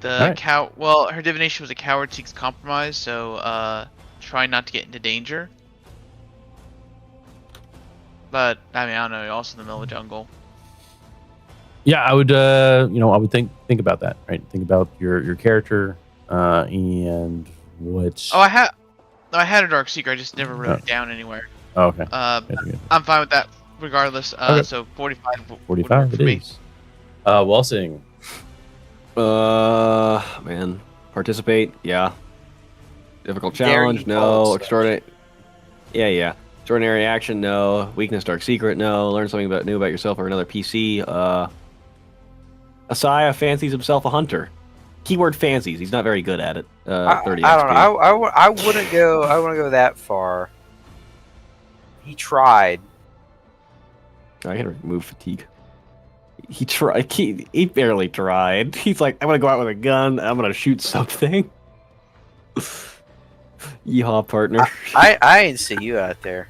The Alright. Well, her divination was a coward seeks compromise, so try not to get into danger. But I mean, I don't know. You're also in the middle of the jungle. Yeah, I would. I would think about that. Right. Think about your character and what. Oh, I had a dark secret. I just never wrote it down anywhere. Oh, okay. Good. I'm fine with that regardless. Okay. So 45. 45 it is. Waltzing. Man. Participate? Yeah. Difficult challenge? Daring false No. stuff. Extraordinary. Yeah. Extraordinary action? No. Weakness, dark secret? No. Learn something new about yourself or another PC? Asaya fancies himself a hunter. Keyword fancies. He's not very good at it. 30 I don't XP. know. I wouldn't go. I wouldn't go that far. He tried. I can remove fatigue. He tried. He barely tried. He's like, I'm gonna go out with a gun. I'm gonna shoot something. Yeehaw, partner. I didn't see you out there.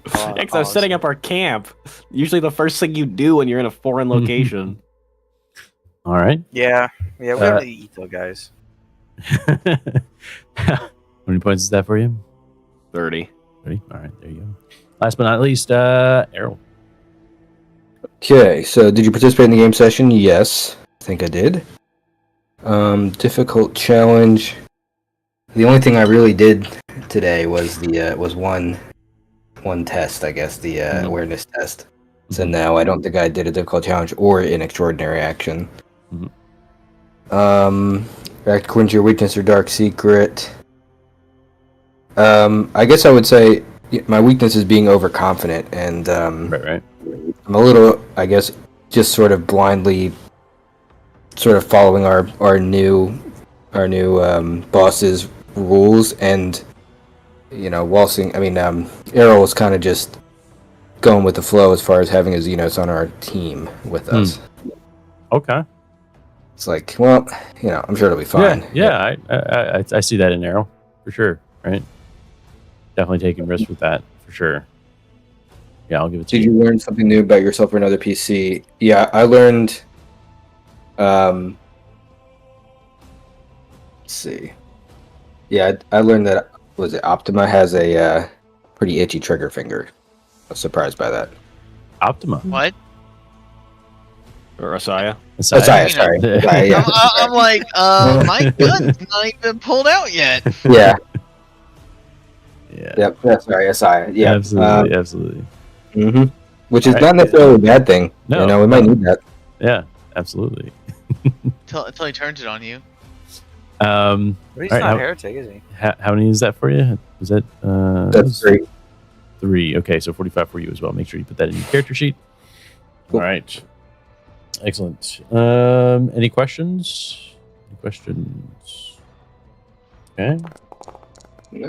Because I was setting up our camp. Usually, the first thing you do when you're in a foreign location. All right. Yeah, we don't need to eat those guys. How many points is that for you? 30. 30. All right. There you go. Last but not least, Errol. Okay, so did you participate in the game session? Yes, I think I did. Difficult challenge. The only thing I really did today was was one test, I guess, the awareness test. So no, I don't think I did a difficult challenge or an extraordinary action. Act according to your weakness or dark secret. I guess I would say my weakness is being overconfident, and Right. I'm a little, I guess, just sort of blindly, sort of following our new boss's rules, and waltzing. I mean, Errol was kind of just going with the flow as far as having a Xenos on our team with us. Okay. It's like, well, I'm sure it'll be fine. Yeah. I see that in Arrow for sure. Right. Definitely taking risks with that for sure. Yeah, I'll give it to Did you. you learn something new about yourself or another PC? Yeah, I learned. Let's see. Yeah, I learned that Optima has a pretty itchy trigger finger. I was surprised by that. Optima. What? Or Asaya. Sorry. Sorry, yeah. I'm like, my gun's not even pulled out yet. Yeah. Yeah. Yep. That's right. Asaya. Yeah. Absolutely. Mm-hmm. Which is Right. not necessarily a bad thing. No, we might need that. Yeah, absolutely. Until he turns it on you. But he's Alright, not a heretic, is he? How many is that for you? Was that That's great. 3? Okay, so 45 for you as well. Make sure you put that in your character sheet. Cool. All right. Excellent. Any questions? Okay.